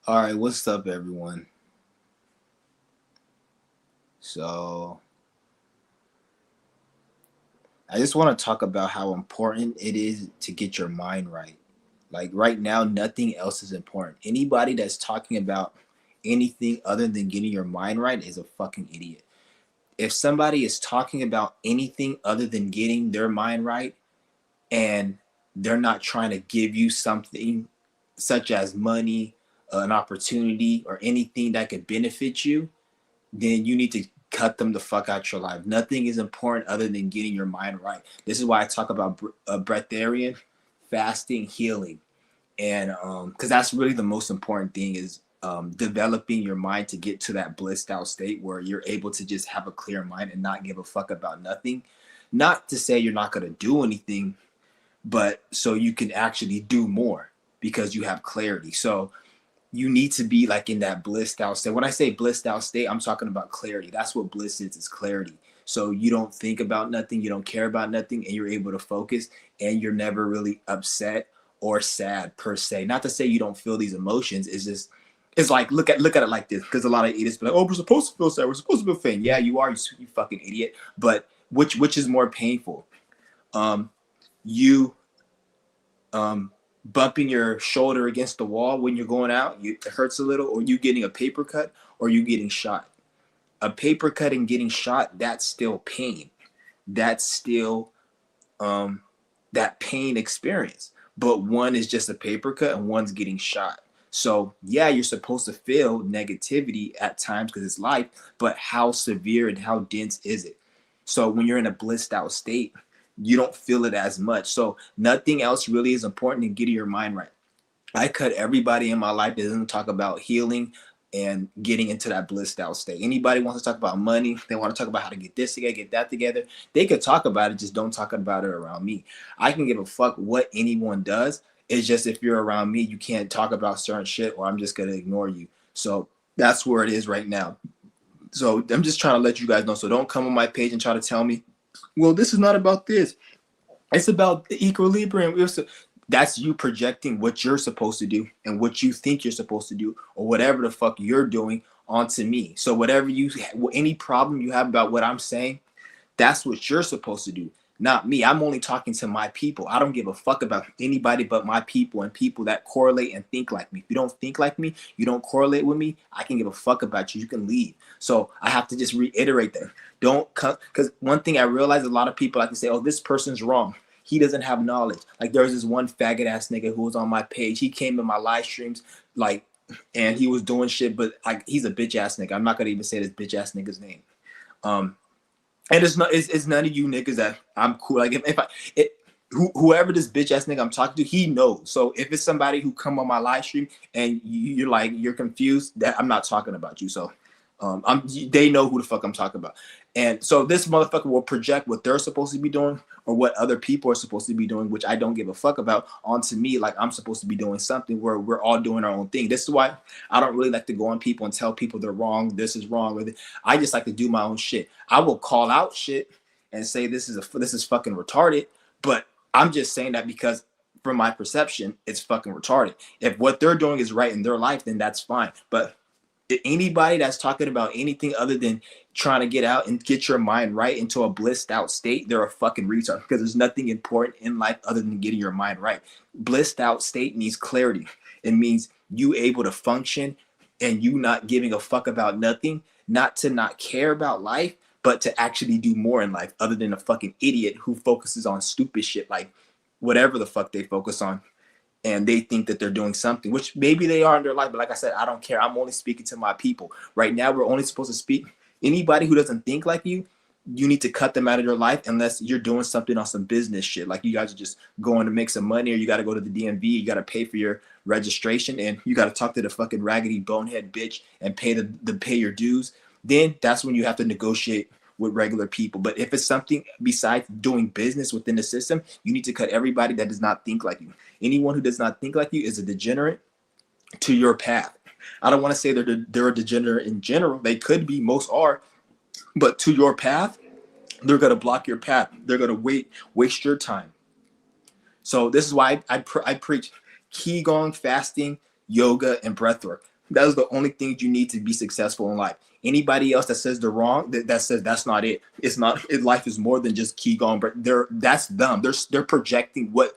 All right, what's up, everyone? So, I just want to talk about how important it is to get your mind right. Like, right now, nothing else is important. Anybody that's talking about anything other than getting your mind right is a fucking idiot. If somebody is talking about anything other than getting their mind right and they're not trying to give you something such as money, an opportunity, or anything that could benefit you, then you need to cut them the fuck out your life. Nothing is important other than getting your mind right. This is why I talk about breatharian, fasting, healing, and because that's really the most important thing is developing your mind to get to that blissed out state where you're able to just have a clear mind and not give a fuck about nothing. Not to say you're not going to do anything, but so you can actually do more because you have clarity. So you need to be like in that blissed out state. When I say blissed out state, I'm talking about clarity. That's what bliss is clarity. So you don't think about nothing, you don't care about nothing, and you're able to focus, and you're never really upset or sad per se. Not to say you don't feel these emotions. It's just it's like look at it like this, because a lot of idiots be like, oh, we're supposed to feel sad, we're supposed to feel pain. Yeah, you are, you fucking idiot. But which is more painful? Um, you bumping your shoulder against the wall when you're going out, it hurts a little, or you getting a paper cut, or you getting shot. A paper cut and getting shot, that's still pain. That's still um, that pain experience. But one is just a paper cut and one's getting shot. So yeah, you're supposed to feel negativity at times because it's life, but how severe and how dense is it? So when you're in a blissed out state, you don't feel it as much. So nothing else really is important than getting your mind right. I cut everybody in my life that doesn't talk about healing and getting into that blissed out state. Anybody wants to talk about money, they want to talk about how to get this together, get that together, they could talk about it, just don't talk about it around me. I can give a fuck what anyone does. It's just if you're around me, you can't talk about certain shit or I'm just going to ignore you. So that's where it is right now. So I'm just trying to let you guys know. So don't come on my page and try to tell me, well, this is not about this. It's about the equilibrium. That's you projecting what you're supposed to do and what you think you're supposed to do or whatever the fuck you're doing onto me. So whatever any problem you have about what I'm saying, that's what you're supposed to do, not me. I'm only talking to my people. I don't give a fuck about anybody but my people and people that correlate and think like me. If you don't think like me, you don't correlate with me, I can give a fuck about you. You can leave. So I have to just reiterate that. Don't come, because one thing I realize, a lot of people like to say, oh, this person's wrong. He doesn't have knowledge. Like there's this one faggot ass nigga who was on my page. He came in my live streams, like, and he was doing shit, but like he's a bitch ass nigga. I'm not gonna even say this bitch ass nigga's name. Um, and it's none of you niggas that I'm cool. Like if I whoever this bitch ass nigga I'm talking to, he knows. So if it's somebody who come on my live stream and you're like you're confused, that I'm not talking about you. So they know who the fuck I'm talking about. And so this motherfucker will project what they're supposed to be doing or what other people are supposed to be doing, which I don't give a fuck about, onto me like I'm supposed to be doing something where we're all doing our own thing. This is why I don't really like to go on people and tell people they're wrong, this is wrong. I just like to do my own shit. I will call out shit and say this is fucking retarded, but I'm just saying that because from my perception, it's fucking retarded. If what they're doing is right in their life, then that's fine. But anybody that's talking about anything other than trying to get out and get your mind right into a blissed out state, they're a fucking retard, because there's nothing important in life other than getting your mind right. Blissed out state means clarity. It means you able to function and you not giving a fuck about nothing, not to not care about life, but to actually do more in life other than a fucking idiot who focuses on stupid shit like whatever the fuck they focus on, and they think that they're doing something, which maybe they are in their life. But like I said, I don't care. I'm only speaking to my people. Right now, we're only supposed to speak. Anybody who doesn't think like you need to cut them out of your life unless you're doing something on some business shit. Like you guys are just going to make some money, or you got to go to the DMV, you got to pay for your registration, and you got to talk to the fucking raggedy bonehead bitch and pay your dues. Then that's when you have to negotiate with regular people. But if it's something besides doing business within the system, you need to cut everybody that does not think like you. Anyone who does not think like you is a degenerate to your path. I don't want to say they're a degenerate in general. They could be, most are, but to your path, they're gonna block your path. They're gonna waste your time. So this is why I preach qigong, fasting, yoga, and breathwork. That is the only thing you need to be successful in life. Anybody else that says they're wrong, that says that's not it. It's not. Life is more than just qigong. But that's them. They're projecting what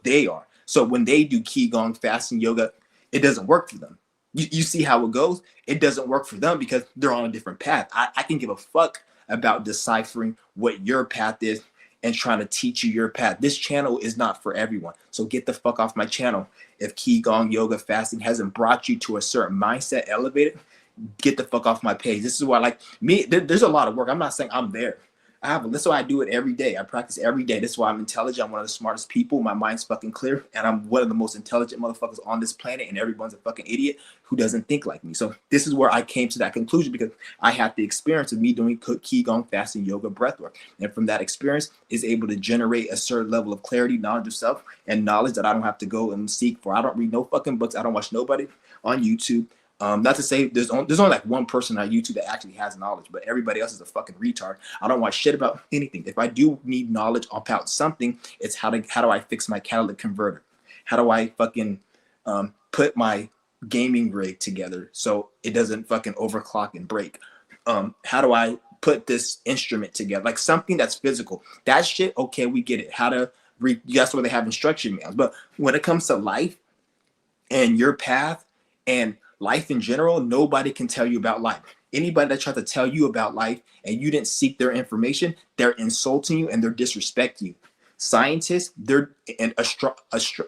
they are. So when they do qigong, fasting, yoga, it doesn't work for them. You see how it goes. It doesn't work for them because they're on a different path. I can give a fuck about deciphering what your path is and trying to teach you your path. This channel is not for everyone. So get the fuck off my channel. If qigong, yoga, fasting hasn't brought you to a certain mindset, elevated, get the fuck off my page. This is why, like me, there's a lot of work. I'm not saying I'm there. This is why I do it every day. I practice every day. This is why I'm intelligent. I'm one of the smartest people. My mind's fucking clear. And I'm one of the most intelligent motherfuckers on this planet. And everyone's a fucking idiot who doesn't think like me. So this is where I came to that conclusion because I had the experience of me doing qigong, fasting, yoga, breathwork. And from that experience is able to generate a certain level of clarity, knowledge of self, and knowledge that I don't have to go and seek for. I don't read no fucking books. I don't watch nobody on YouTube. Not to say there's only like one person on YouTube that actually has knowledge, but everybody else is a fucking retard. I don't watch shit about anything. If I do need knowledge about something, it's how do I fix my catalytic converter? How do I fucking put my gaming rig together so it doesn't fucking overclock and break? How do I put this instrument together? Like something that's physical. That shit, okay, we get it. How to read, that's where they have instruction manuals. But when it comes to life and your path and life in general, nobody can tell you about life. Anybody that tries to tell you about life and you didn't seek their information, they're insulting you and they're disrespecting you. Scientists, they're and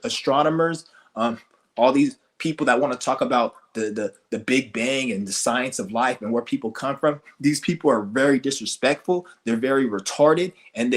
astronomers, all these people that want to talk about the Big Bang and the science of life and where people come from. These people are very disrespectful. They're very retarded, and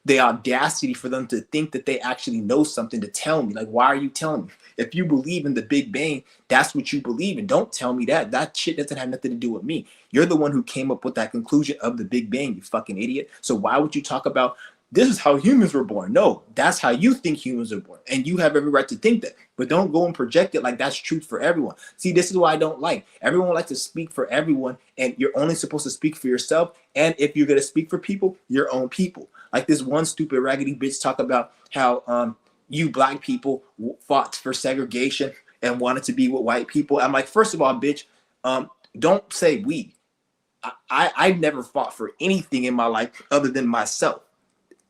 the audacity for them to think that they actually know something to tell me. Like, why are you telling me? If you believe in the Big Bang, that's what you believe in. Don't tell me that. That shit doesn't have nothing to do with me. You're the one who came up with that conclusion of the Big Bang, you fucking idiot. So why would you talk about this is how humans were born? No, that's how you think humans are born. And you have every right to think that. But don't go and project it like that's truth for everyone. See, this is what I don't like. Everyone likes to speak for everyone, and you're only supposed to speak for yourself. And if you're going to speak for people, your own people. Like this one stupid raggedy bitch talk about how you black people fought for segregation and wanted to be with white people. I'm like, first of all, bitch, don't say we. I've never fought for anything in my life other than myself.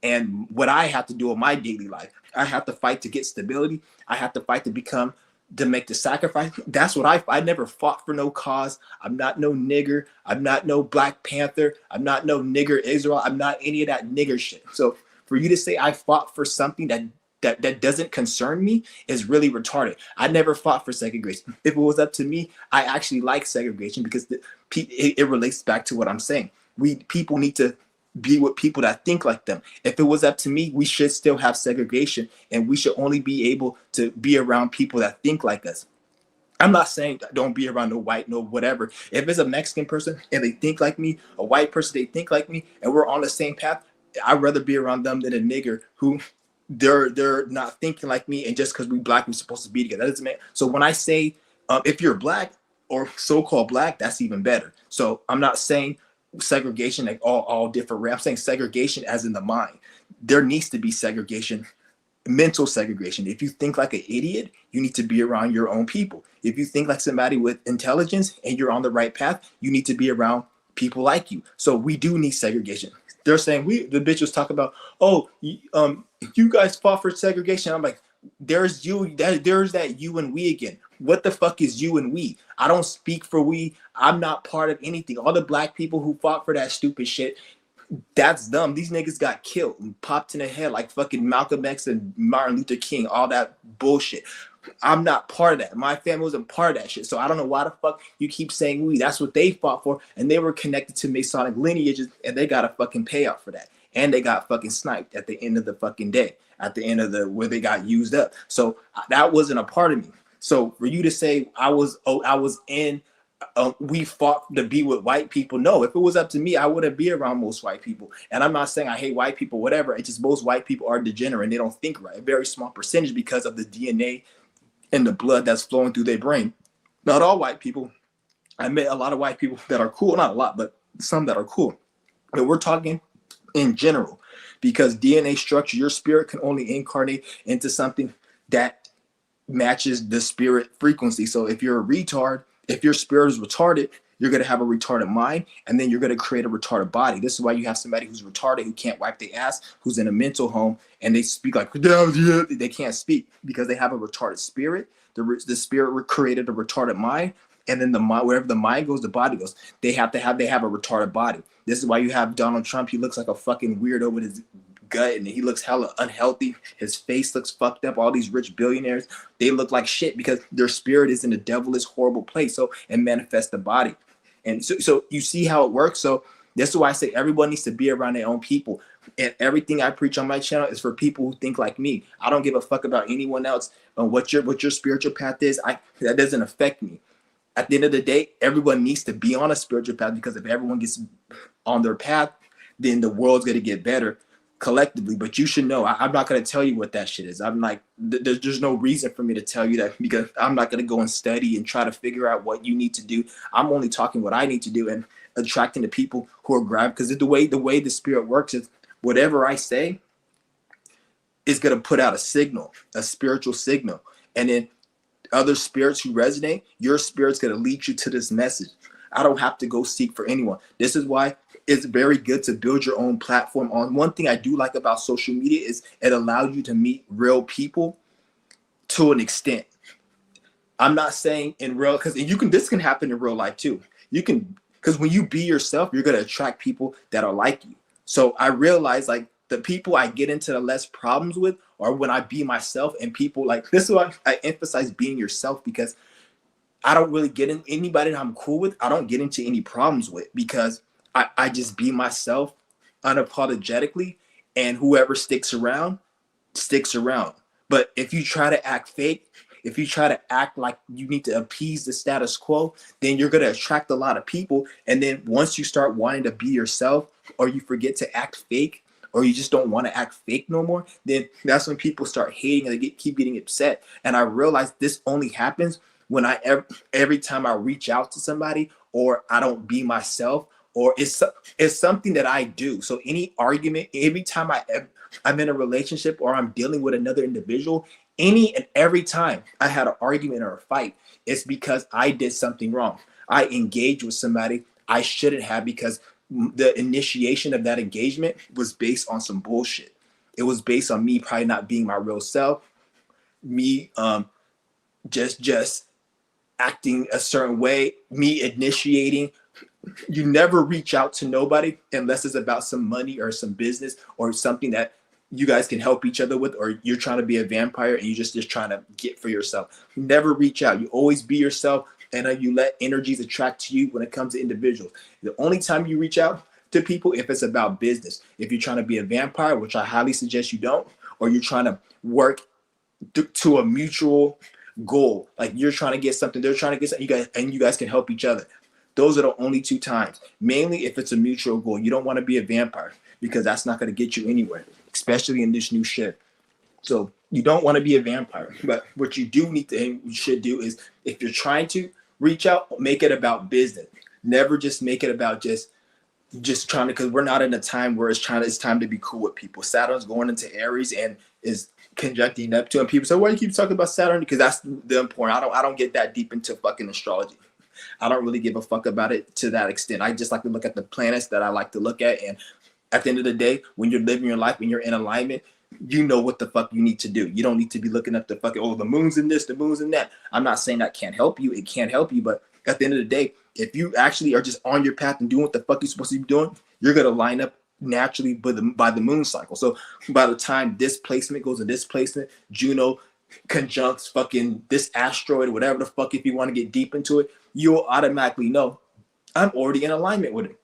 And what I have to do in my daily life, I have to fight to get stability. I have to fight to make the sacrifice. That's what I never fought for no cause. I'm not no nigger. I'm not no Black Panther. I'm not no nigger Israel. I'm not any of that nigger shit. So for you to say I fought for something that doesn't concern me is really retarded. I never fought for segregation. If it was up to me, I actually like segregation because it relates back to what I'm saying. People need to be with people that think like them. If it was up to me, we should still have segregation, and we should only be able to be around people that think like us. I'm not saying don't be around no white, no whatever. If it's a Mexican person and they think like me, a white person, they think like me, and we're on the same path, I'd rather be around them than a nigger who they're not thinking like me, and just because we black, we're supposed to be together. That doesn't make. So when I say if you're black or so-called black, that's even better. So I'm not saying segregation like all different. I'm saying segregation as in the mind. There needs to be segregation, mental segregation. If you think like an idiot, you need to be around your own people. If you think like somebody with intelligence and you're on the right path, you need to be around people like you. So we do need segregation. They're saying the bitches talk about, oh, you guys fought for segregation. I'm like, there's that you and we again. What the fuck is you and we? I don't speak for we. I'm not part of anything. All the black people who fought for that stupid shit, that's dumb. These niggas got killed and popped in the head like fucking Malcolm X and Martin Luther King, all that bullshit. I'm not part of that. My family wasn't part of that shit. So I don't know why the fuck you keep saying we. That's what they fought for, and they were connected to Masonic lineages, and they got a fucking payout for that. And they got fucking sniped at the end of the fucking day, at the end of where they got used up. So that wasn't a part of me. So for you to say I was in, we fought to be with white people. No, if it was up to me, I wouldn't be around most white people. And I'm not saying I hate white people, whatever. It's just most white people are degenerate and they don't think right. A very small percentage because of the DNA and the blood that's flowing through their brain. Not all white people. I met a lot of white people that are cool. Not a lot, but some that are cool. But we're talking in general, because DNA structure, your spirit can only incarnate into something that matches the spirit frequency. So if you're a retard, if your spirit is retarded, you're going to have a retarded mind, and then you're going to create a retarded body. This is why you have somebody who's retarded, who can't wipe their ass, who's in a mental home, and they speak like, they can't speak because they have a retarded spirit. The spirit created a retarded mind, and then the mind, wherever the mind goes, the body goes. They have a retarded body. This is why you have Donald Trump. He looks like a fucking weirdo with his gut, and he looks hella unhealthy. His face looks fucked up. All these rich billionaires, they look like shit because their spirit is in a devilish, horrible place. So it manifests the body. And so you see how it works. So this is why I say everyone needs to be around their own people. And everything I preach on my channel is for people who think like me. I don't give a fuck about anyone else. What your spiritual path is, that doesn't affect me. At the end of the day, everyone needs to be on a spiritual path, because if everyone gets on their path, then the world's going to get better collectively. But you should know, I'm not going to tell you what that shit is. I'm like, there's no reason for me to tell you that, because I'm not going to go and study and try to figure out what you need to do. I'm only talking what I need to do and attracting the people who are grabbed, because the way the spirit works is whatever I say is going to put out a signal, a spiritual signal. And then other spirits who resonate, your spirit's going to lead you to this message. I don't have to go seek for anyone. This is why it's very good to build your own platform. On one thing I do like about social media is it allows you to meet real people to an extent. I'm not saying in real, because this can happen in real life too. You can, because when you be yourself, you're going to attract people that are like you. So I realize, like, the people I get into the less problems with are when I be myself, and people like, this is why I emphasize being yourself, because I don't really get in anybody that I'm cool with. I don't get into any problems with, because I just be myself unapologetically, and whoever sticks around sticks around. But if you try to act fake, if you try to act like you need to appease the status quo, then you're going to attract a lot of people. And then once you start wanting to be yourself, or you forget to act fake, or you just don't want to act fake no more, then that's when people start hating and they keep getting upset. And I realize this only happens when every time I reach out to somebody, or I don't be myself, or it's something that I do. So any argument, every time I'm in a relationship or I'm dealing with another individual, any and every time I had an argument or a fight, it's because I did something wrong. I engaged with somebody I shouldn't have, because the initiation of that engagement was based on some bullshit. It was based on me probably not being my real self, me just acting a certain way, me initiating. You never reach out to nobody unless it's about some money or some business or something that you guys can help each other with, or you're trying to be a vampire and you're just trying to get for yourself. You never reach out. You always be yourself, and you let energies attract to you when it comes to individuals. The only time you reach out to people, if it's about business, if you're trying to be a vampire, which I highly suggest you don't, or you're trying to work to a mutual goal, like you're trying to get something, they're trying to get something, you guys can help each other. Those are the only two times. Mainly if it's a mutual goal. You don't want to be a vampire, because that's not going to get you anywhere, especially in this new shit. So you don't want to be a vampire. But what you do need to, and you should do, is if you're trying to reach out, make it about business. Never just make it about just trying to, because we're not in a time where it's time to be cool with people. Saturn's going into Aries and is conjuncting Neptune. And people say, why do you keep talking about Saturn? Because that's the important. I don't get that deep into fucking astrology. I don't really give a fuck about it to that extent. I just like to look at the planets that I like to look at. And at the end of the day, when you're living your life and you're in alignment, you know what the fuck you need to do. You don't need to be looking up the fucking, oh, the moon's in this, the moon's in that. I'm not saying that can't help you. It can't help you. But at the end of the day, if you actually are just on your path and doing what the fuck you're supposed to be doing, you're going to line up naturally by the moon cycle. So by the time this placement goes to this placement, Juno conjuncts fucking this asteroid, whatever the fuck, if you want to get deep into it, you'll automatically know I'm already in alignment with it,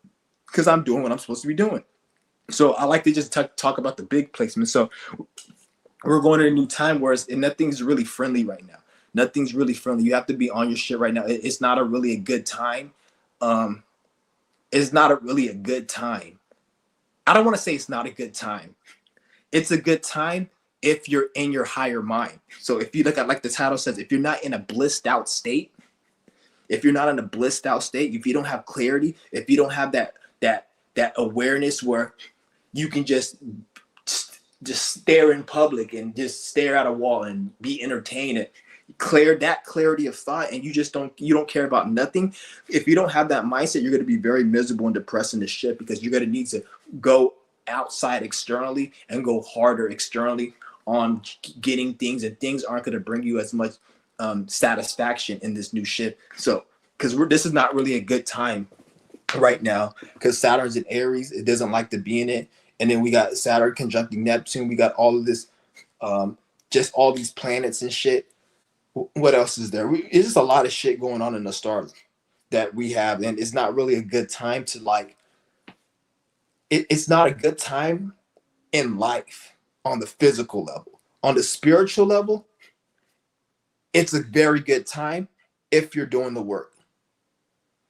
because I'm doing what I'm supposed to be doing. So I like to just talk about the big placement. So we're going to a new time where nothing's really friendly right now. Nothing's really friendly. You have to be on your shit right now. It's not a really a good time. It's not really a good time. I don't want to say it's not a good time. It's a good time if you're in your higher mind. So if you look at, like the title says, if you're not in a blissed out state, if you're not in a blissed out state, if you don't have clarity, if you don't have that awareness where you can just stare in public and just stare at a wall and be entertained, clarity of thought, and you don't care about nothing. If you don't have that mindset, you're going to be very miserable and depressed in this shit, because you're going to need to go outside externally and go harder externally on getting things, and things aren't going to bring you as much satisfaction in this new shit. So because this is not really a good time right now, because Saturn's in Aries, it doesn't like to be in it. And then we got Saturn conjuncting Neptune, we got all of this just all these planets and shit. What else is there? It's just a lot of shit going on in the stars that we have, and it's not really a good time to like. It's not a good time in life on the physical level. On the spiritual level, it's a very good time if you're doing the work.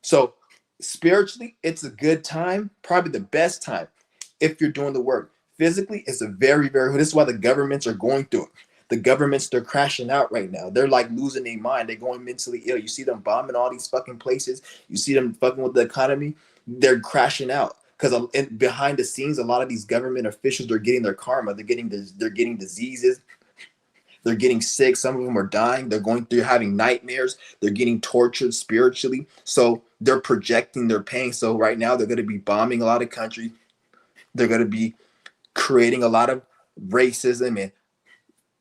So spiritually, it's a good time, probably the best time if you're doing the work. Physically, it's a very, very. This is why the governments are going through it. The governments, they're crashing out right now. They're like losing their mind. They're going mentally ill. You see them bombing all these fucking places. You see them fucking with the economy. They're crashing out because behind the scenes, a lot of these government officials are getting their karma. They're getting diseases. They're getting sick. Some of them are dying. They're going through having nightmares. They're getting tortured spiritually. So they're projecting their pain. So right now they're going to be bombing a lot of countries. They're going to be creating a lot of racism and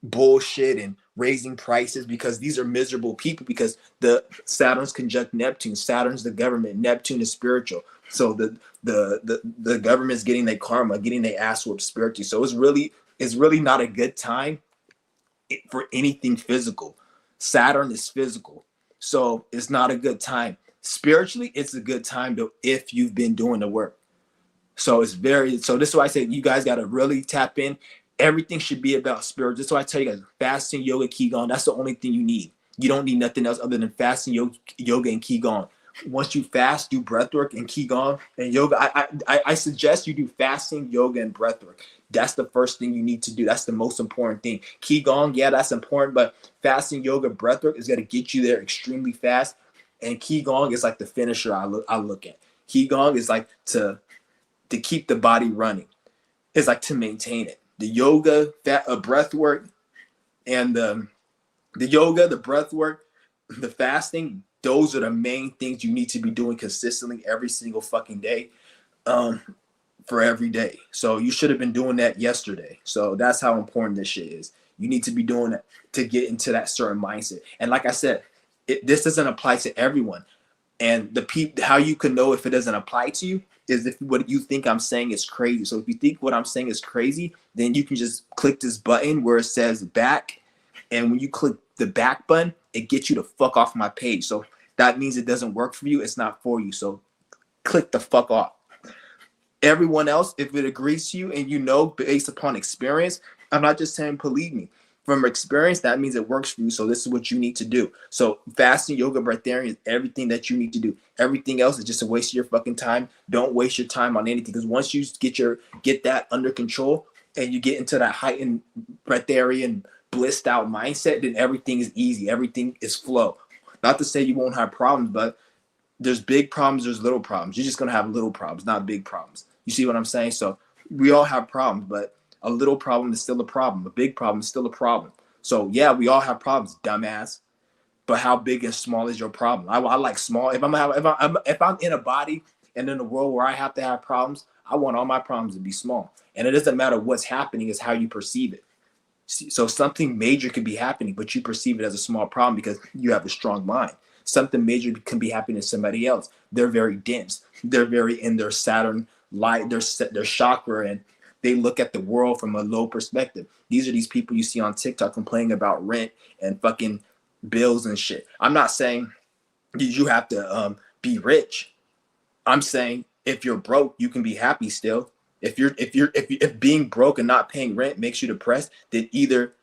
bullshit and raising prices, because these are miserable people, because the Saturn's conjunct Neptune. Saturn's the government, Neptune is spiritual. So the government's getting their karma, getting their ass whooped spiritually. So it's really not a good time for anything physical. Saturn is physical. So it's not a good time. Spiritually, it's a good time though if you've been doing the work. So this is why I say you guys got to really tap in. Everything should be about spirit. That's why I tell you guys, fasting, yoga, qigong, that's the only thing you need. You don't need nothing else other than fasting, yoga, and qigong. Once you fast, do breath work and qigong and yoga. I suggest you do fasting, yoga, and breath work. That's the first thing you need to do. That's the most important thing. Qigong, yeah, that's important, but fasting, yoga, breath work is going to get you there extremely fast. And qigong is like the finisher I look at. Qigong is like to keep the body running. It's like to maintain it. The yoga, breath work, and the yoga, the breath work, the fasting, those are the main things you need to be doing consistently every single fucking day, for every day. So you should have been doing that yesterday. So that's how important this shit is. You need to be doing it to get into that certain mindset. And like I said, this doesn't apply to everyone. And how you can know if it doesn't apply to you is if what you think I'm saying is crazy. So if you think what I'm saying is crazy, then you can just click this button where it says back. And when you click the back button, it gets you to fuck off my page. So that means it doesn't work for you. It's not for you. So click the fuck off. Everyone else, if it agrees to you and you know based upon experience, I'm not just saying believe me. From experience, that means it works for you. So this is what you need to do. So fasting, yoga, breatharian is everything that you need to do. Everything else is just a waste of your fucking time. Don't waste your time on anything, because once you get that under control and you get into that heightened breatharian, blissed out mindset, then everything is easy. Everything is flow. Not to say you won't have problems, but there's big problems, there's little problems. You're just gonna have little problems, not big problems. You see what I'm saying? So we all have problems, but a little problem is still a problem. A big problem is still a problem. So yeah, we all have problems, dumbass. But how big and small is your problem? I like small. If I'm in a body and in a world where I have to have problems, I want all my problems to be small. And it doesn't matter what's happening; it's how you perceive it. So something major could be happening, but you perceive it as a small problem because you have a strong mind. Something major can be happening to somebody else. They're very dense. They're very in their Saturn light, their chakra, and they look at the world from a low perspective. These are these people you see on TikTok complaining about rent and fucking bills and shit. I'm not saying you have to be rich. I'm saying if you're broke, you can be happy still. If being broke and not paying rent makes you depressed, then either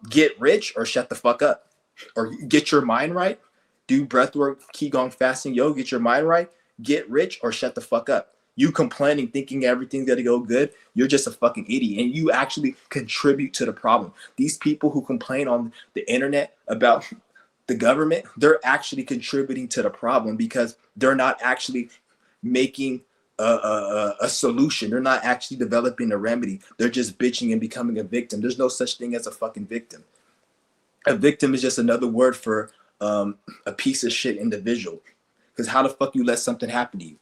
get rich or shut the fuck up, or get your mind right. Do breath work, qigong, fasting, yoga, get your mind right. Get rich or shut the fuck up. You complaining, thinking everything's gonna go good, you're just a fucking idiot, and you actually contribute to the problem. These people who complain on the internet about the government, they're actually contributing to the problem, because they're not actually making a solution. They're not actually developing a remedy. They're just bitching and becoming a victim. There's no such thing as a fucking victim. A victim is just another word for a piece of shit individual. Because how the fuck you let something happen to you?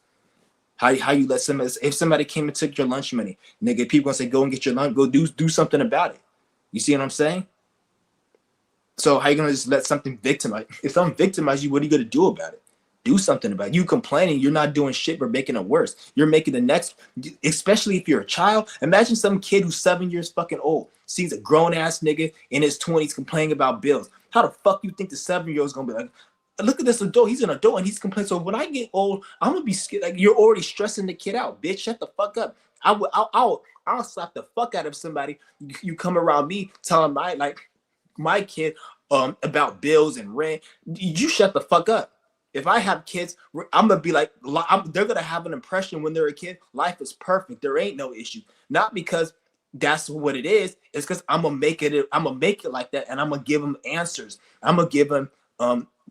How you let somebody, if somebody came and took your lunch money, nigga, people gonna say go and get your lunch, go do something about it. You see what I'm saying? So how you gonna just let something victimize? If something victimize you, what are you gonna do about it? Do something about it. You complaining, you're not doing shit, but making it worse. You're making the next, especially if you're a child. Imagine some kid who's 7 years fucking old sees a grown ass nigga in his 20s complaining about bills. How the fuck you think the 7-year-old is gonna be like? Look at this adult. He's an adult and he's complaining. So when I get old, I'm gonna be scared. Like, you're already stressing the kid out, bitch. Shut the fuck up. I'll slap the fuck out of somebody. You come around me telling my kid about bills and rent. You shut the fuck up. If I have kids, I'm gonna be like, they're gonna have an impression when they're a kid. Life is perfect. There ain't no issue. Not because that's what it is. It's because I'm gonna make it. I'm gonna make it like that, and I'm gonna give them answers. I'm gonna give them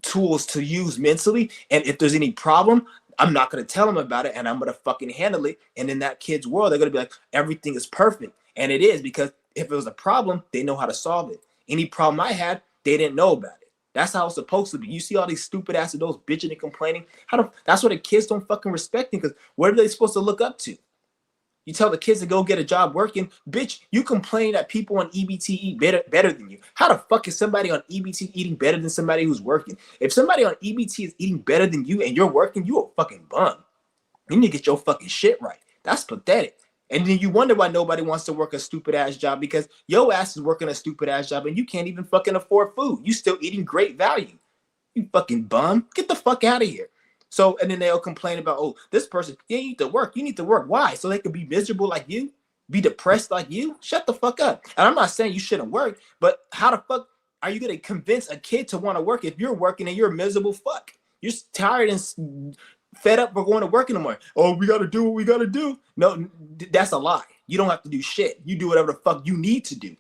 tools to use mentally. And if there's any problem, I'm not gonna tell them about it, and I'm gonna fucking handle it. And in that kid's world, they're gonna be like, everything is perfect, and it is, because if it was a problem, they know how to solve it. Any problem I had, they didn't know about it. That's how it's supposed to be. You see all these stupid ass adults bitching and complaining. That's what the kids don't fucking respect them, because what are they supposed to look up to? You tell the kids to go get a job working. Bitch, you complain that people on EBT eat better than you. How the fuck is somebody on EBT eating better than somebody who's working? If somebody on EBT is eating better than you and you're working, you a fucking bum. You need to get your fucking shit right. That's pathetic. And then you wonder why nobody wants to work a stupid ass job, because your ass is working a stupid ass job and you can't even fucking afford food. You still eating great value. You fucking bum. Get the fuck out of here. So, and then they'll complain about, oh, this person, you need to work. You need to work. Why? So they can be miserable like you? Be depressed like you? Shut the fuck up. And I'm not saying you shouldn't work, but how the fuck are you going to convince a kid to want to work if you're working and you're a miserable fuck? You're tired and fed up for going to work anymore. Oh, we got to do what we got to do. No, that's a lie. You don't have to do shit. You do whatever the fuck you need to do.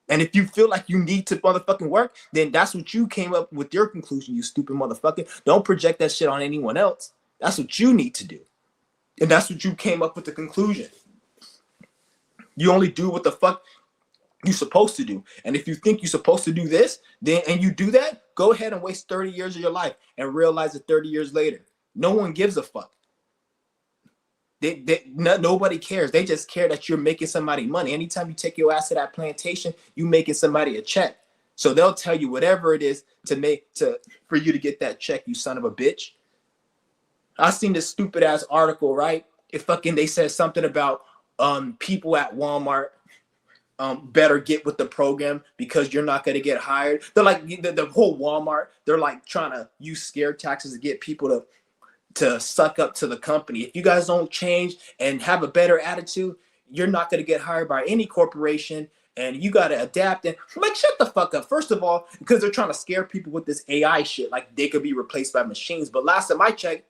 And if you feel like you need to motherfucking work, then that's what you came up with your conclusion, you stupid motherfucker. Don't project that shit on anyone else. That's what you need to do. And that's what you came up with the conclusion. You only do what the fuck you're supposed to do. And if you think you're supposed to do this, then and you do that, go ahead and waste 30 years of your life and realize it 30 years later. No one gives a fuck. Nobody cares. They just care that you're making somebody money. Anytime you take your ass to that plantation, you making somebody a check. So they'll tell you whatever it is for you to get that check, you son of a bitch. I seen this stupid ass article, right? They said something about people at Walmart better get with the program because you're not going to get hired. They're like the whole Walmart. They're like trying to use scare taxes to get people to suck up to the company. If you guys don't change and have a better attitude, you're not going to get hired by any corporation, and you got to adapt. And like, shut the fuck up. First of all, because they're trying to scare people with this AI shit, like they could be replaced by machines. But last time I checked,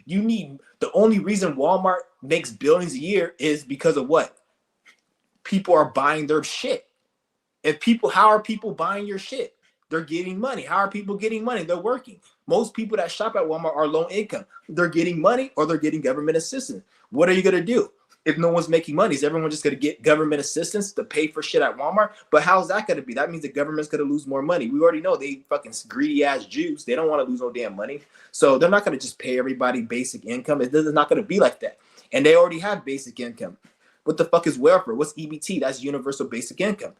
the only reason Walmart makes billions a year is because of what? People are buying their shit. How are people buying your shit? They're getting money. How are people getting money? They're working. Most people that shop at Walmart are low income. They're getting money or they're getting government assistance. What are you going to do? If no one's making money, is everyone just going to get government assistance to pay for shit at Walmart? But how's that going to be? That means the government's going to lose more money. We already know they fucking greedy ass Jews. They don't want to lose no damn money. So they're not going to just pay everybody basic income. It's not going to be like that. And they already have basic income. What the fuck is welfare? What's EBT? That's universal basic income.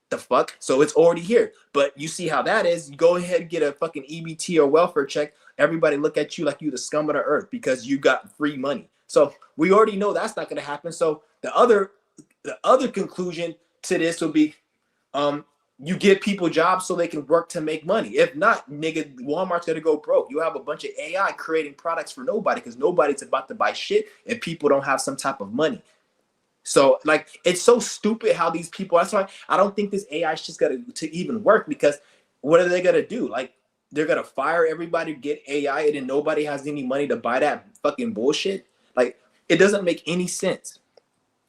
The fuck? So it's already here. But you see how that is. You go ahead and get a fucking EBT or welfare check. Everybody look at you like you the scum of the earth because you got free money. So we already know that's not going to happen. So the other conclusion to this will be you give people jobs so they can work to make money. If not, nigga, Walmart's going to go broke. You have a bunch of AI creating products for nobody because nobody's about to buy shit if people don't have some type of money. So, like, it's so stupid how these people, that's why I don't think this AI is just going to even work, because what are they going to do? Like, they're going to fire everybody, get AI, and then nobody has any money to buy that fucking bullshit? Like, it doesn't make any sense.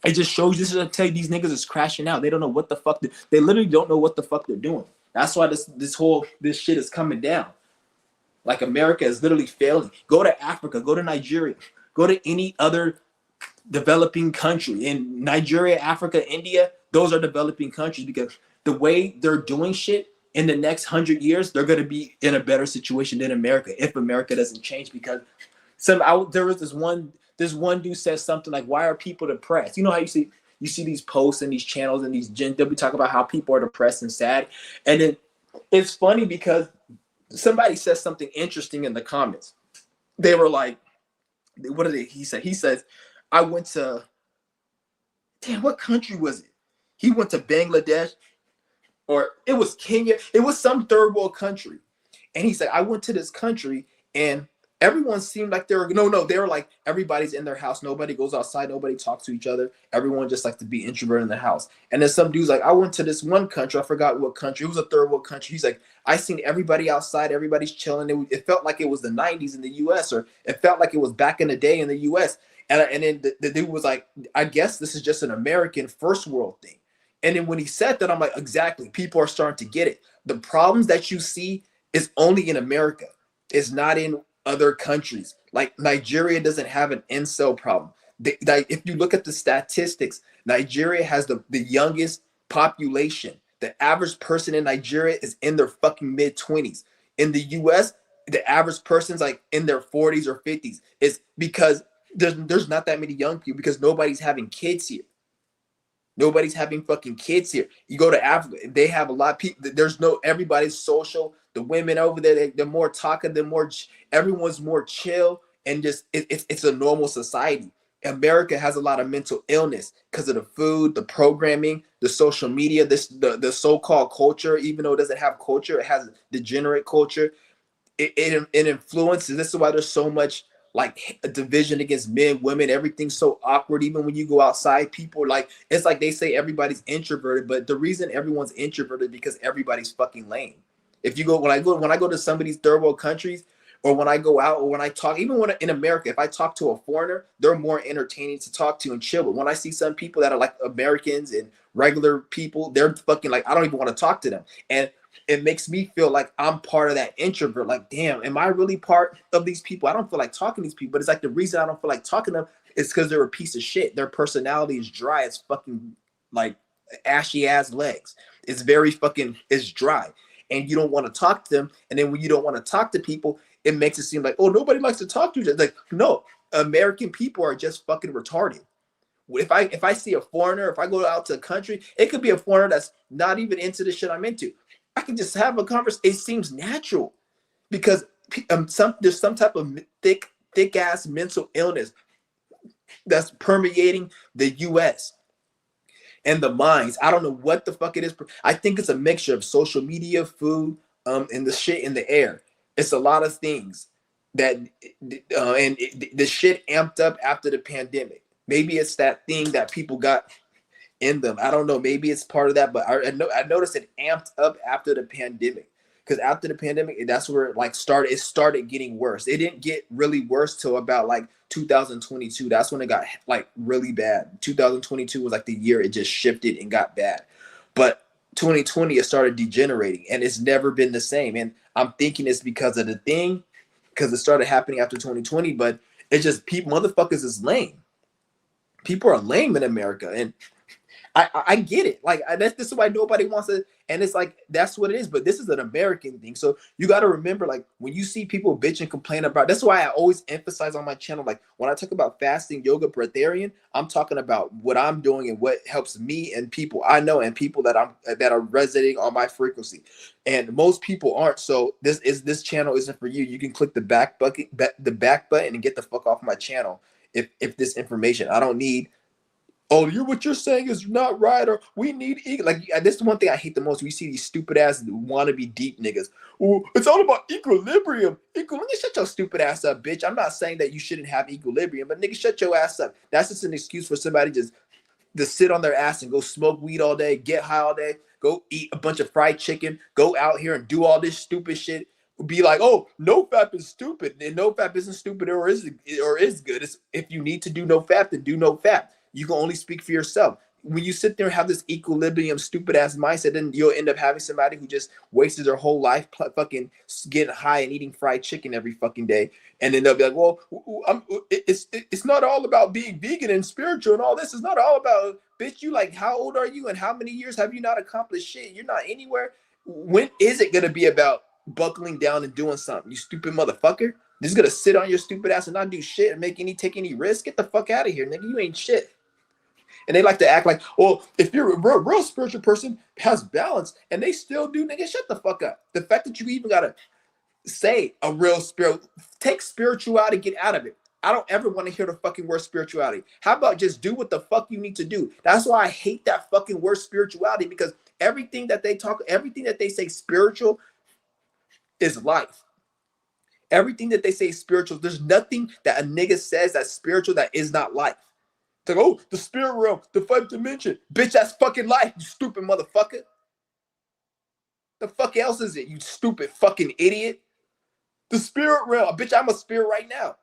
It just shows, this is to tell you these niggas is crashing out. They don't know what the fuck, they literally don't know what the fuck they're doing. That's why this shit is coming down. Like, America is literally failing. Go to Africa, go to Nigeria, go to any other developing country. In Nigeria, Africa, India, those are developing countries because the way they're doing shit in the next 100 years, they're going to be in a better situation than America if America doesn't change. Because there was this one dude says something like, "Why are people depressed?" You know how you see these posts and these channels and these they'll be talking about how people are depressed and sad, and then it's funny because somebody says something interesting in the comments. They were like, "What did he say?" He says, "I went to damn, what country was it? He went to Bangladesh, or it was Kenya. It was some third world country." And he said, "I went to this country and everyone seemed like they were no, they were like everybody's in their house. Nobody goes outside. Nobody talks to each other. Everyone just likes to be introverted in the house." And then some dude's like, "I went to this one country. I forgot what country. It was a third world country." He's like, "I seen everybody outside. Everybody's chilling. It felt like it was the 90s in the US, or it felt like it was back in the day in the US." And then the dude was like, "I guess this is just an American first world thing." And then when he said that, I'm like, exactly. People are starting to get it. The problems that you see is only in America. It's not in other countries. Like Nigeria doesn't have an incel problem. If you look at the statistics, Nigeria has the youngest population. The average person in Nigeria is in their fucking mid-20s. In the US, the average person's like in their 40s or 50s. It's because there's not that many young people, because nobody's having kids here. Nobody's having fucking kids here. You go to Africa, they have a lot of people. Everybody's social. The women over there, they're more talkative, everyone's more chill, and just it's a normal society. America has a lot of mental illness because of the food, the programming, the social media, the so-called culture. Even though it doesn't have culture, it has degenerate culture. It influences. This is why there's so much like a division against men, women. Everything's so awkward. Even when you go outside, people like, it's like they say everybody's introverted, but the reason everyone's introverted because everybody's fucking lame. If you go when I go to some of these third world countries, or when I go out, or when I talk, even when in America, if I talk to a foreigner, they're more entertaining to talk to and chill. But when I see some people that are like Americans and regular people, they're fucking like, I don't even want to talk to them. And it makes me feel like I'm part of that introvert. Like, damn, am I really part of these people? I don't feel like talking to these people. But it's like the reason I don't feel like talking to them is because they're a piece of shit. Their personality is dry as fucking like ashy ass legs. It's very fucking, it's dry. And you don't want to talk to them. And then when you don't want to talk to people, it makes it seem like, oh, nobody likes to talk to you. Like, no, American people are just fucking retarded. If I see a foreigner, if I go out to a country, it could be a foreigner that's not even into the shit I'm into. I can just have a conversation. It seems natural because there's some type of thick ass mental illness that's permeating the U.S. and the minds. I don't know what the fuck it is. I think it's a mixture of social media, food, and the shit in the air. It's a lot of things that, the shit amped up after the pandemic. Maybe it's that thing that people got in them. I don't know. Maybe it's part of that, but I noticed it amped up after the pandemic. Because after the pandemic, that's where it started. It started getting worse. It didn't get really worse till about like 2022. That's when it got like really bad. 2022 was like the year it just shifted and got bad. But 2020, it started degenerating, and it's never been the same. And I'm thinking it's because of the thing, because it started happening after 2020. But it's just people, motherfuckers is lame. People are lame in America, and I get it. Like this is why nobody wants to, and it's like that's what it is. But this is an American thing, so you got to remember, like when you see people bitch and complain about. That's why I always emphasize on my channel, like when I talk about fasting, yoga, breatharian, I'm talking about what I'm doing and what helps me and people I know and people that are resonating on my frequency. And most people aren't. So this channel isn't for you. You can click the back button and get the fuck off my channel. If this information, I don't need. Oh, what you're saying is not right, or we need like this is one thing I hate the most. We see these stupid ass wannabe deep niggas. Oh, it's all about equilibrium. Shut your stupid ass up, bitch. I'm not saying that you shouldn't have equilibrium, but nigga, shut your ass up. That's just an excuse for somebody just to sit on their ass and go smoke weed all day, get high all day, go eat a bunch of fried chicken, go out here and do all this stupid shit. Be like, oh, no fap is stupid, and no fap isn't stupid or is good. It's, if you need to do no fap, then do no fap. You can only speak for yourself. When you sit there and have this equilibrium, stupid ass mindset, then you'll end up having somebody who just wastes their whole life fucking getting high and eating fried chicken every fucking day. And then they'll be like, well, it's not all about being vegan and spiritual and all this. It's not all about, bitch, you like, how old are you and how many years have you not accomplished shit? You're not anywhere. When is it gonna be about buckling down and doing something? You stupid motherfucker. Just gonna sit on your stupid ass and not do shit and take any risk? Get the fuck out of here, nigga. You ain't shit. And they like to act like, oh, if you're a real spiritual person has balance, and they still do, nigga, shut the fuck up. The fact that you even gotta say a real spirit, take spirituality, get out of it. I don't ever want to hear the fucking word spirituality. How about just do what the fuck you need to do? That's why I hate that fucking word spirituality, because everything that they say spiritual is life. Everything that they say spiritual, there's nothing that a nigga says that's spiritual that is not life. It's like, oh, the spirit realm, the fifth dimension. Bitch, that's fucking life, you stupid motherfucker. The fuck else is it, you stupid fucking idiot? The spirit realm. Bitch, I'm a spirit right now.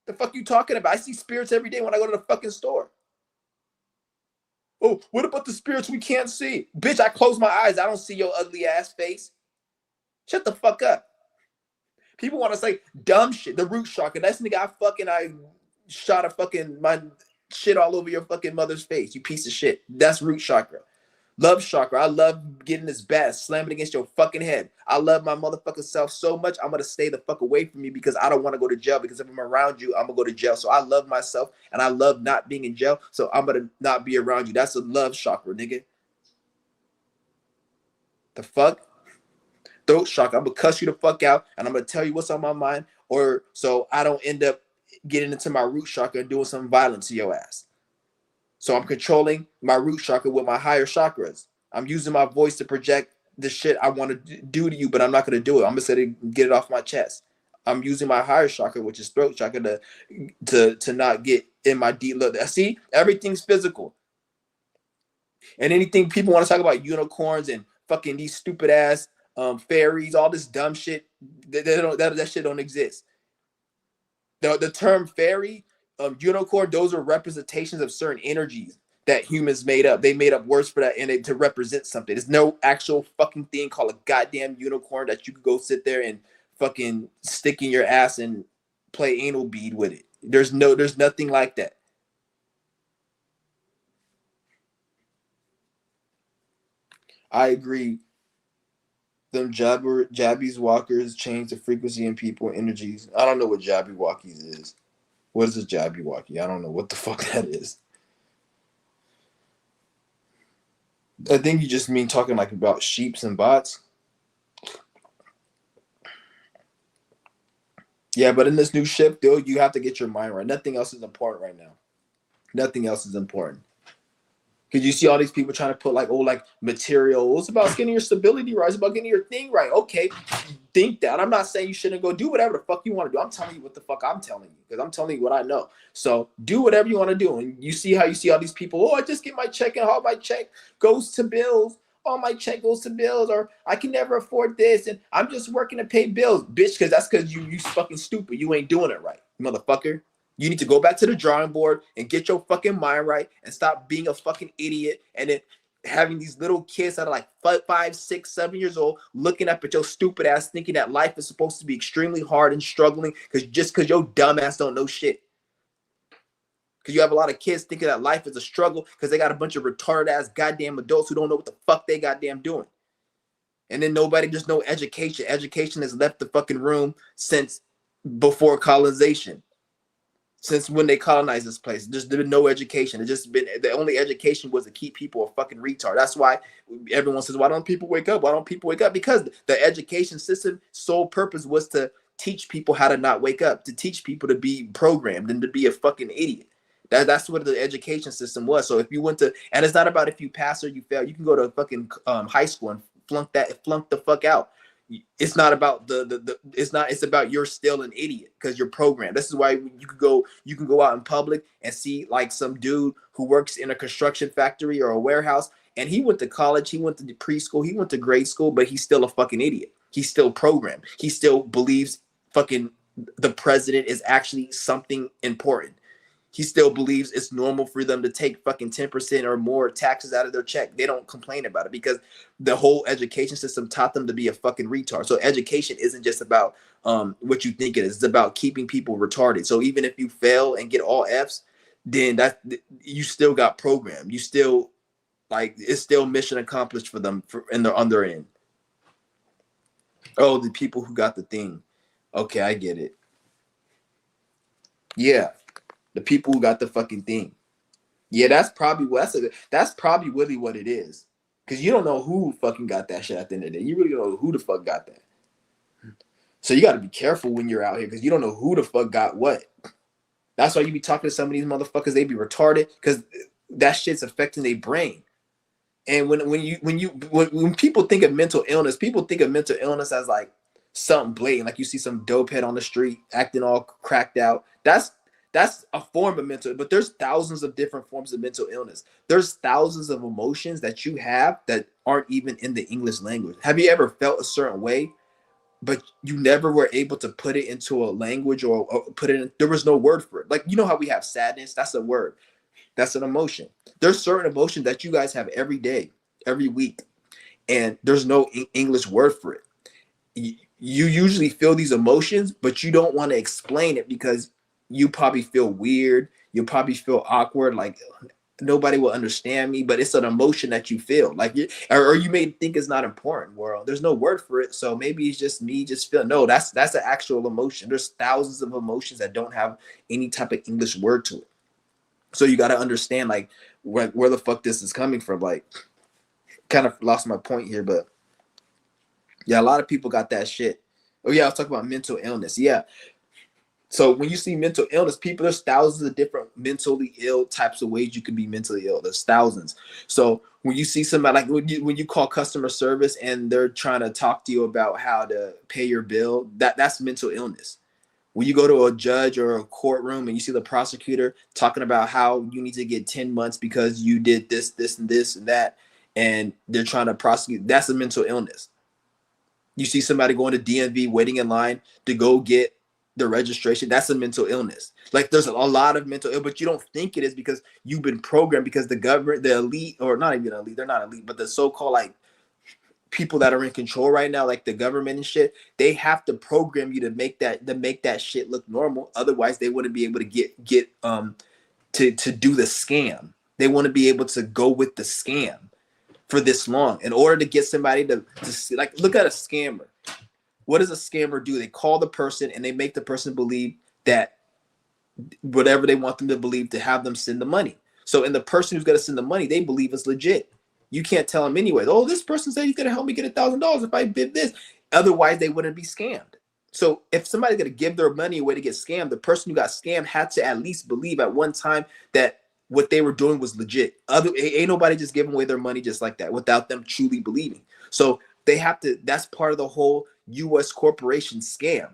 The fuck you talking about? I see spirits every day when I go to the fucking store. Oh, what about the spirits we can't see? Bitch, I close my eyes. I don't see your ugly ass face. Shut the fuck up. People want to say dumb shit. The root chakra. That's nigga I shot a fucking my shit all over your fucking mother's face. You piece of shit. That's root chakra. Love chakra. I love getting this bat, slamming against your fucking head. I love my motherfucking self so much, I'm going to stay the fuck away from you because I don't want to go to jail, because if I'm around you, I'm going to go to jail. So I love myself and I love not being in jail. So I'm going to not be around you. That's a love chakra, nigga. The fuck? Throat chakra. I'm going to cuss you the fuck out and I'm going to tell you what's on my mind, or so I don't end up getting into my root chakra and doing some violence to your ass. So I'm controlling my root chakra with my higher chakras. I'm using my voice to project the shit I want to do to you, but I'm not going to do it. I'm just going to get it off my chest. I'm using my higher chakra, which is throat chakra, to not get in my deep look. See, everything's physical. And anything people want to talk about unicorns and fucking these stupid ass fairies, all this dumb shit, that shit don't exist. The term fairy, unicorn, those are representations of certain energies that humans made up. They made up words for that and to represent something. There's no actual fucking thing called a goddamn unicorn that you could go sit there and fucking stick in your ass and play anal bead with it. There's nothing like that. I agree. Them jabbies walkers change the frequency in people energies. I don't know what jabby walkies is. What is a jabby walkie? I don't know what the fuck that is. I think you just mean talking like about sheeps and bots. Yeah, but in this new shift, though, you have to get your mind right. Nothing else is important right now. Nothing else is important. Because you see all these people trying to put like material. It's about getting your stability right. It's about getting your thing right. Okay, think that. I'm not saying you shouldn't go do whatever the fuck you want to do. I'm telling you what the fuck I'm telling you, because I'm telling you what I know. So do whatever you want to do. And you see how you see all these people. Oh, I just get my check and all my check goes to bills. All my check goes to bills, or I can never afford this, and I'm just working to pay bills, bitch. Because that's because you fucking stupid. You ain't doing it right, motherfucker. You need to go back to the drawing board and get your fucking mind right and stop being a fucking idiot and then having these little kids that are like 5, 6, 7 years old looking up at your stupid ass thinking that life is supposed to be extremely hard and struggling because your dumb ass don't know shit. Because you have a lot of kids thinking that life is a struggle because they got a bunch of retarded ass goddamn adults who don't know what the fuck they goddamn doing. And then there's no education. Education has left the fucking room since before colonization. Since when they colonized this place, there's been no education. It's just been the only education was to keep people a fucking retard. That's why everyone says, why don't people wake up? Why don't people wake up? Because the education system sole purpose was to teach people how to not wake up, to teach people to be programmed and to be a fucking idiot. That's what the education system was. So if you went to, and it's not about if you pass or you fail, you can go to fucking high school and flunk the fuck out. It's not about it's about you're still an idiot because you're programmed. This is why you can go out in public and see like some dude who works in a construction factory or a warehouse, and he went to college, he went to preschool, he went to grade school, but he's still a fucking idiot. He's still programmed. He still believes fucking the president is actually something important. He still believes it's normal for them to take fucking 10% or more taxes out of their check. They don't complain about it because the whole education system taught them to be a fucking retard. So education isn't just about what you think it is. It's about keeping people retarded. So even if you fail and get all Fs, then you still got programmed. You still Like it's still mission accomplished for them in their on their end. Oh, the people who got the thing. Okay, I get it. Yeah, the people who got the fucking thing. Yeah, that's probably really what it is. Cause you don't know who fucking got that shit at the end of the day. You really don't know who the fuck got that. So you got to be careful when you're out here because you don't know who the fuck got what. That's why you be talking to some of these motherfuckers. They be retarded because that shit's affecting their brain. And when people think of mental illness, people think of mental illness as like something blatant. Like you see some dope head on the street acting all cracked out. That's a form of mental, but there's thousands of different forms of mental illness. There's thousands of emotions that you have that aren't even in the English language. Have you ever felt a certain way, but you never were able to put it into a language or put it in? There was no word for it. Like, you know how we have sadness? That's a word. That's an emotion. There's certain emotions that you guys have every day, every week, and there's no English word for it. You usually feel these emotions, but you don't want to explain it because you probably feel weird. You'll probably feel awkward, like nobody will understand me, but it's an emotion that you feel like or you may think it's not important. Well, there's no word for it, so maybe it's just me just feeling. No, that's an actual emotion. There's thousands of emotions that don't have any type of English word to it. So you got to understand like where the fuck this is coming from. Like, kind of lost my point here, but yeah, a lot of people got that shit. Oh yeah, I was talking about mental illness. Yeah. So when you see mental illness, there's thousands of different mentally ill types of ways you can be mentally ill. There's thousands. So when you see somebody, like when you call customer service and they're trying to talk to you about how to pay your bill, that's mental illness. When you go to a judge or a courtroom and you see the prosecutor talking about how you need to get 10 months because you did this, this, and this and that, and they're trying to prosecute, that's a mental illness. You see somebody going to DMV waiting in line to go get the registration, that's a mental illness. Like there's a lot of mental illness, but you don't think it is because you've been programmed, because the government, the elite, or not even elite, they're not elite, but the so-called like people that are in control right now, like the government and shit, they have to program you to make that shit look normal. Otherwise, they wouldn't be able to get to do the scam. They want to be able to go with the scam for this long in order to get somebody to see, like, look at a scammer. What does a scammer do? They call the person and they make the person believe that whatever they want them to believe to have them send the money. So, and the person who's going to send the money, they believe it's legit. You can't tell them anyway. Oh, this person said he's going to help me get $1,000 if I bid this. Otherwise, they wouldn't be scammed. So if somebody's going to give their money away to get scammed, the person who got scammed had to at least believe at one time that what they were doing was legit. Ain't nobody just giving away their money just like that without them truly believing. So they have to, that's part of the whole U.S. corporation scam.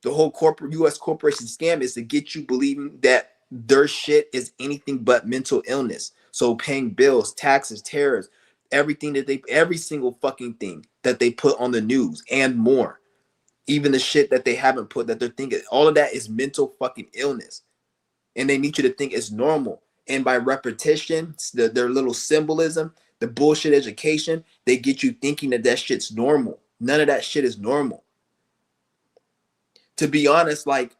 The whole U.S. corporation scam is to get you believing that their shit is anything but mental illness. So paying bills, taxes, tariffs, everything every single fucking thing that they put on the news and more. Even the shit that they haven't put, that they're thinking, all of that is mental fucking illness. And they need you to think it's normal. And by repetition, their little symbolism, the bullshit education, they get you thinking that shit's normal. None of that shit is normal. To be honest, like,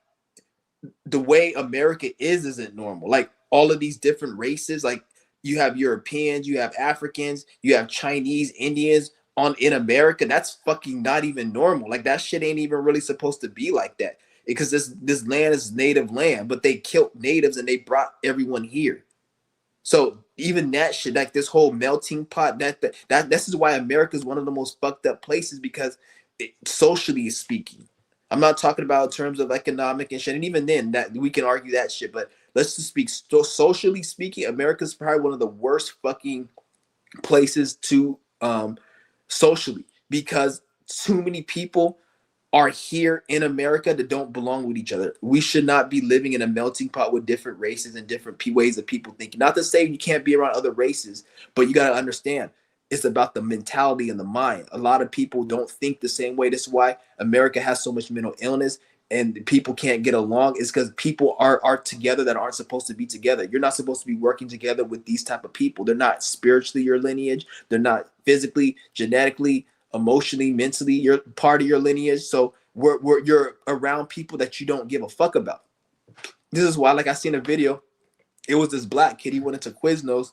the way America isn't normal. Like all of these different races, like you have Europeans, you have Africans, you have Chinese, Indians in America. That's fucking not even normal. Like that shit ain't even really supposed to be like that, because this land is native land, but they killed natives and they brought everyone here. So even that shit, like this whole melting pot, that this is why America is one of the most fucked up places, because socially speaking, I'm not talking about in terms of economic and shit, and even then that we can argue that shit, but let's just speak socially speaking, America's probably one of the worst fucking places to socially, because too many people are here in America that don't belong with each other. We should not be living in a melting pot with different races and different ways of people thinking. Not to say you can't be around other races, but you got to understand it's about the mentality and the mind. A lot of people don't think the same way. This is why America has so much mental illness and people can't get along. It's because people are together that aren't supposed to be together. You're not supposed to be working together with these type of people. They're not spiritually your lineage. They're not physically, genetically, emotionally, mentally, you're part of your lineage. So you're around people that you don't give a fuck about. This is why, like, I seen a video. It was this black kid. He went into Quiznos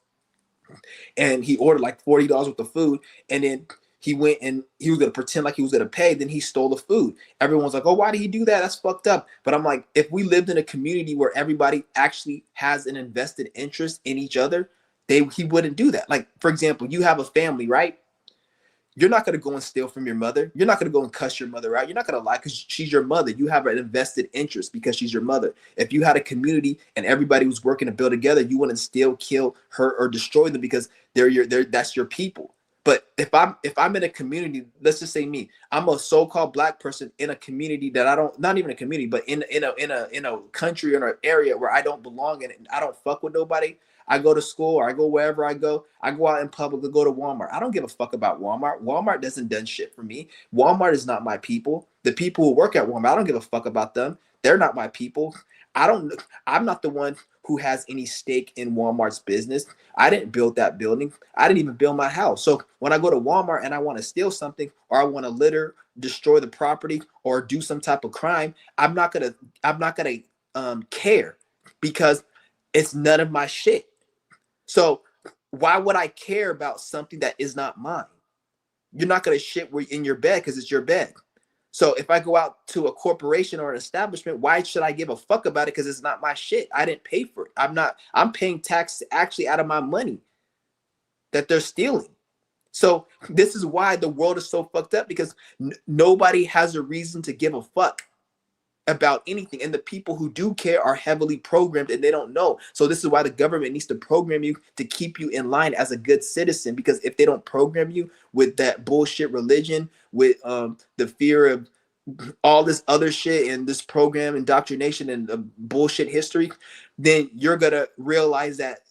and he ordered like $40 worth of food, and then he went and he was gonna pretend like he was gonna pay. Then he stole the food. Everyone's like, "Oh, why did he do that? That's fucked up." But I'm like, if we lived in a community where everybody actually has an invested interest in each other, he wouldn't do that. Like, for example, you have a family, right? You're not going to go and steal from your mother. You're not going to go and cuss your mother out. You're not going to lie because she's your mother. You have an invested interest because she's your mother. If you had a community and everybody was working to build together, you wouldn't still kill her or destroy them because that's your people. But if I'm in a community, let's just say me, I'm a so-called black person in a community that I don't, not even a community, but in a country or an area where I don't belong in it, and I don't fuck with nobody. I go to school or I go wherever I go out in public, I go to Walmart. I don't give a fuck about Walmart. Walmart doesn't done shit for me. Walmart is not my people. The people who work at Walmart, I don't give a fuck about them. They're not my people. I'm not the one who has any stake in Walmart's business. I didn't build that building. I didn't even build my house. So when I go to Walmart and I want to steal something or I want to litter, destroy the property or do some type of crime, I'm not gonna care because it's none of my shit. So why would I care about something that is not mine? You're not going to shit in your bed because it's your bed. So if I go out to a corporation or an establishment, why should I give a fuck about it? Because it's not my shit. I didn't pay for it. I'm paying tax actually out of my money that they're stealing. So this is why the world is so fucked up, because nobody has a reason to give a fuck about anything, and the people who do care are heavily programmed and they don't know. So this is why the government needs to program you to keep you in line as a good citizen, because if they don't program you with that bullshit religion, with the fear of all this other shit and this program indoctrination and bullshit history, then you're gonna realize that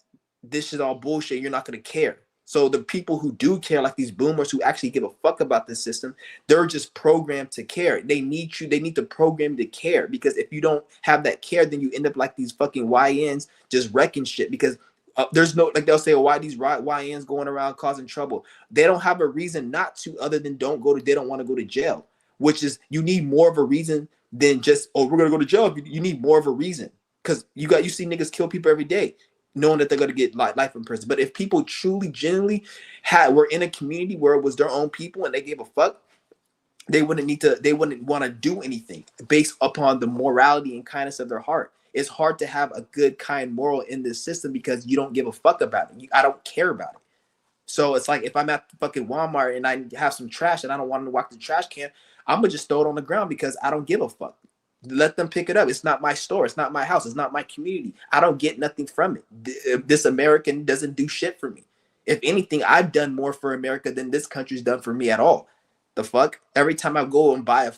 this is all bullshit. You're not gonna care. So the people who do care, like these boomers who actually give a fuck about this system, they're just programmed to care. They need you. They need to program to care, because if you don't have that care, then you end up like these fucking YNs just wrecking shit. Because there's no, like they'll say, oh, why these YNs going around causing trouble? They don't have a reason not to, other than they don't want to go to jail. Which is, you need more of a reason than just, oh, we're gonna go to jail. You need more of a reason, because you see niggas kill people every day, knowing that they're going to get life in prison. But if people truly, genuinely were in a community where it was their own people and they gave a fuck, they wouldn't want to do anything based upon the morality and kindness of their heart. It's hard to have a good, kind moral in this system because you don't give a fuck about it. I don't care about it. So it's like, if I'm at the fucking Walmart and I have some trash and I don't want to walk the trash can, I'm going to just throw it on the ground because I don't give a fuck. Let them pick it up. It's not my store. It's not my house. It's not my community. I don't get nothing from it. This American doesn't do shit for me. If anything, I've done more for America than this country's done for me at all. The fuck? Every time I go and buy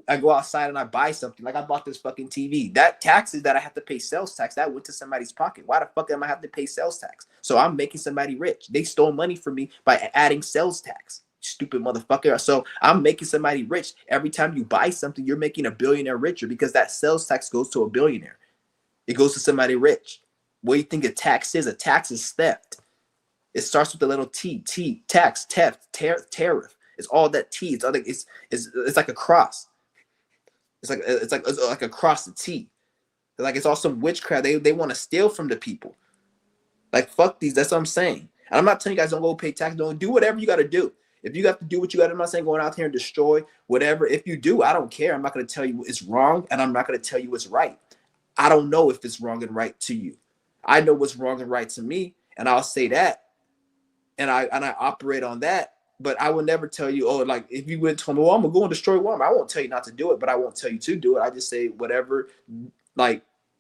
I go outside and I buy something. Like I bought this fucking TV. That taxes that I have to pay sales tax, that went to somebody's pocket. Why the fuck am I have to pay sales tax? So I'm making somebody rich. They stole money from me by adding sales tax. Stupid motherfucker. So I'm making somebody rich. Every time you buy something, you're making a billionaire richer, because that sales tax goes to a billionaire. It goes to somebody rich. What do you think a tax is? A tax is theft. It starts with the little T. Tax, theft, tariff. It's all that T. It's like a cross. It's like a cross the T. Like, it's all some witchcraft. They want to steal from the people. Like, fuck these. That's what I'm saying. And I'm not telling you guys don't go pay tax. Don't do whatever you got to do. If you have to do what you got to do, I'm not saying going out here and destroy whatever. If you do, I don't care. I'm not going to tell you it's wrong, and I'm not going to tell you it's right. I don't know if it's wrong and right to you. I know what's wrong and right to me, and I'll say that, and I operate on that. But I will never tell you, oh, like, if you went to me, well, I'm gonna go and destroy Walmart, I won't tell you not to do it, but I won't tell you to do it. I just say whatever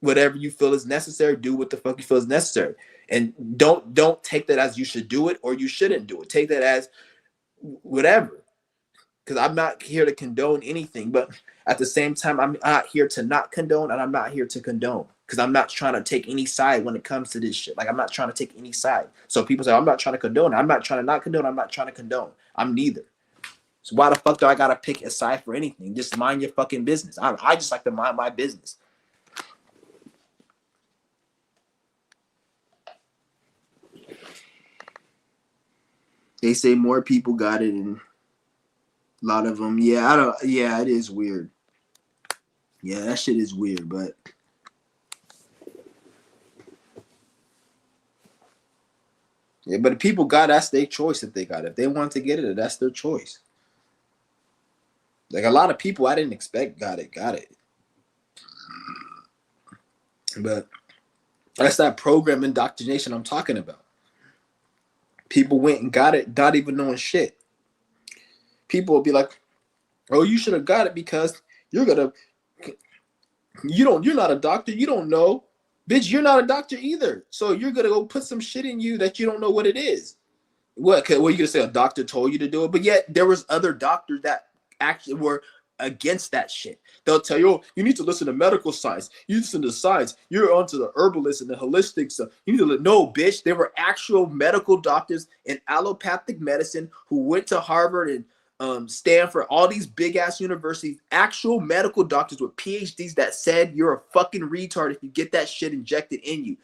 you feel is necessary, do what the fuck you feel is necessary, and don't take that as you should do it or you shouldn't do it. Take that as whatever, because I'm not here to condone anything, but at the same time, I'm not here to not condone, and I'm not here to condone, because I'm not trying to take any side when it comes to this shit. Like, I'm not trying to take any side. So people say, I'm not trying to condone. I'm not trying to not condone. I'm not trying to condone. I'm neither. So why the fuck do I gotta pick a side for anything? Just mind your fucking business. I just like to mind my business. They say more people got it, and a lot of them. Yeah, it is weird. Yeah, that shit is weird, but Yeah, but people got that's their choice if they got it. If they want to get it, that's their choice. Like a lot of people I didn't expect got it. But that's that program indoctrination I'm talking about. People went and got it, not even knowing shit. People will be like, "Oh, you should have got it because you're not a doctor, you don't know, bitch. You're not a doctor either, so you're gonna go put some shit in you that you don't know what it is." What you gonna say? A doctor told you to do it, but yet there was other doctors that actually were against that shit. They'll tell you, "Oh, you need to listen to medical science. You listen to science. You're onto the herbalist and the holistic stuff. You need to no, bitch." There were actual medical doctors in allopathic medicine who went to Harvard and Stanford, all these big ass universities, actual medical doctors with PhDs that said you're a fucking retard if you get that shit injected in you.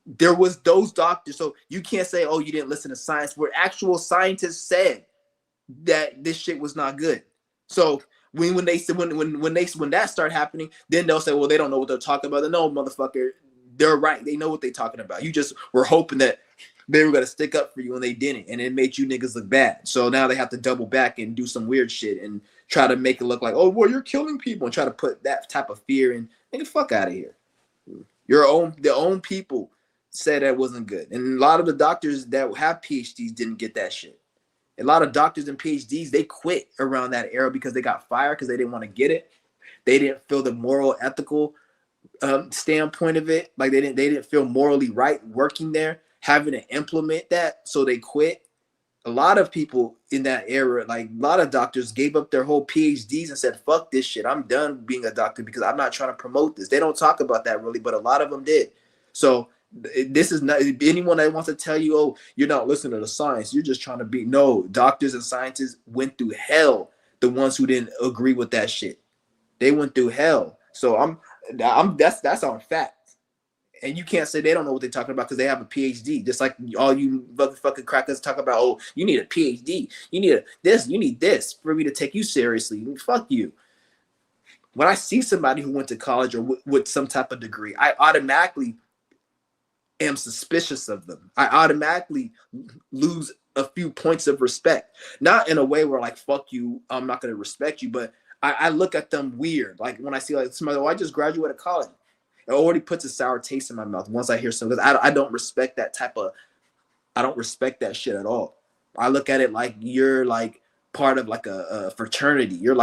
There was those doctors, so you can't say, "Oh, you didn't listen to science," where actual scientists said that this shit was not good. So when that start happening, then they'll say, "Well, they don't know what they're talking about." No, motherfucker, they're right. They know what they're talking about. You just were hoping that they were gonna stick up for you, and they didn't, and it made you niggas look bad. So now they have to double back and do some weird shit and try to make it look like, "Oh, well, you're killing people," and try to put that type of fear in. Nigga, fuck out of here. Their own people said that wasn't good. And a lot of the doctors that have PhDs didn't get that shit. A lot of doctors and PhDs, they quit around that era because they got fired because they didn't want to get it. They didn't feel the moral, ethical standpoint of it. Like they didn't feel morally right working there, having to implement that, so they quit. A lot of people in that era, like a lot of doctors, gave up their whole PhDs and said, "Fuck this shit. I'm done being a doctor because I'm not trying to promote this." They don't talk about that really, but a lot of them did. So this is not anyone that wants to tell you, "Oh, you're not listening to the science. You're just trying to be." No, doctors and scientists went through hell. The ones who didn't agree with that shit, they went through hell. So that's on fact. And you can't say they don't know what they're talking about because they have a PhD. Just like all you motherfucking crackers talk about, "Oh, you need a PhD. You need you need this for me to take you seriously." Fuck you. When I see somebody who went to college or with some type of degree, I automatically am suspicious of them. I automatically lose a few points of respect. Not in a way where like, "Fuck you, I'm not going to respect you," but I look at them weird. Like when I see like somebody, "Oh, I just graduated college." It already puts a sour taste in my mouth once I hear something. I don't respect that I don't respect that shit at all. I look at it like you're like part of like a fraternity. You're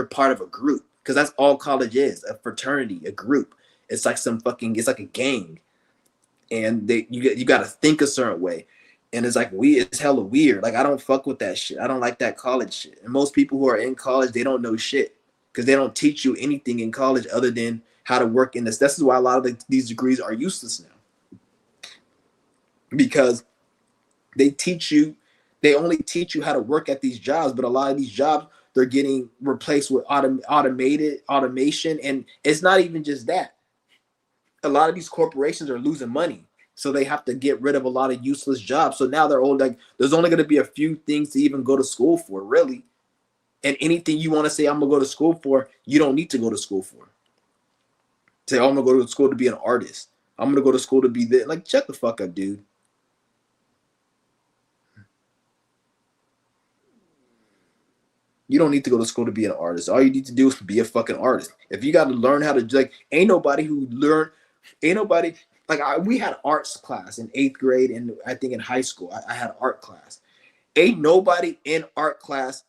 part of a group, because that's all college is, a fraternity, a group. It's like it's like a gang, and you got to think a certain way, and it's like it's hella weird. Like I don't fuck with that shit. I don't like that college shit. And most people who are in college, they don't know shit because they don't teach you anything in college other than how to work in this. This is why a lot of these degrees are useless now, because they only teach you how to work at these jobs, but a lot of these jobs, they're getting replaced with automation, and it's not even just that. A lot of these corporations are losing money, so they have to get rid of a lot of useless jobs. So now they're all like, there's only going to be a few things to even go to school for, really. And anything you want to say I'm gonna go to school for, you don't need to go to school for. Say, "Oh, I'm gonna go to school to be an artist. I'm gonna go to school to be this." Like, shut the fuck up, dude. You don't need to go to school to be an artist. All you need to do is be a fucking artist. If you got to learn how to, like, ain't nobody like we had arts class in 8th grade, and I think in high school I had art class. Ain't nobody in art class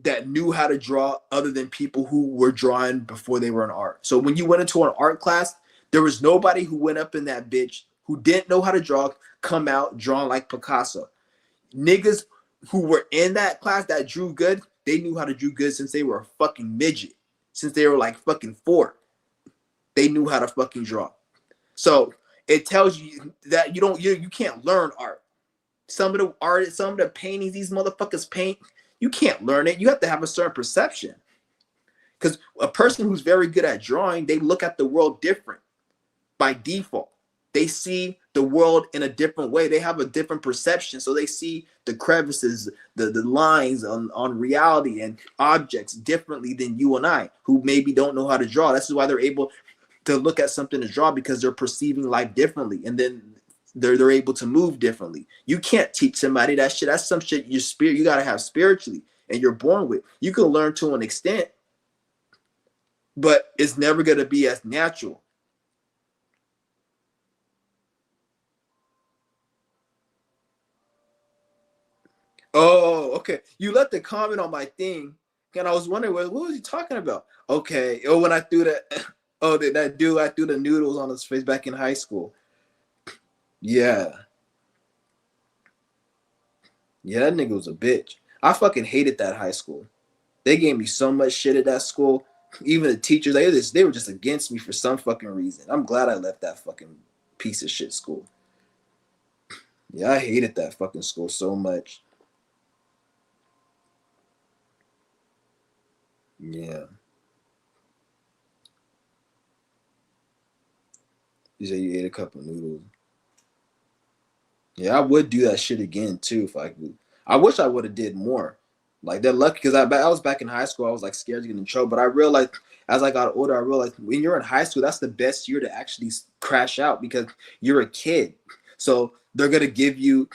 that knew how to draw other than people who were drawing before they were in art. So when you went into an art class, there was nobody who went up in that bitch who didn't know how to draw, come out drawing like Picasso. Niggas who were in that class that drew good, they knew how to draw good since they were a fucking midget. Since they were like fucking 4. They knew how to fucking draw. So it tells you that you can't learn art. Some of the paintings these motherfuckers paint, you can't learn it. You have to have a certain perception. Because a person who's very good at drawing, they look at the world different by default. They see the world in a different way. They have a different perception. So they see the crevices, the lines on reality and objects differently than you and I, who maybe don't know how to draw. That's why they're able to look at something to draw, because they're perceiving life differently. And then they're able to move differently. You can't teach somebody that shit. That's some shit your spirit you gotta have spiritually and you're born with. You can learn to an extent, but it's never gonna be as natural. Oh, okay. You left the comment on my thing, and I was wondering what was he talking about? Okay. Oh, when I threw that, oh, that dude, I threw the noodles on his face back in high school. Yeah, yeah, that nigga was a bitch. I fucking hated that high school. They gave me so much shit at that school. Even the teachers, they were just against me for some fucking reason. I'm glad I left that fucking piece of shit school. Yeah, I hated that fucking school so much. Yeah, you say you ate a cup of noodles. Yeah, I would do that shit again too if I could. I wish I would have did more. Like they're lucky because I was back in high school. I was like scared to get in trouble, but I realized as I got older, I realized when you're in high school, that's the best year to actually crash out because you're a kid. So they're gonna give you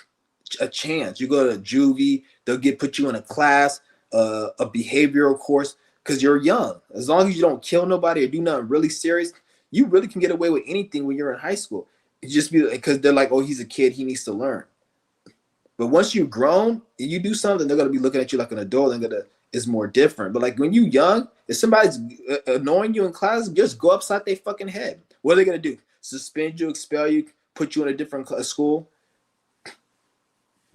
a chance. You go to juvie, they'll put you in a class, a behavioral course because you're young. As long as you don't kill nobody or do nothing really serious, you really can get away with anything when you're in high school. It just be because they're like, oh, he's a kid, he needs to learn. But once you've grown, you do something, they're gonna be looking at you like an adult and gonna is more different. But like when you young, if somebody's annoying you in class, just go upside their fucking head. What are they gonna do? Suspend you, expel you, put you in a different school?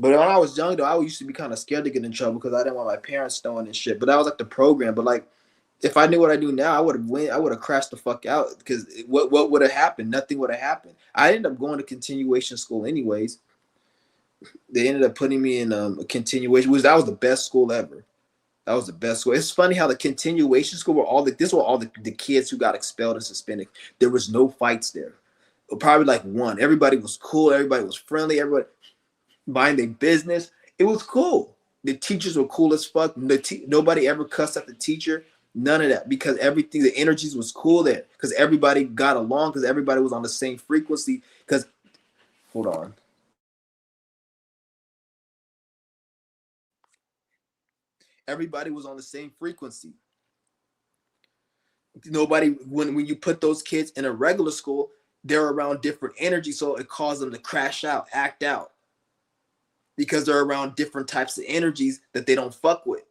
But when I was young, though, I used to be kind of scared to get in trouble because I didn't want my parents knowing and shit. But that was like the program. But like, if I knew what I do now, I would have went. I would have crashed the fuck out because what would have happened? Nothing would have happened. I ended up going to continuation school anyways. They ended up putting me in a continuation. That was the best school ever. That was the best school. It's funny how the continuation school were all the kids who got expelled and suspended. There was no fights there. Probably like one. Everybody was cool. Everybody was friendly. Everybody mind their business. It was cool. The teachers were cool as fuck. Nobody ever cussed at the teacher. None of that because everything, the energies was cool there because everybody got along because everybody was on the same frequency. Because hold on, everybody was on the same frequency. Nobody when you put those kids in a regular school, they're around different energy, so it caused them to crash out, act out because they're around different types of energies that they don't fuck with.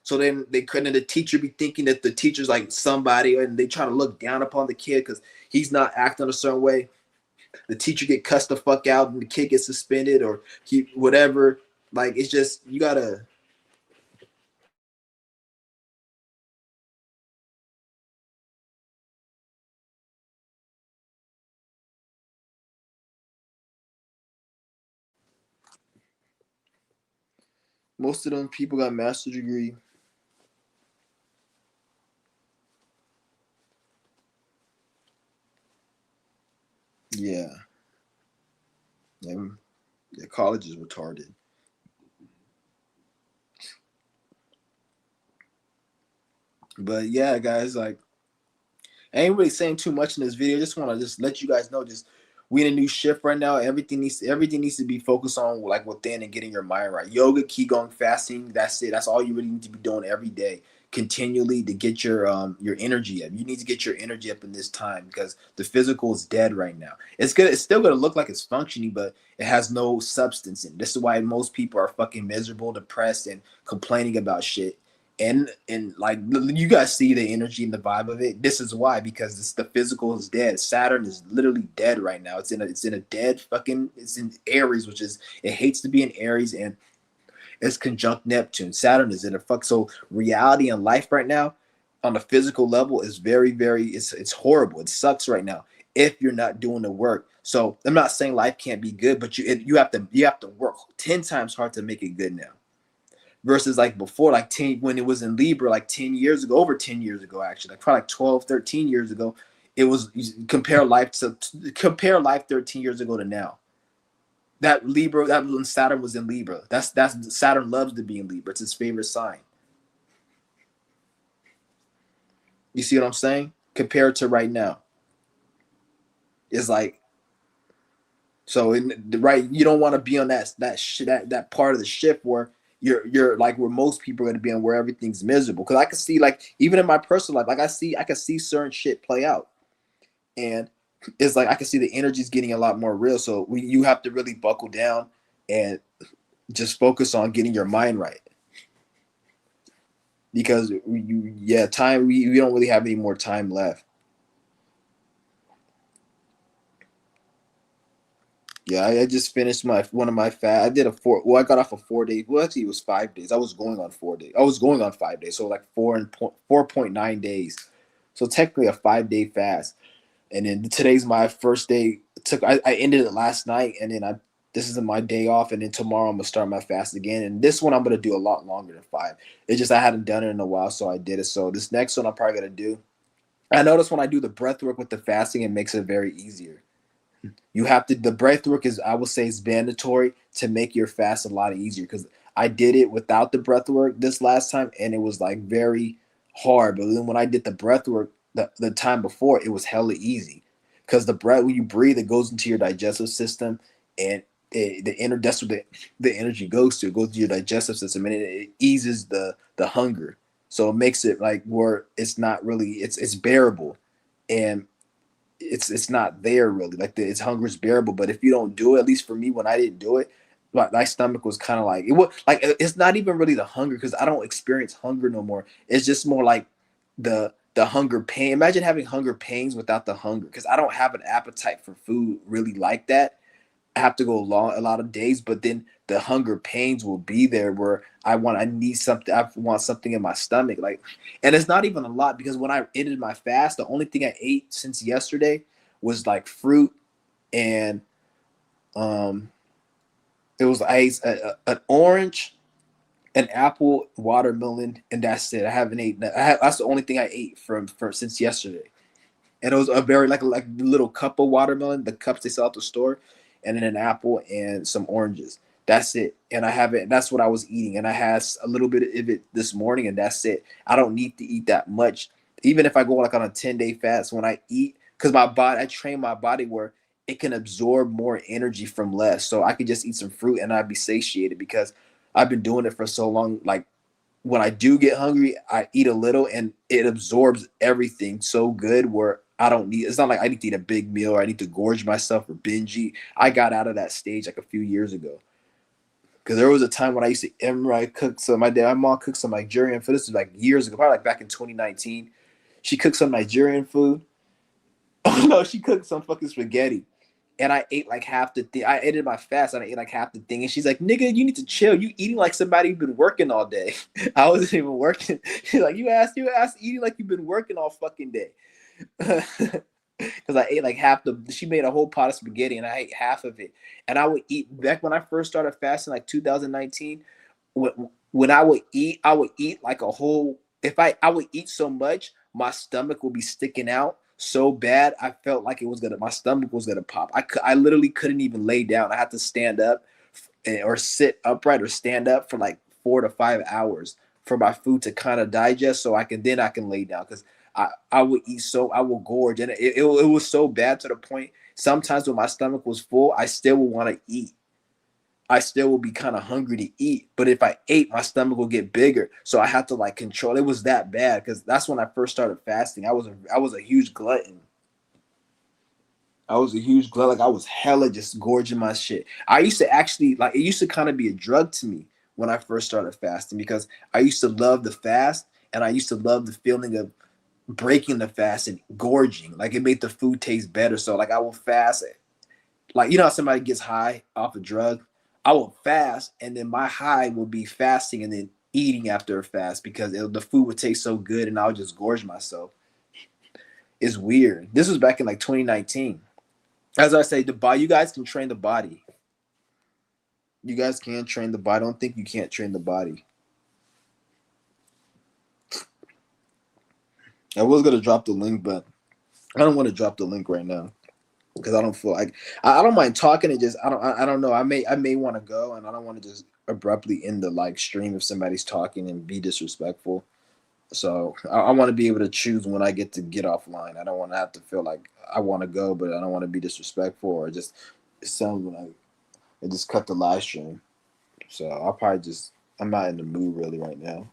So then they couldn't the teacher be thinking that the teacher's like somebody and they try to look down upon the kid because he's not acting a certain way. The teacher get cussed the fuck out and the kid gets suspended or whatever. Like it's just you gotta most of them people got master's degree. Yeah. Yeah, yeah, college is retarded. But yeah, guys, like I ain't really saying too much in this video. I just want to just let you guys know, just we in a new shift right now. Everything needs to be focused on like within and getting your mind right. Yoga, qigong, fasting. That's it. That's all you really need to be doing every day, continually to get your energy up. You need to get your energy up in this time because the physical is dead right now. It's good. It's still gonna look like it's functioning, but it has no substance in it. This is why most people are fucking miserable, depressed, and complaining about shit and like you guys see the energy and the vibe of it. This is why because the physical is dead. Saturn is literally dead right now. It's in a dead fucking. It's in Aries, which is it hates to be in Aries and it's conjunct Neptune. Saturn is in a fuck. So reality and life right now on the physical level is very it's horrible. It sucks right now if you're not doing the work. So I'm not saying life can't be good, but you have to work 10 times hard to make it good now versus like before, like 10 when it was in Libra, like 10 years ago, over 10 years ago, actually, like probably like 12, 13 years ago, it was compare life 13 years ago to now. That Libra, that when Saturn was in Libra. That's Saturn loves to be in Libra. It's his favorite sign. You see what I'm saying? Compared to right now. It's like So right, you don't want to be on that part of the shift where you're like where most people are going to be on, where everything's miserable. Because I can see, like, even in my personal life, like I can see certain shit play out, and it's like I can see the energy's getting a lot more real. So you have to really buckle down and just focus on getting your mind right, because we don't really have any more time left. Yeah, I just finished my one of my fast. I did a four. Well, I got off of 4 days. Well, actually, it was 5 days. I was going on 4 days. I was going on 5 days, so like 4.9 days. So technically a 5 day fast. And then today's my first day. I ended it last night, and then I this is my day off, and then tomorrow I'm gonna start my fast again. And this one I'm gonna do a lot longer than 5. It's just I hadn't done it in a while, so I did it. So this next one I'm probably gonna do. I notice when I do the breath work with the fasting, it makes it very easier. You have to, the breath work is, I would say, is mandatory to make your fast a lot easier, because I did it without the breath work this last time, and it was like very hard. But then when I did the breath work the time before, it was hella easy, because the breath, when you breathe, it goes into your digestive system, and that's what the energy goes to. It goes to your digestive system, and it eases the hunger. So it makes it like where it's not really, it's bearable, and it's not there really. Like its hunger is bearable, but if you don't do it, at least for me, when I didn't do it, my stomach was kind of like, it was like, it's not even really the hunger, because I don't experience hunger no more. It's just more like the hunger pain. Imagine having hunger pains without the hunger, because I don't have an appetite for food really like that. I have to go long a lot of days, but then the hunger pains will be there, where I need something. I want something in my stomach, like, and it's not even a lot, because when I ended my fast, the only thing I ate since yesterday was like fruit, and um, it was I ate an orange, an apple, watermelon, and that's it. I haven't eaten. That's the only thing I ate from since yesterday. And it was a very like a little cup of watermelon, the cups they sell at the store, and then an apple and some oranges. That's it. And I haven't. That's what I was eating, and I had a little bit of it this morning, and that's it. I don't need to eat that much, even if I go like on a 10 day fast. When I eat, because my body, I train my body where it can absorb more energy from less, so I could just eat some fruit and I'd be satiated, because I've been doing it for so long. Like when I do get hungry, I eat a little, and it absorbs everything so good where I don't need, it's not like I need to eat a big meal, or I need to gorge myself or binge eat. I got out of that stage like a few years ago. Because there was a time when I used to, remember I cooked some, my mom cooked some Nigerian food. This was like years ago, probably like back in 2019. She cooked some Nigerian food. Oh no, she cooked some fucking spaghetti. And I ate like half the thing. I ended my fast and I ate like half the thing. And she's like, nigga, you need to chill. You eating like somebody who's been working all day. I wasn't even working. She's like, you asked eating like you've been working all fucking day. Because I ate like half she made a whole pot of spaghetti and I ate half of it. And I would eat, back when I first started fasting, like 2019, when I would eat like a whole, if I would eat so much, my stomach would be sticking out so bad. I felt like my stomach was gonna pop. I literally couldn't even lay down. I had to stand up, or sit upright, or stand up for like 4 to 5 hours for my food to kind of digest, so I can lay down, because I would eat, so I will gorge, and it was so bad to the point sometimes when my stomach was full, I still would want to eat. I still will be kind of hungry to eat, but if I ate, my stomach will get bigger. So I had to like control. It was that bad, because that's when I first started fasting. I was a huge glutton. I was a huge glutton. Like I was hella just gorging my shit. I used to actually, like, it used to kind of be a drug to me when I first started fasting, because I used to love the fast, and I used to love the feeling of breaking the fast and gorging. Like it made the food taste better. So like I will fast, like, you know how somebody gets high off a drug? I will fast, and then my high will be fasting and then eating after a fast, because the food would taste so good, and I would just gorge myself. It's weird. This was back in like 2019. As I say, the body, you guys can train the body. You guys can train the body. I don't think you can't train the body. I was gonna drop the link, but I don't want to drop the link right now, because I don't feel like, I don't mind talking. It just, I don't know. I may want to go, and I don't want to just abruptly end the like stream if somebody's talking and be disrespectful. So I want to be able to choose when I get offline. I don't want to have to feel like I want to go, but I don't want to be disrespectful, or just It sounds like I just cut the live stream. So I'll probably just I'm not in the mood really right now.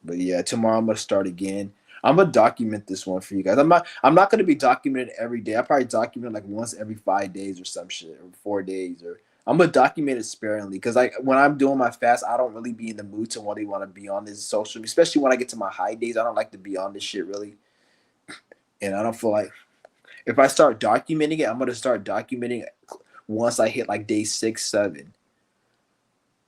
But yeah, tomorrow I'm gonna start again. I'm gonna document this one for you guys. I'm not gonna be documenting every day. I probably document like once every 5 days or some shit or 4 days or I'm gonna document it sparingly because like when I'm doing my fast, I don't really be in the mood to really want to be on this social, especially when I get to my high days. I don't like to be on this shit really, and I don't feel like if I start documenting it, I'm gonna start documenting it once I hit like day 6, 7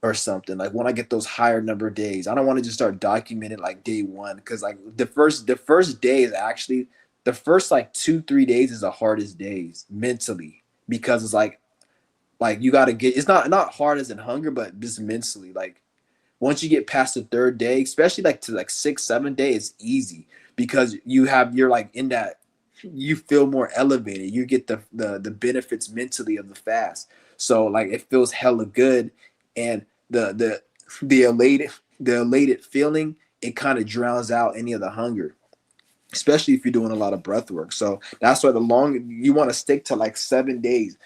or something. Like when I get those higher number of days, I don't want to just start documenting like day one because like the first day is actually the first like 2 3 days is the hardest days mentally because it's like you got to get it's not hard as in hunger but just mentally like once you get past the third day, especially like to like 6 7 days, it's easy because you're like in that you feel more elevated. You get the benefits mentally of the fast. So like it feels hella good, and the elated the elated feeling it kind of drowns out any of the hunger, especially if you're doing a lot of breath work. So that's why the long you want to stick to like 7 days.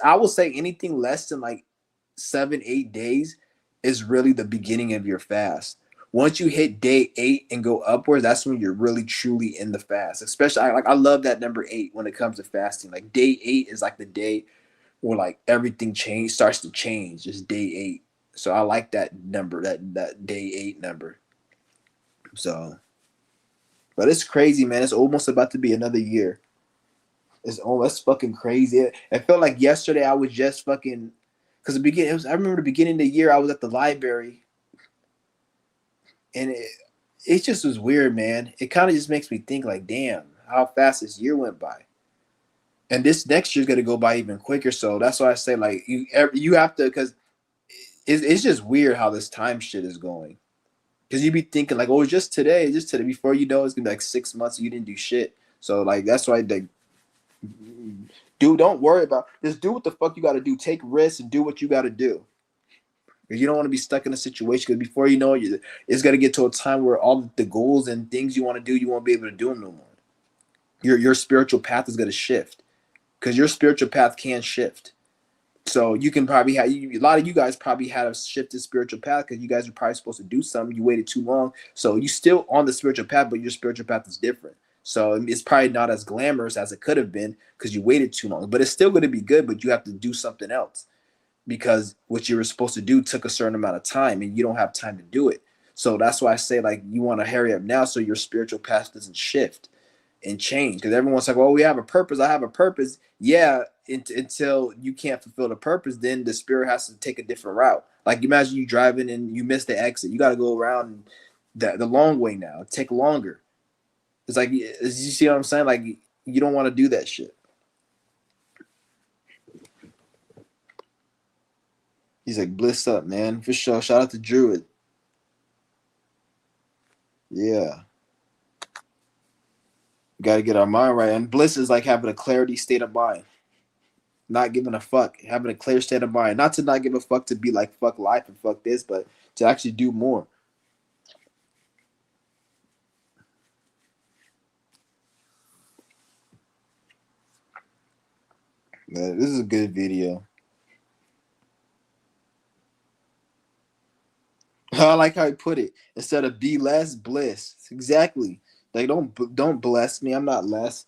I will say anything less than like 7 8 days is really the beginning of your fast. Once you hit day 8 and go upwards, that's when you're really truly in the fast. Especially I love that number 8 when it comes to fasting. Like day 8 is like the day where like everything starts to change. Just day 8. So I like that number, that day 8 number. So, but it's crazy, man. It's almost about to be another year. That's fucking crazy. It felt like yesterday I was just fucking because the beginning. I remember the beginning of the year I was at the library and it just was weird, man. It kind of just makes me think like, damn, how fast this year went by, and this next year's gonna go by even quicker. So that's why I say like you have to because it's just weird how this time shit is going. Because you be thinking like, oh, just today, just today. Before you know, it's gonna be like 6 months and you didn't do shit. So like that's why like, dude, don't worry about just do what the fuck you got to do. Take risks and do what you got to do. Because you don't want to be stuck in a situation. Because before you know it, it's gonna get to a time where all the goals and things you want to do, you won't be able to do them no more. Your spiritual path is gonna shift because your spiritual path can shift. So you can probably have a lot of you guys probably had a shifted spiritual path because you guys are probably supposed to do something. You waited too long, so you still on the spiritual path, but your spiritual path is different. So it's probably not as glamorous as it could have been because you waited too long. But it's still going to be good. But you have to do something else because what you were supposed to do took a certain amount of time, and you don't have time to do it. So that's why I say like you want to hurry up now so your spiritual path doesn't shift and change because everyone's like, "Well, we have a purpose. I have a purpose." Yeah, until you can't fulfill the purpose, then the spirit has to take a different route. Like imagine you driving and you miss the exit. You got to go around the long way now. Take longer. It's like you see what I'm saying? Like you don't want to do that shit. He's like, "Bliss up, man, for sure." Shout out to Druid. Yeah, got to get our mind right. And bliss is like having a clarity state of mind, not giving a fuck, having a clear state of mind. Not to not give a fuck to be like fuck life and fuck this, but to actually do more. This is a good video. I like how he put it. Instead of be less, bliss. Exactly. Like don't bless me. I'm not less.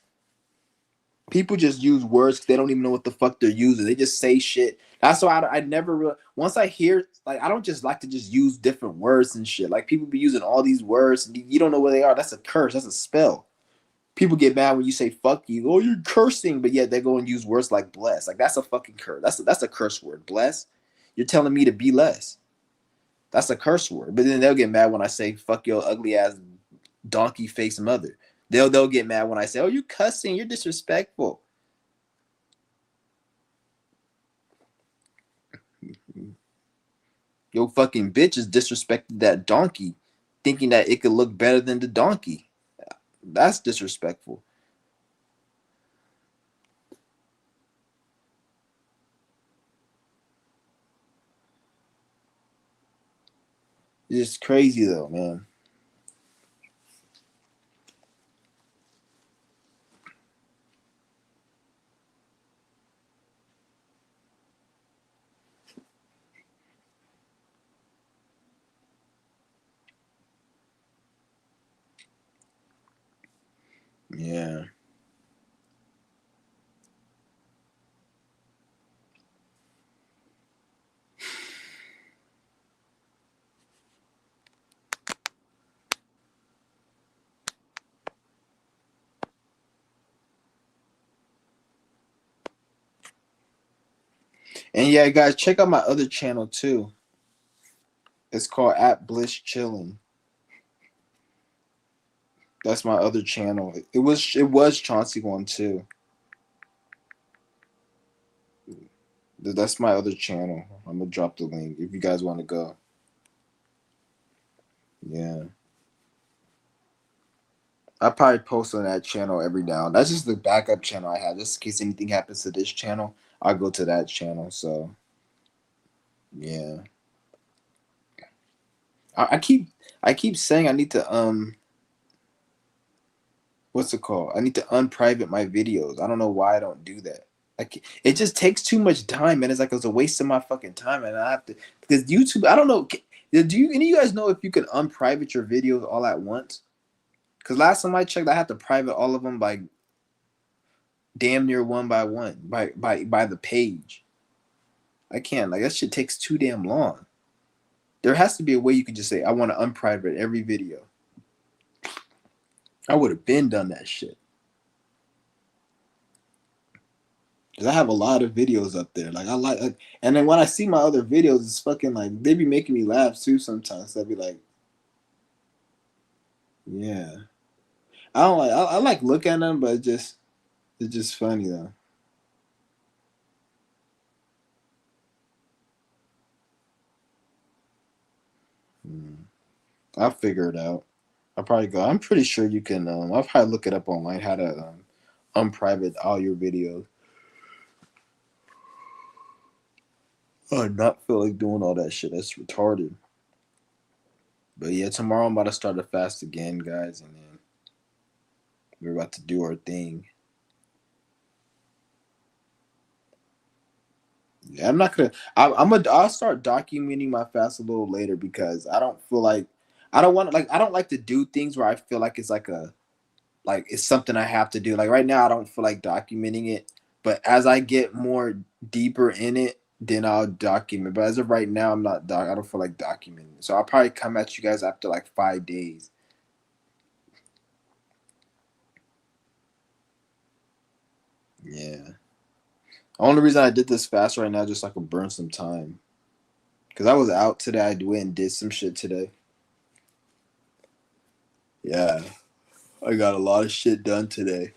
People just use words 'cause they don't even know what the fuck they're using. They just say shit. That's why I never really. Once I hear like I don't just like to just use different words and shit. Like people be using all these words and you don't know where they are. That's a curse. That's a spell. People get mad when you say fuck you. Oh, you're cursing, but yet they go and use words like bless. Like that's a fucking curse. That's a curse word. Bless. You're telling me to be less. That's a curse word. But then they'll get mad when I say fuck your ugly ass donkey face mother. They'll get mad when I say, oh, you cussing, you're disrespectful. Yo fucking bitch is disrespected that donkey, thinking that it could look better than the donkey. That's disrespectful. It's crazy though, man. Yeah. And yeah, guys, check out my other channel too. It's called at Bliss Chilling. That's my other channel. It was Chauncey one too. That's my other channel. I'm gonna drop the link if you guys want to go. Yeah. I probably post on that channel every now. That's just the backup channel I have, just in case anything happens to this channel. I'll go to that channel. So yeah, I, I keep I keep saying I need to what's it called? I need to unprivate my videos. I don't know why I don't do that. Like it just takes too much time, and it's like it's a waste of my fucking time, and I have to because YouTube. I don't know. Do you any of you guys know if you can unprivate your videos all at once? Because last time I checked, I had to private all of them by damn near one by one by the page. I can't. Like that shit takes too damn long. There has to be a way you can just say I want to unprivate every video. I would have been done that shit. Cause I have a lot of videos up there. And then when I see my other videos, it's fucking like they be making me laugh too sometimes. So I'd be like, yeah, I don't like. I like looking at them, but it's just funny though. Hmm. I'll figure it out. I'll probably go. I'm pretty sure you can. I'll probably look it up online how to unprivate all your videos. I not feel like doing all that shit. That's retarded. But yeah, tomorrow I'm about to start a fast again, guys, and then we're about to do our thing. Yeah, I'm not gonna. I'll start documenting my fast a little later because I don't feel like I don't want like I don't like to do things where I feel like it's like it's something I have to do. Like right now, I don't feel like documenting it, but as I get more deeper in it, then I'll document. But as of right now, I'm not doc. I don't feel like documenting it, so I'll probably come at you guys after like 5 days. Yeah. Only reason I did this fast right now just so I could burn some time. Cause I was out today. I went and did some shit today. Yeah, I got a lot of shit done today.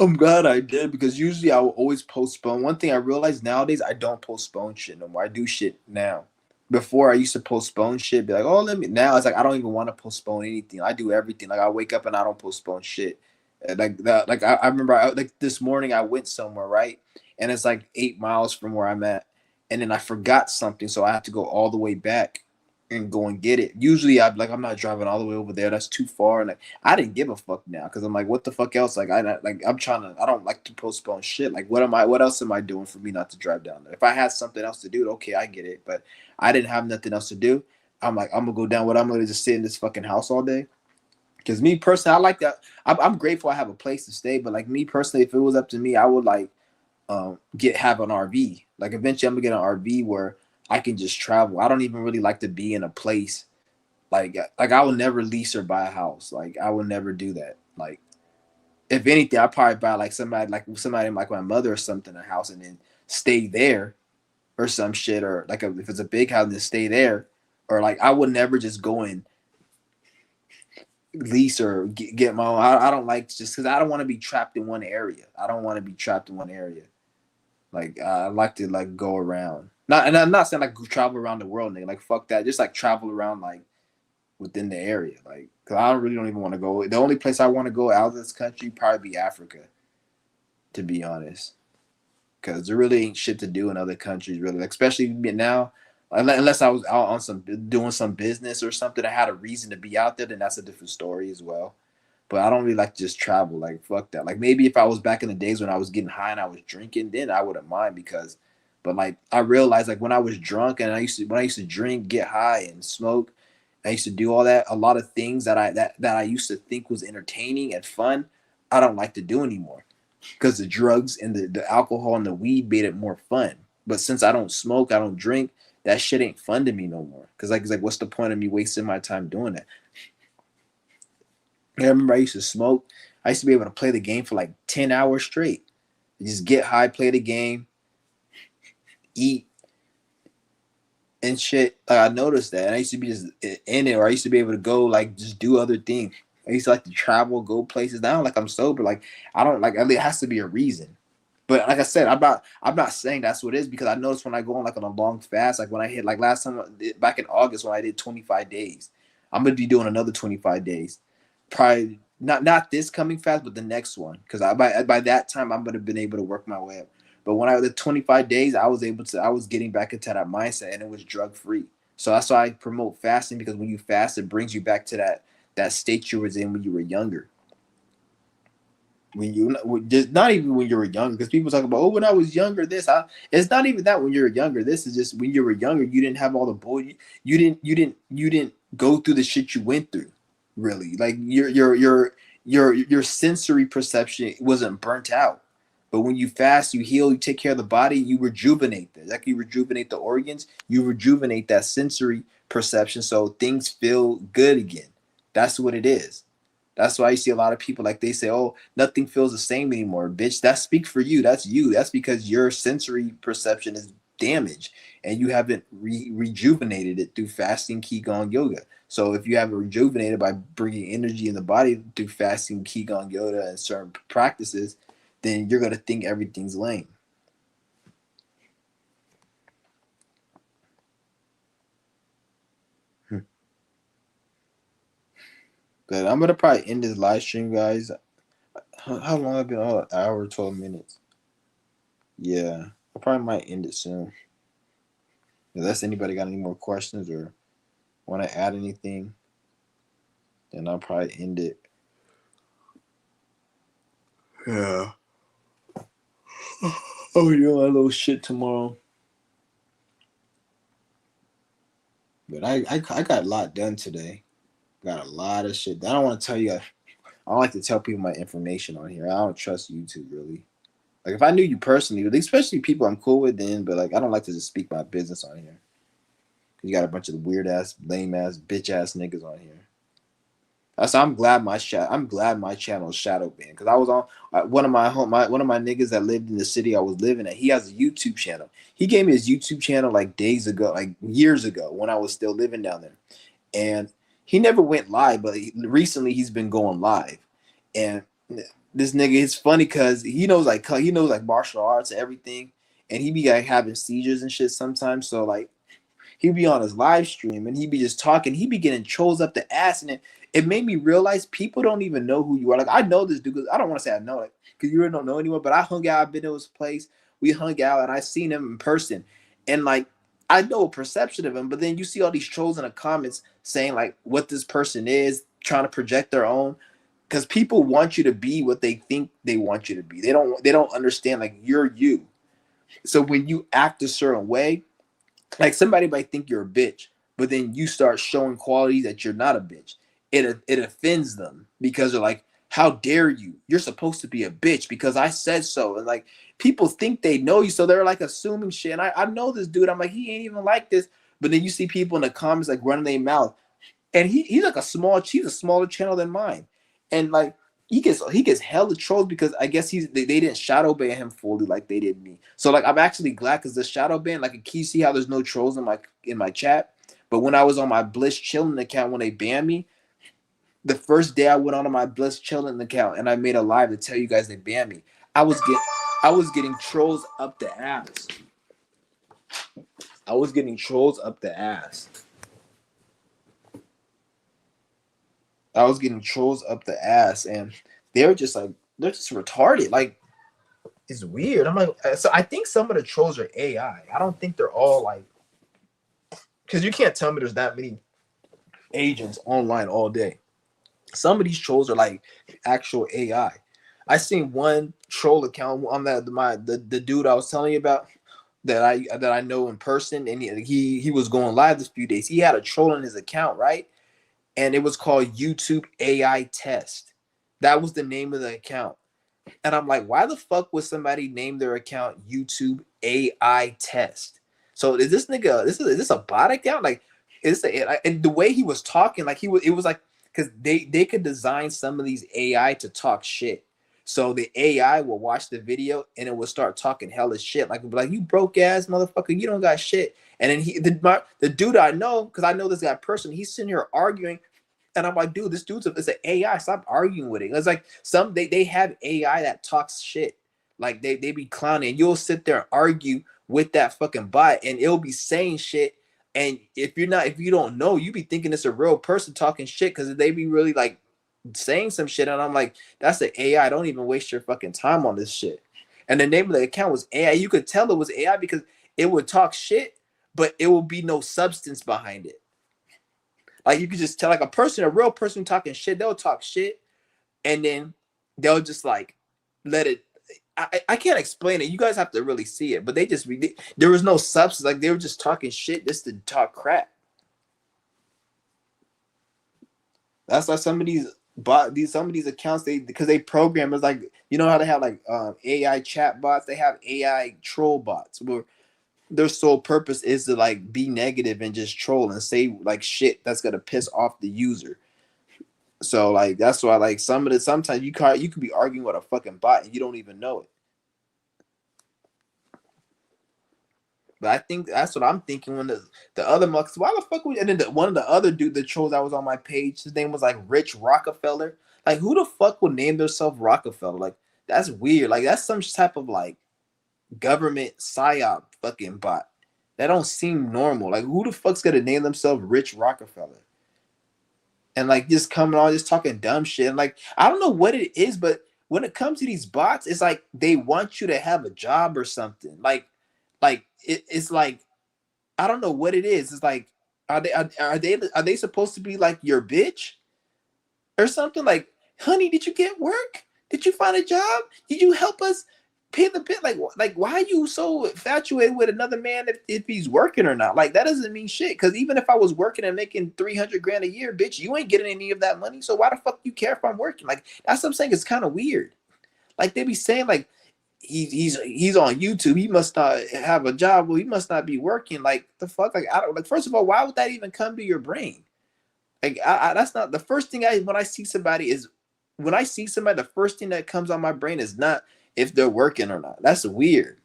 I'm glad I did because usually I will always postpone. One thing I realized nowadays I don't postpone shit no more. I do shit now. Before I used to postpone shit, be like, oh let me now it's like I don't even want to postpone anything. I do everything. Like I wake up and I don't postpone shit. Like that like I remember like this morning I went somewhere, right? And it's like 8 miles from where I'm at. And then I forgot something, so I have to go all the way back and go and get it. Usually I'm like I'm not driving all the way over there. That's too far. And like I didn't give a fuck now because I'm like, what the fuck else? Like I'm trying to. I don't like to postpone shit. Like what am I? What else am I doing for me not to drive down there? If I had something else to do, okay, I get it. But I didn't have nothing else to do. I'm like, I'm gonna go down. What I'm gonna just sit in this fucking house all day. Because me personally, I like that. I'm grateful I have a place to stay. But like me personally, if it was up to me, I would like have an RV. Like eventually, I'm gonna get an RV where I can just travel. I don't even really like to be in a place like I will never lease or buy a house. Like I will never do that. Like if anything, I probably buy like somebody like my mother or something a house and then stay there or some shit or like if it's a big house then stay there or like I would never just go and lease or get my own. I don't like just because I don't want to be trapped in one area. I don't want to be trapped in one area. Like I like to like go around. Not and I'm not saying like travel around the world, nigga. Like fuck that. Just like travel around like within the area. Like, cause I really don't even want to go. The only place I want to go out of this country probably be Africa, to be honest. Cause there really ain't shit to do in other countries, really. Like, especially now, unless I was out on some doing some business or something. I had a reason to be out there, then that's a different story as well. But I don't really like to just travel. Like, fuck that. Like, maybe if I was back in the days when I was getting high and I was drinking, then I wouldn't mind because. But like, I realized like when I was drunk and when I used to drink, get high, and smoke, I used to do all that. A lot of things that I used to think was entertaining and fun, I don't like to do anymore because the drugs and the alcohol and the weed made it more fun. But since I don't smoke, I don't drink, that shit ain't fun to me no more. Cause like it's like what's the point of me wasting my time doing that? I remember I used to smoke. I used to be able to play the game for like 10 hours straight. Just get high, play the game, eat, and shit. Like I noticed that. And I used to be just in it, or I used to be able to go like just do other things. I used to like to travel, go places. Now like I'm sober. Like I don't like it has to be a reason. But like I said, I'm not saying that's what it is because I noticed when I go on a long fast, like when I hit like last time back in August when I did 25 days, I'm gonna be doing another 25 days. Probably not this coming fast, but the next one. Because by that time I'm gonna have been able to work my way up. But when I did 25 days, I was getting back into that mindset and it was drug free. So that's why I promote fasting because when you fast, it brings you back to that state you was in when you were younger. When you just not even when you were younger, because people talk about when I was younger, it's not even that when you were younger. This is just when you were younger, you didn't have all the bull. You didn't go through the shit you went through. Really, like your sensory perception wasn't burnt out. But when you fast, you heal, you take care of the body, you rejuvenate that. Like you rejuvenate the organs, you rejuvenate that sensory perception, so things feel good again. That's what it is. That's why you see a lot of people like they say, "Oh, nothing feels the same anymore." Bitch, that speak for you. That's you. That's because your sensory perception is damaged and you haven't rejuvenated it through fasting, qigong, yoga. So if you haven't rejuvenated by bringing energy in the body through fasting, qigong, yoga, and certain practices, then you're gonna think everything's lame. But I'm gonna probably end this live stream, guys. How long have I been? Oh, an hour, 12 minutes. Yeah, I probably might end it soon. Unless anybody got any more questions or want to add anything, then I'll probably end it. Yeah. Oh, we doing a little shit tomorrow. But I got a lot done today. Got a lot of shit. I don't want to tell you. I don't like to tell people my information on here. I don't trust YouTube really. Like if I knew you personally, especially people I'm cool with, then. But like I don't like to just speak my business on here. You got a bunch of weird ass, lame ass, bitch ass niggas on here. So I'm glad my channel is shadow banned because I was on one of my niggas that lived in the city I was living at. He has a YouTube channel. He gave me his YouTube channel like days ago, like years ago when I was still living down there, and he never went live. But recently he's been going live, and this nigga it's funny because he knows like martial arts and everything, and he be like having seizures and shit sometimes. So like he'd be on his live stream and he'd be just talking. He'd be getting trolls up the ass, and it made me realize people don't even know who you are. Like I know this dude because I don't want to say I know it because you really don't know anyone. But I hung out. I've been to his place. We hung out, and I seen him in person, and like I know a perception of him. But then you see all these trolls in the comments saying like what this person is, trying to project their own. Because people want you to be what they think they want you to be. They don't understand like you're you. So when you act a certain way, like somebody might think you're a bitch, but then you start showing qualities that you're not a bitch. It offends them because they're like, "How dare you? You're supposed to be a bitch because I said so." And like people think they know you, so they're like assuming shit. And I know this dude. I'm like, he ain't even like this. But then you see people in the comments like running their mouth, and he's like he's a smaller channel than mine, and like he gets hella trolls because I guess they didn't shadow ban him fully like they did me. So like I'm actually glad because the shadow ban, like can you see how there's no trolls in my chat? But when I was on my Bliss chilling account when they banned me, the first day I went on my Bliss chilling account and I made a live to tell you guys they banned me. I was getting trolls up the ass. I was getting trolls up the ass. I was getting trolls up the ass, and they're just retarded. Like it's weird. I'm like, so I think some of the trolls are AI. I don't think they're all like, because you can't tell me there's that many agents online all day. Some of these trolls are like actual AI. I seen one troll account on the dude I was telling you about that I know in person, and he was going live this few days. He had a troll in his account, right? and it was called YouTube AI Test. That was the name of the account. And I'm like, why the fuck would somebody name their account YouTube AI Test? So is this nigga? Is this a bot account? Like, and the way he was talking, like it was like because they could design some of these AI to talk shit. So the AI will watch the video and it will start talking hella shit, like you broke ass motherfucker, you don't got shit. And then the dude I know, because I know this guy person, he's sitting here arguing and I'm like, dude, this dude's it's an AI. Stop arguing with it. It's like they have AI that talks shit. Like they be clowning. And you'll sit there and argue with that fucking bot, and it'll be saying shit. And if you don't know, you be thinking it's a real person talking shit because they be really like saying some shit. And I'm like, that's the AI. Don't even waste your fucking time on this shit. And the name of the account was AI. You could tell it was AI because it would talk shit, but it will be no substance behind it. Like you could just tell, like a real person talking shit, they'll talk shit, and then they'll just like let it. I can't explain it. You guys have to really see it. But there was no substance. Like they were just talking shit just to talk crap. That's why some of these accounts because they program is like how they have like AI chat bots. They have AI troll bots where their sole purpose is to like be negative and just troll and say like shit that's gonna piss off the user. So like that's why like sometimes you could be arguing with a fucking bot and you don't even know it. But I think that's what I'm thinking when the other mucks. Why the fuck? And then one of the other dude that trolls that was on my page, his name was like Rich Rockefeller. Like who the fuck would name themselves Rockefeller? Like that's weird. Like that's some type of like government psyop fucking bot. That don't seem normal. Like who the fuck's gonna name themselves Rich Rockefeller? And like just coming on, just talking dumb shit. And like I don't know what it is, but when it comes to these bots, it's like they want you to have a job or something. It's like I don't know what it is. It's like are they supposed to be like your bitch or something? Like, honey, did you get work? Did you find a job? Did you help us pay the bill? Like why are you so infatuated with another man if he's working or not? Like that doesn't mean shit. Because even if I was working and making 300 grand a year, bitch, you ain't getting any of that money. So why the fuck you care if I'm working? Like that's what I'm saying. It's kind of weird. Like they be saying like he's on YouTube. He must not have a job. Well, he must not be working. Like the fuck. Like I don't like. First of all, why would that even come to your brain? Like that's not the first thing when I see somebody is when I see somebody, the first thing that comes on my brain is not if they're working or not. That's weird.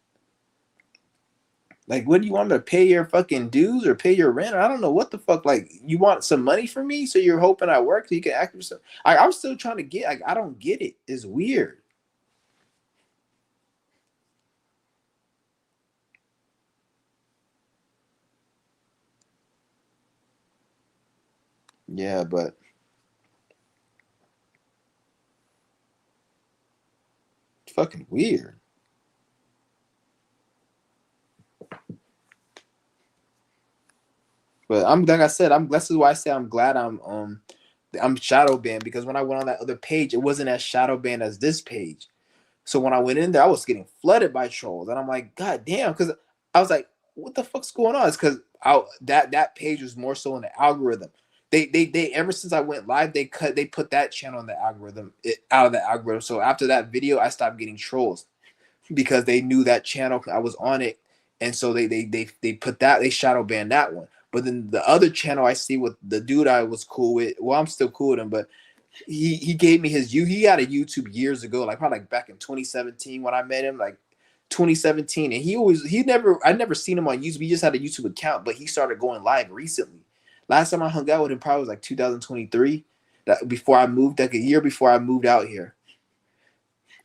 Like, what do you want me to pay your fucking dues or pay your rent? Or I don't know what the fuck. Like, you want some money from me, so you're hoping I work so you can act yourself. I'm still trying to get. Like, I don't get it. It's weird. Yeah, but it's fucking weird. But I'm like I said, this is why I say I'm glad I'm shadow banned because when I went on that other page, it wasn't as shadow banned as this page. So when I went in there, I was getting flooded by trolls, and I'm like, God damn, because I was like, what the fuck's going on? It's because that page was more so in the algorithm. They ever since I went live, they put that channel in the algorithm out of the algorithm. So after that video, I stopped getting trolls because they knew that channel I was on it, and so they put that they shadow banned that one. But then the other channel I see with the dude I was cool with, well, I'm still cool with him, but he gave me he had a YouTube years ago, like probably like back in 2017 when I met him, like 2017, and I never seen him on YouTube. He just had a YouTube account, but he started going live recently. Last time I hung out with him probably was like 2023, that before I moved, like a year before I moved out here.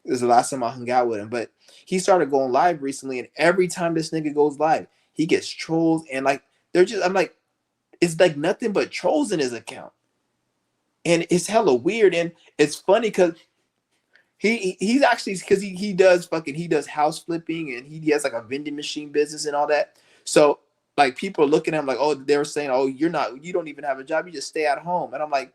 This is the last time I hung out with him, but he started going live recently, and every time this nigga goes live, he gets trolls, and like I'm like, it's like nothing but trolls in his account, and it's hella weird, and it's funny because he's actually because he does house flipping, and he has like a vending machine business and all that. So like people are looking at him like, oh, they're saying, oh, you don't even have a job, you just stay at home, and I'm like,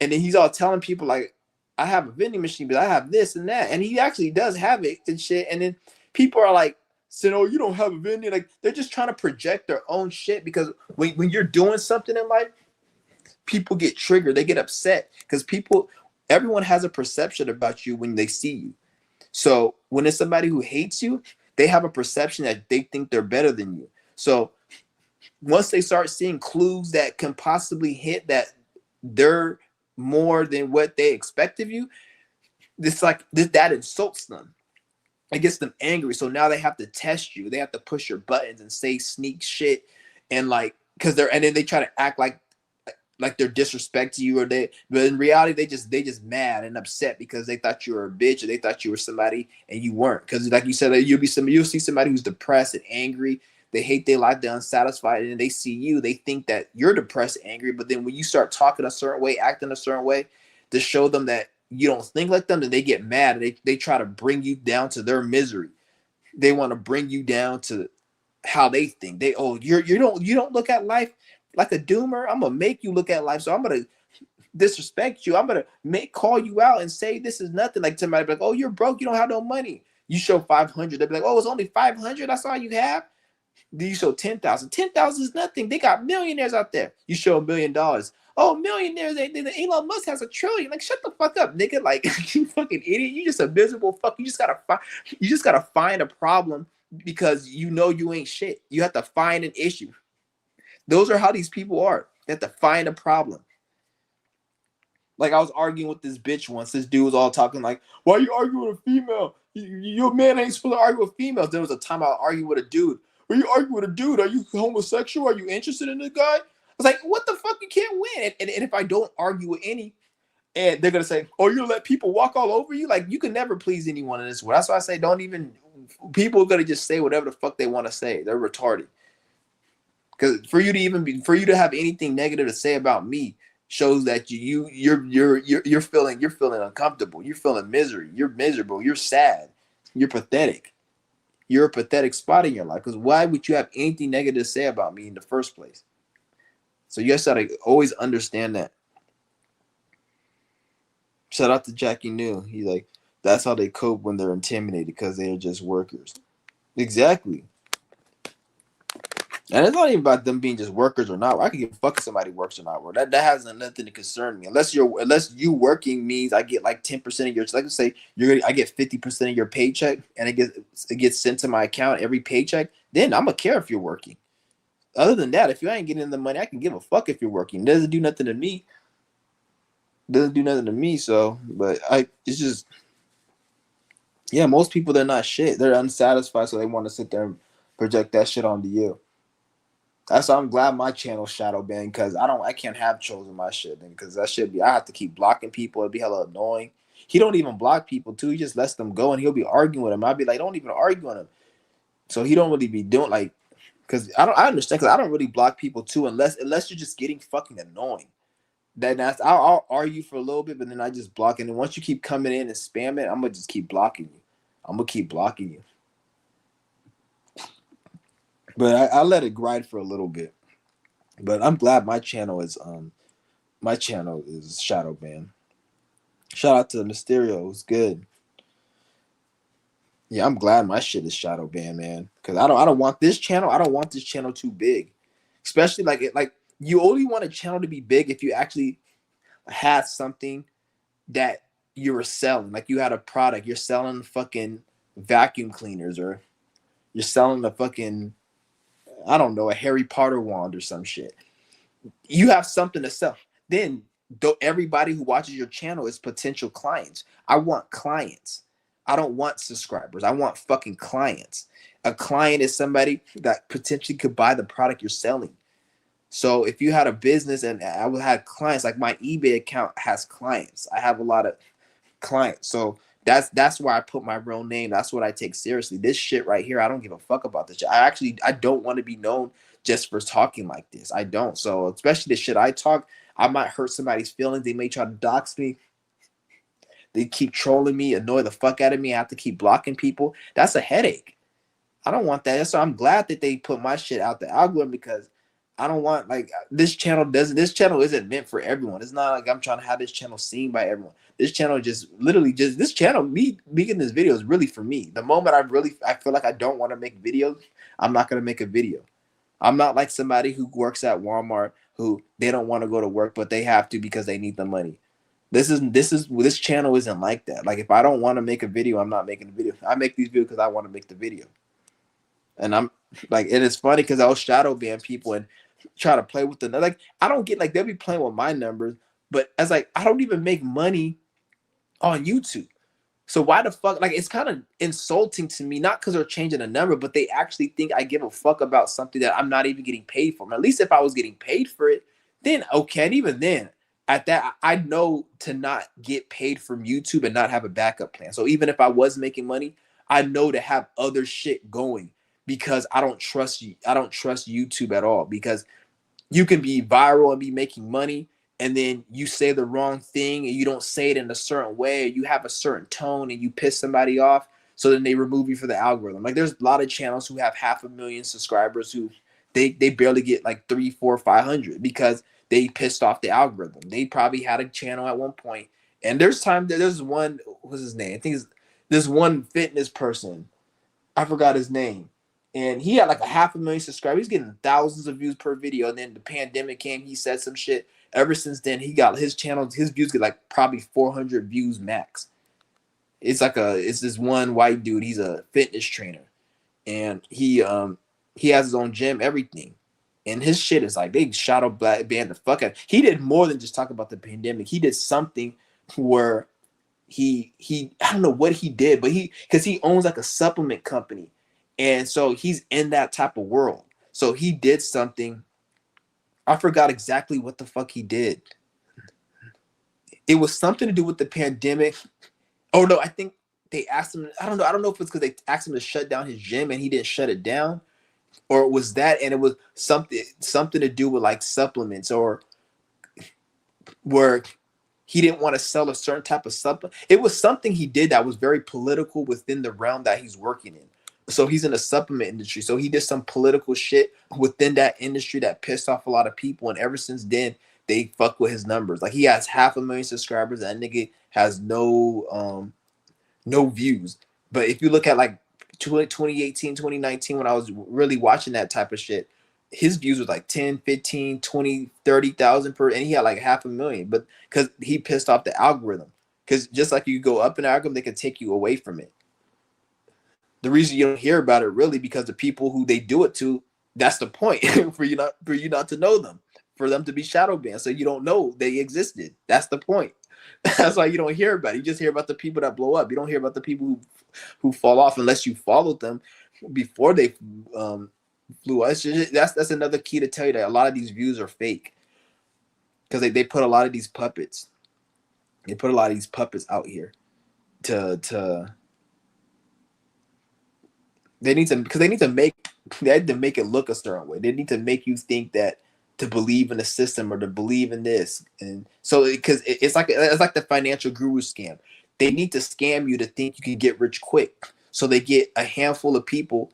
and then he's all telling people like, I have a vending machine, but I have this and that, and he actually does have it and shit. And then people are like saying, oh, you don't have a vending, like they're just trying to project their own shit because when you're doing something in life, people get triggered, they get upset because everyone has a perception about you when they see you. So when it's somebody who hates you, they have a perception that they think they're better than you. So once they start seeing clues that can possibly hit that they're more than what they expect of you, it's like that insults them. It gets them angry. So now they have to test you. They have to push your buttons and say sneak shit, and like because and then they try to act like they're disrespecting you, but in reality they just mad and upset because they thought you were a bitch, or they thought you were somebody and you weren't. Because like you said, you'll see somebody who's depressed and angry. They hate their life, they're unsatisfied, and then they see you, they think that you're depressed and angry. But then when you start talking a certain way, acting a certain way to show them that you don't think like them, then they get mad, and they try to bring you down to their misery. They want to bring you down to how they think. You don't look at life like a doomer. I'm gonna make you look at life. So I'm gonna disrespect you. I'm gonna call you out and say this is nothing. Like somebody be like, oh, you're broke, you don't have no money. You show 500, they'll be like, oh, it's only 500. That's all you have. Then you show 10,000. 10,000 is nothing. They got millionaires out there. You show $1 million. Oh, millionaires. Elon Musk has 1 trillion. Like, shut the fuck up, nigga. Like, you fucking idiot. You just a miserable fuck. You just gotta find a problem because you know you ain't shit. You have to find an issue. Those are how these people are. They have to find a problem. Like I was arguing with this bitch once. This dude was all talking like, why are you arguing with a female? Your man ain't supposed to argue with females. There was a time I argued with a dude. Are you arguing with a dude? Are you homosexual? Are you interested in this guy? I was like, what the fuck? You can't win. And if I don't argue with any, and they're gonna say, oh, you're gonna let people walk all over you? Like you can never please anyone in this world. That's why I say don't even. People are gonna just say whatever the fuck they want to say. They're retarded. Because for you to have anything negative to say about me shows that you're feeling uncomfortable. You're feeling misery. You're miserable. You're sad. You're pathetic. You're a pathetic spot in your life. Because why would you have anything negative to say about me in the first place? So you guys gotta always understand that. Shout out to Jackie New. He's like, that's how they cope when they're intimidated because they are just workers. Exactly. And it's not even about them being just workers or not. I can give a fuck if somebody works or not work. That has nothing to concern me. Unless you working means I get like 10% of your, like say I get 50% of your paycheck and it gets sent to my account every paycheck. Then I'm gonna care if you're working. Other than that, if you ain't getting the money, I can give a fuck if you're working. It doesn't do nothing to me. So, but it's just, yeah. Most people, they're not shit. They're unsatisfied, so they want to sit there and project that shit onto you. That's why I'm glad my channel shadow banned because I can't have trolls in my shit because that shit I have to keep blocking people. It'd be hella annoying. He don't even block people too. He just lets them go and he'll be arguing with them. I'd be like, don't even argue with him. So he don't really be doing like, because I understand because I don't really block people too unless you're just getting fucking annoying. I'll argue for a little bit, but then I just block. And then once you keep coming in and spamming, I'm gonna just keep blocking you. I'm gonna keep blocking you. But I let it ride for a little bit. But I'm glad my channel is shadow banned. Shout out to Mysterio, it was good. Yeah, I'm glad my shit is shadow banned, man. Cause I don't want this channel. I don't want this channel too big. Especially like you only want a channel to be big if you actually had something that you were selling. Like you had a product. You're selling fucking vacuum cleaners or you're selling a fucking, I don't know, a Harry Potter wand or some shit. You have something to sell. Then though everybody who watches your channel is potential clients. I want clients. I don't want subscribers. I want fucking clients. A client is somebody that potentially could buy the product you're selling. So if you had a business and I would have clients, like my eBay account has clients. I have a lot of clients. So that's why I put my real name. That's what I take seriously. This shit right here, I don't give a fuck about this shit. I don't want to be known just for talking like this. I don't. So especially the shit I talk, I might hurt somebody's feelings. They may try to dox me. They keep trolling me, annoy the fuck out of me. I have to keep blocking people. That's a headache. I don't want that. So I'm glad that they put my shit out the algorithm because I don't want like this channel isn't meant for everyone. It's not like I'm trying to have this channel seen by everyone. This channel this channel, me making this video is really for me. The moment I feel like I don't want to make videos, I'm not gonna make a video. I'm not like somebody who works at Walmart who they don't want to go to work, but they have to because they need the money. This channel isn't like that. Like if I don't want to make a video, I'm not making a video. I make these videos because I want to make the video. And I'm like, it is funny because I'll shadow ban people and try to play with the like. I don't get like they'll be playing with my numbers, but as like I don't even make money on YouTube. So why the fuck? Like it's kind of insulting to me, not because they're changing a number, but they actually think I give a fuck about something that I'm not even getting paid for. At least if I was getting paid for it, then okay. And even then, at that, I know to not get paid from YouTube and not have a backup plan. So even if I was making money, I know to have other shit going because I don't trust you. I don't trust YouTube at all because you can be viral and be making money and then you say the wrong thing and you don't say it in a certain way, you have a certain tone and you piss somebody off, so then they remove you for the algorithm. Like there's a lot of channels who have 500,000 subscribers who they barely get like 3, 4, 500 because they pissed off the algorithm. They probably had a channel at one point, and there's one, what's his name, I think it's this one fitness person, I forgot his name. And he had like 500,000 subscribers. He's getting thousands of views per video. And then the pandemic came. He said some shit. Ever since then, he got his channel. His views get like probably 400 views max. It's this one white dude. He's a fitness trainer, and he has his own gym, everything. And his shit is like they shadow black band the fuck out. He did more than just talk about the pandemic. He did something where he I don't know what he did, but because he owns like a supplement company, and so he's in that type of world. So he did something. I forgot exactly what the fuck he did. It was something to do with the pandemic. Oh no, I think they asked him. I don't know. I don't know if it's because they asked him to shut down his gym and he didn't shut it down, or it was that, and it was something to do with like supplements or where he didn't want to sell a certain type of supplement. It was something he did that was very political within the realm that he's working in. So he's in the supplement industry. So he did some political shit within that industry that pissed off a lot of people. And ever since then, they fuck with his numbers. Like he has 500,000 subscribers. That nigga has no views. But if you look at like 2018, 2019, when I was really watching that type of shit, his views was like 10, 15, 20, 30,000 per, and he had like 500,000. But because he pissed off the algorithm. Because just like you go up in the algorithm, they can take you away from it. The reason you don't hear about it really because the people who they do it to, that's the point for you not to know them, for them to be shadow banned, so you don't know they existed. That's the point. That's why you don't hear about it. You just hear about the people that blow up. You don't hear about the people who fall off unless you followed them before they flew up. That's another key to tell you that a lot of these views are fake because they put a lot of these puppets. They put a lot of these puppets out here to they need to because they had to make it look a certain way. They need to make you think that to believe in the system or to believe in this, and so because it's like the financial guru scam. They need to scam you to think you can get rich quick. So they get a handful of people,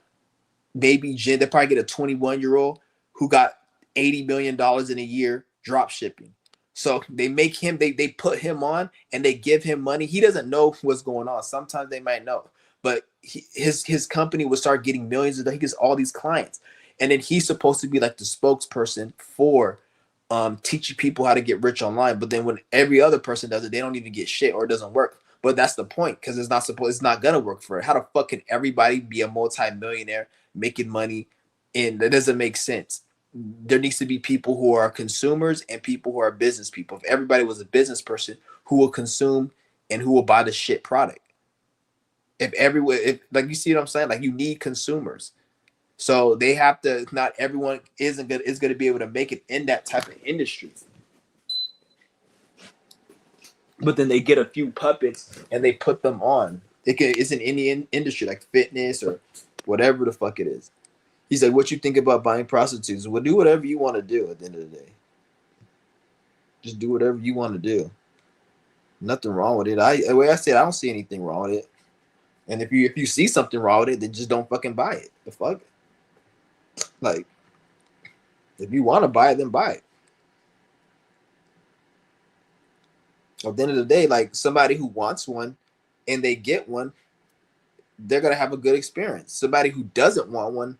maybe they probably get a 21-year-old who got $80 million in a year drop shipping. So they make him, they put him on and they give him money. He doesn't know what's going on. Sometimes they might know, but his company will start getting millions of dollars. He gets all these clients, and then he's supposed to be like the spokesperson for teaching people how to get rich online. But then when every other person does it, they don't even get shit or it doesn't work. But that's the point because it's not gonna work for it. How the fuck can everybody be a multi-millionaire making money? And that doesn't make sense. There needs to be people who are consumers and people who are business people. If everybody was a business person, who will consume and who will buy the shit product? If like you see what I'm saying, like you need consumers. So they have to. Not everyone is gonna be able to make it in that type of industry. But then they get a few puppets and they put them on. It's in any industry like fitness or whatever the fuck it is. He's like, "What you think about buying prostitutes?" Well, do whatever you want to do. At the end of the day, just do whatever you want to do. Nothing wrong with it. The way I said, I don't see anything wrong with it. And if you see something wrong with it, then just don't fucking buy it. The fuck, like, if you want to buy it, then buy it. At the end of the day, like somebody who wants one and they get one, they're gonna have a good experience. Somebody who doesn't want one,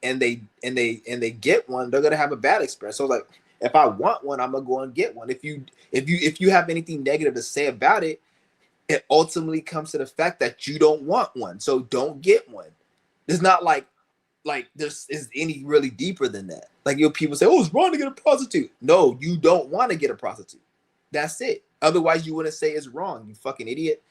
and they get one, they're gonna have a bad experience. So like, if I want one, I'm gonna go and get one. If you have anything negative to say about it, it ultimately comes to the fact that you don't want one, so don't get one. It's not like this is any really deeper than that. Like, people say, oh, it's wrong to get a prostitute. No, you don't want to get a prostitute. That's it. Otherwise, you wouldn't say it's wrong, you fucking idiot.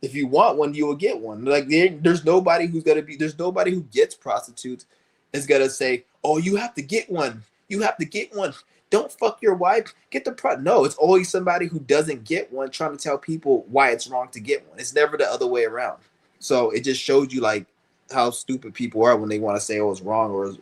If you want one, you will get one. Like, there's nobody there's nobody who gets prostitutes is gonna say, oh, you have to get one. You have to get one. Don't fuck your wife. Get the No, it's always somebody who doesn't get one trying to tell people why it's wrong to get one. It's never the other way around. So it just shows you like how stupid people are when they want to say, oh, it's wrong, or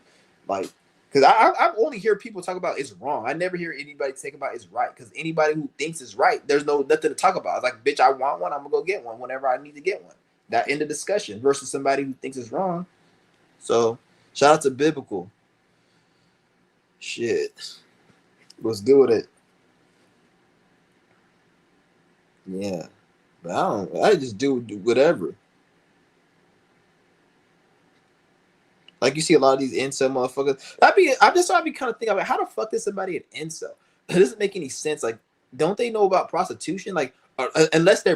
like, because I only hear people talk about it's wrong. I never hear anybody talk about it's right, because anybody who thinks it's right, there's nothing to talk about. It's like, bitch, I want one, I'm gonna go get one whenever I need to get one. That end of discussion, versus somebody who thinks it's wrong. So shout out to Biblical. Shit, let's do with it. Yeah, but I just do whatever. Like, you see a lot of these incel motherfuckers. I'd be kind of thinking about, how the fuck is somebody an incel? It doesn't make any sense. Like, don't they know about prostitution? Like, unless they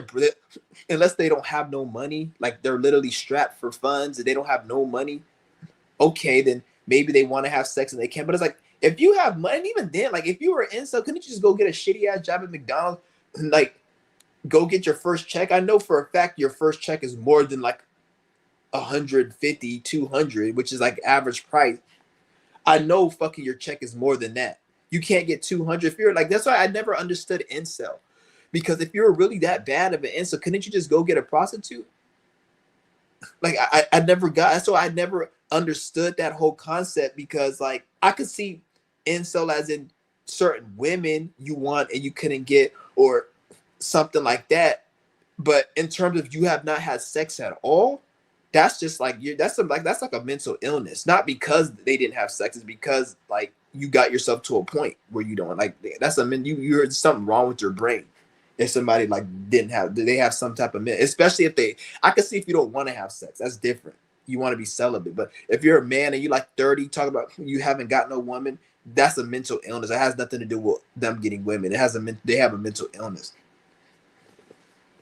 don't have no money, like they're literally strapped for funds and they don't have no money. Okay, then maybe they want to have sex and they can't. But it's like, if you have money, and even then, like, if you were an incel, couldn't you just go get a shitty ass job at McDonald's and like go get your first check? I know for a fact your first check is more than like 150, 200, which is like average price. I know fucking your check is more than that. You can't get 200 if you're like, that's why I never understood incel. Because if you're really that bad of an incel, couldn't you just go get a prostitute? Like, I never got, so I never understood that whole concept, because like I could see incel as in certain women you want and you couldn't get, or something like that. But in terms of you have not had sex at all, that's just like that's like a mental illness. Not because they didn't have sex, it's because like you got yourself to a point where you don't like, you're something wrong with your brain. If somebody like they have some type of especially if I can see if you don't want to have sex, that's different. You want to be celibate. But if you're a man and you like 30, talk about you haven't got no woman, that's a mental illness. It has nothing to do with them getting women. They have a mental illness,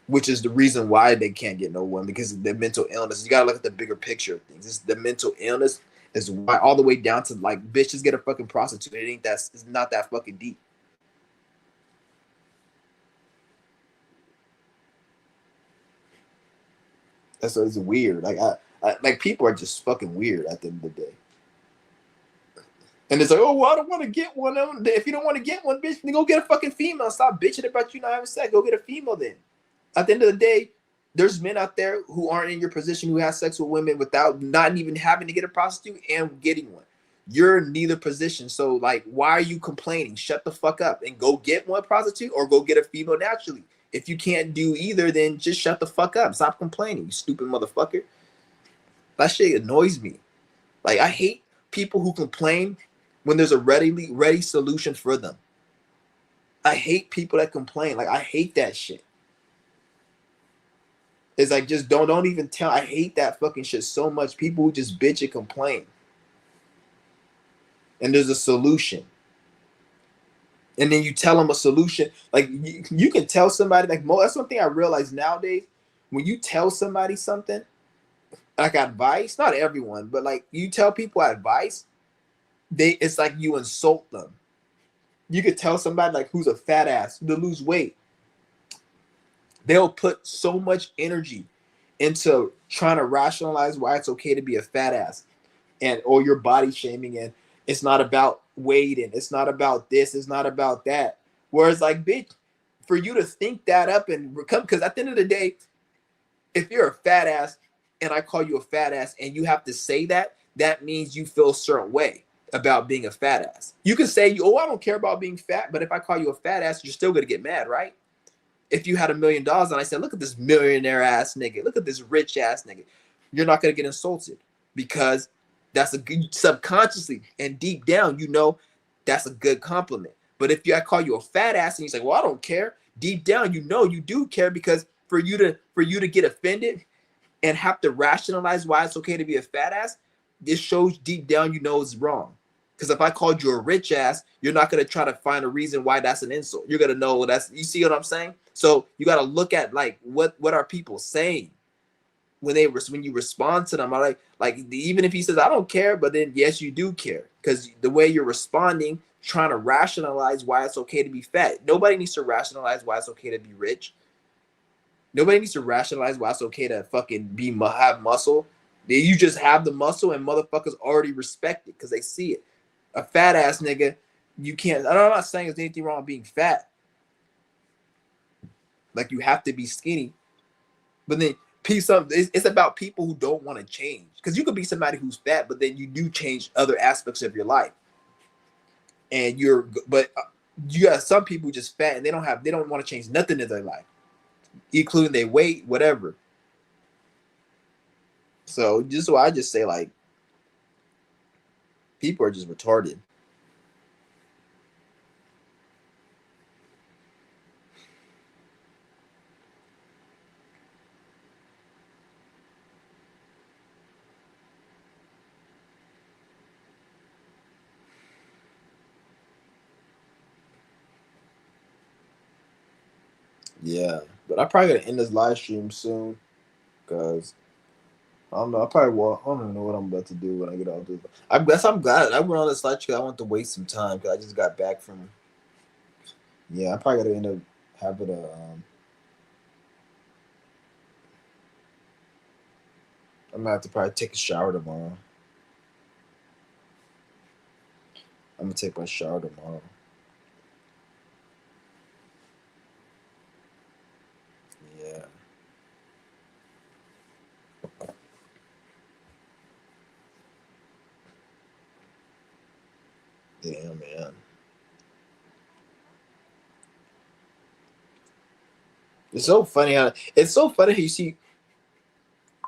which is the reason why they can't get no one, because of their mental illness. You gotta look at the bigger picture of things. It's the mental illness is why, all the way down to like, bitches get a fucking prostitute. It's not that fucking deep. That's it's weird. Like like, people are just fucking weird at the end of the day. And it's like, oh, well, I don't want to get one. If you don't want to get one, bitch, then go get a fucking female. Stop bitching about you not having sex. Go get a female then. At the end of the day, there's men out there who aren't in your position who have sex with women without not even having to get a prostitute and getting one. You're in neither position. So like, why are you complaining? Shut the fuck up and go get one prostitute or go get a female naturally. If you can't do either, then just shut the fuck up. Stop complaining, you stupid motherfucker. That shit annoys me. Like, I hate people who complain when there's a ready solution for them. I hate people that complain. Like, I hate that shit. It's like, just don't even tell. I hate that fucking shit so much. People who just bitch and complain. And there's a solution. And then you tell them a solution. Like, you can tell somebody, like, that's one thing I realize nowadays. When you tell somebody something, like advice, not everyone, but like you tell people advice, it's like you insult them. You could tell somebody like who's a fat ass to lose weight. They'll put so much energy into trying to rationalize why it's okay to be a fat ass, or your body shaming, and it's not about weight, and it's not about this, it's not about that. Whereas like, bitch, for you to think that up and come, because at the end of the day, if you're a fat ass and I call you a fat ass and you have to say that, that means you feel a certain way about being a fat ass. You can say, oh, I don't care about being fat, but if I call you a fat ass, you're still gonna get mad, right? If you had $1 million and I said, look at this millionaire ass nigga, look at this rich ass nigga, you're not gonna get insulted, because that's a good, subconsciously and deep down, you know, that's a good compliment. But if I call you a fat ass and you say, well, I don't care, deep down, you know, you do care, because for you to get offended and have to rationalize why it's okay to be a fat ass, It shows deep down you know it's wrong. Because if I called you a rich ass, you're not gonna try to find a reason why that's an insult. You're gonna know that's, you see what I'm saying? So you gotta look at like what are people saying when when you respond to them. I like even if he says I don't care, but then yes you do care because the way you're responding, trying to rationalize why it's okay to be fat. Nobody needs to rationalize why it's okay to be rich. Nobody needs to rationalize why it's okay to fucking have muscle. You just have the muscle and motherfuckers already respect it because they see it. A fat ass nigga, you can't. I'm not saying there's anything wrong with being fat. Like you have to be skinny, but then it's about people who don't want to change. Because you could be somebody who's fat, but then you do change other aspects of your life, and you got some people who just fat and they don't want to change nothing in their life, including their weight, whatever. So just why I just say like people are just retarded. Yeah, but I probably gotta end this live stream soon because I don't know. I probably will. I don't even know what I'm about to do when I get out of this. I guess I'm glad I went on this live stream. I want to waste some time because I just got back from. Yeah, I probably gotta end up having a. I'm gonna have to probably take a shower tomorrow. I'm gonna take my shower tomorrow. Yeah. Damn, man. It's so funny how you see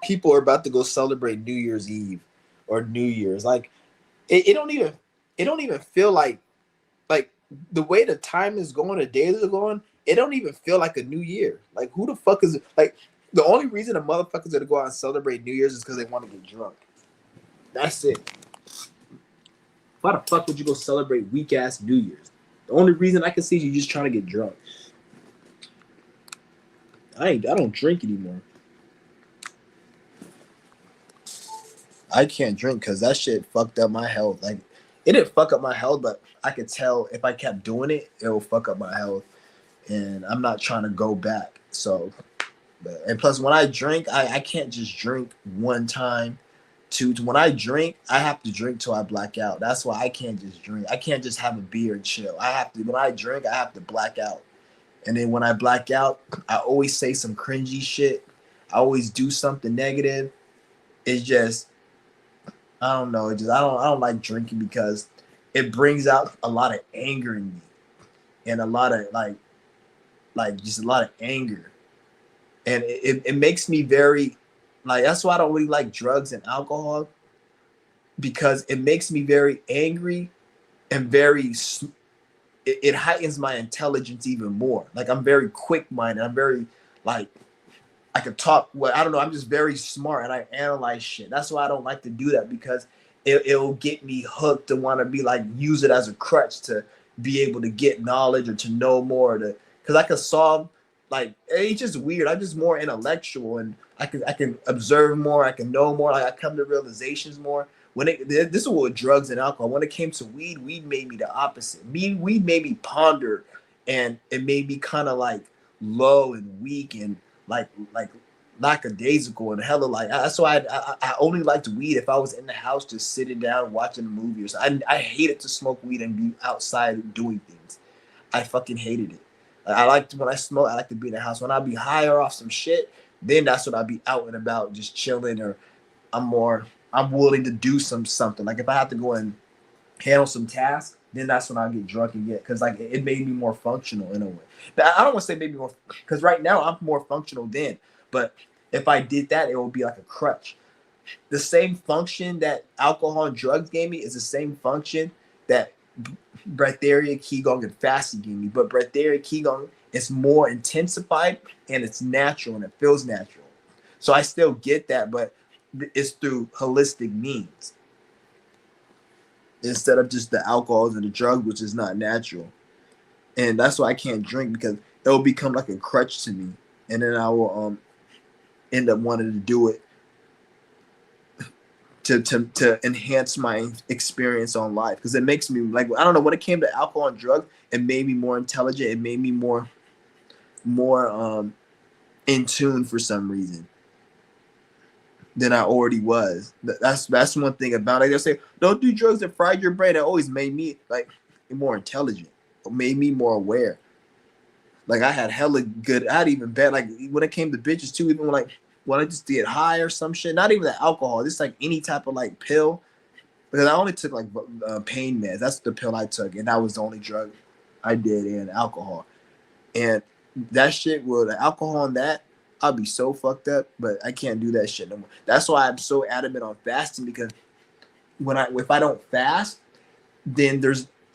people are about to go celebrate New Year's Eve or New Year's. Like it don't even feel like the way the time is going, the days are going, it don't even feel like a new year. Like who the fuck is like the only reason the motherfuckers are to go out and celebrate New Year's is because they want to get drunk. That's it. Why the fuck would you go celebrate weak ass New Year's? The only reason I can see is you just trying to get drunk. I don't drink anymore. I can't drink because that shit fucked up my health. Like it didn't fuck up my health, but I could tell if I kept doing it, it will fuck up my health. And I'm not trying to go back. So and plus when I drink, I can't just drink one time. When I drink, I have to drink till I black out. That's why I can't just drink. I can't just have a beer and chill. I have to when I drink, I have to black out. And then when I black out, I always say some cringy shit. I always do something negative. It's just I don't know. It just I don't like drinking because it brings out a lot of anger in me and a lot of like just a lot of anger. And it makes me very like that's why I don't really like drugs and alcohol because it makes me very angry and it heightens my intelligence even more. Like I'm very quick minded. I'm very like I could talk. Well, I don't know. I'm just very smart and I analyze shit. That's why I don't like to do that because it'll get me hooked to want to be like use it as a crutch to be able to get knowledge or to know more. Because I could solve like it's just weird. I'm just more intellectual and I can observe more. I can know more. Like I come to realizations more. This is what drugs and alcohol. When it came to weed made me the opposite. Weed made me ponder, and it made me kind of like low and weak and like lackadaisical and hella like that's why I only liked weed if I was in the house just sitting down watching a movie or something. I hated to smoke weed and be outside doing things. I fucking hated it. I liked when I smoke. I like to be in the house. When I be higher off some shit, then that's when I be out and about just chilling or I'm willing to do something. Like if I have to go and handle some tasks, then that's when I get drunk and get because like it made me more functional in a way. Now, I don't want to say maybe more because right now I'm more functional then, but if I did that, it would be like a crutch. The same function that alcohol and drugs gave me is the same function that breatharian, qigong, and fasting gave me. But breatharian, qigong is more intensified and it's natural and it feels natural. So I still get that, but it's through holistic means. instead of just the alcohols and the drugs, which is not natural. And that's why I can't drink, because it'll become like a crutch to me, and then I will end up wanting to do it to enhance my experience on life, because it makes me like, I don't know, when it came to alcohol and drugs, it made me more intelligent. It made me more in tune for some reason than I already was. That's one thing about it. They'll say don't do drugs that fry your brain. It always made me like more intelligent. It made me more aware. Like I had hella good. I had even bad. Like when it came to bitches too. Even when I just get high or some shit. Not even the alcohol. Just like any type of like pill. Because I only took like pain meds. That's the pill I took, and that was the only drug I did, and alcohol. And that shit with the alcohol and that, I'll be so fucked up. But I can't do that shit no more. That's why I'm so adamant on fasting, because if I don't fast, then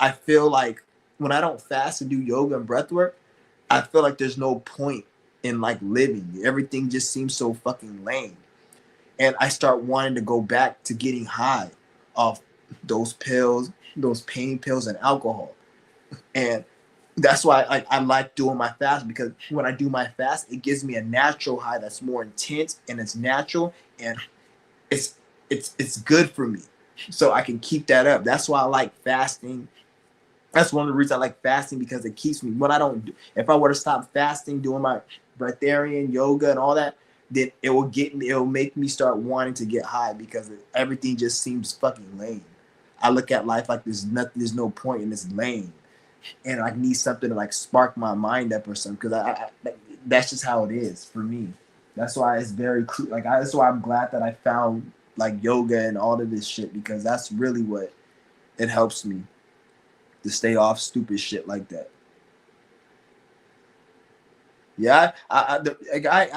I feel like when I don't fast and do yoga and breath work, I feel like there's no point in like living. Everything just seems so fucking lame. And I start wanting to go back to getting high off those pills, those pain pills and alcohol. And that's why I like doing my fast, because when I do my fast, it gives me a natural high that's more intense and it's natural, and it's it's good for me. So I can keep that up. That's why I like fasting. That's one of the reasons I like fasting, because it keeps me. When I don't, if I were to stop fasting, doing my breatharian yoga and all that, then it will make me start wanting to get high, because everything just seems fucking lame. I look at life like there's no point in this lame, and I need something to like spark my mind up or something. Because that's just how it is for me. That's why it's very that's why I'm glad that I found like yoga and all of this shit, because that's really what it helps me to stay off stupid shit like that. Yeah, I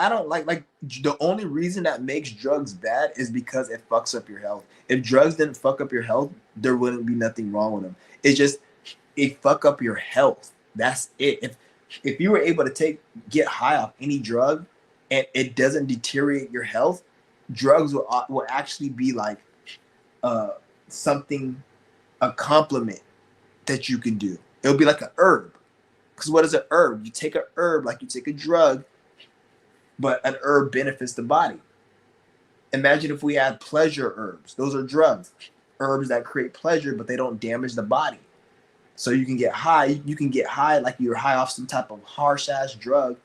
don't like the only reason that makes drugs bad is because it fucks up your health. If drugs didn't fuck up your health, there wouldn't be nothing wrong with them. It's just it fuck up your health. That's it. If you were able to get high off any drug and it doesn't deteriorate your health, drugs will actually be like uh something, a compliment that you can do. It'll be like an herb. Because what is an herb? You take a herb like you take a drug, but an herb benefits the body. Imagine if we had pleasure herbs. Those are drugs. Herbs that create pleasure, but they don't damage the body. So you can get high. You can get high like you're high off some type of harsh ass drug,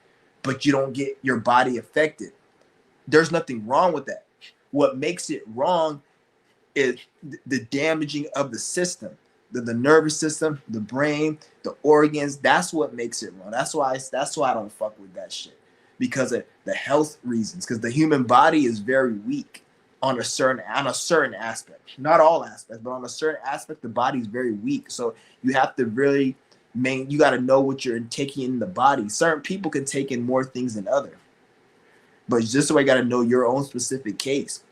but you don't get your body affected. There's nothing wrong with that. What makes it wrong is the damaging of the system, the nervous system, the brain, the organs. That's what makes it wrong. That's why I don't fuck with that shit, because of the health reasons. Because the human body is very weak on a certain aspect, not all aspects, but on a certain aspect, the body is very weak. So you have to really you got to know what you're taking in the body. Certain people can take in more things than other, but just so I got to know your own specific case.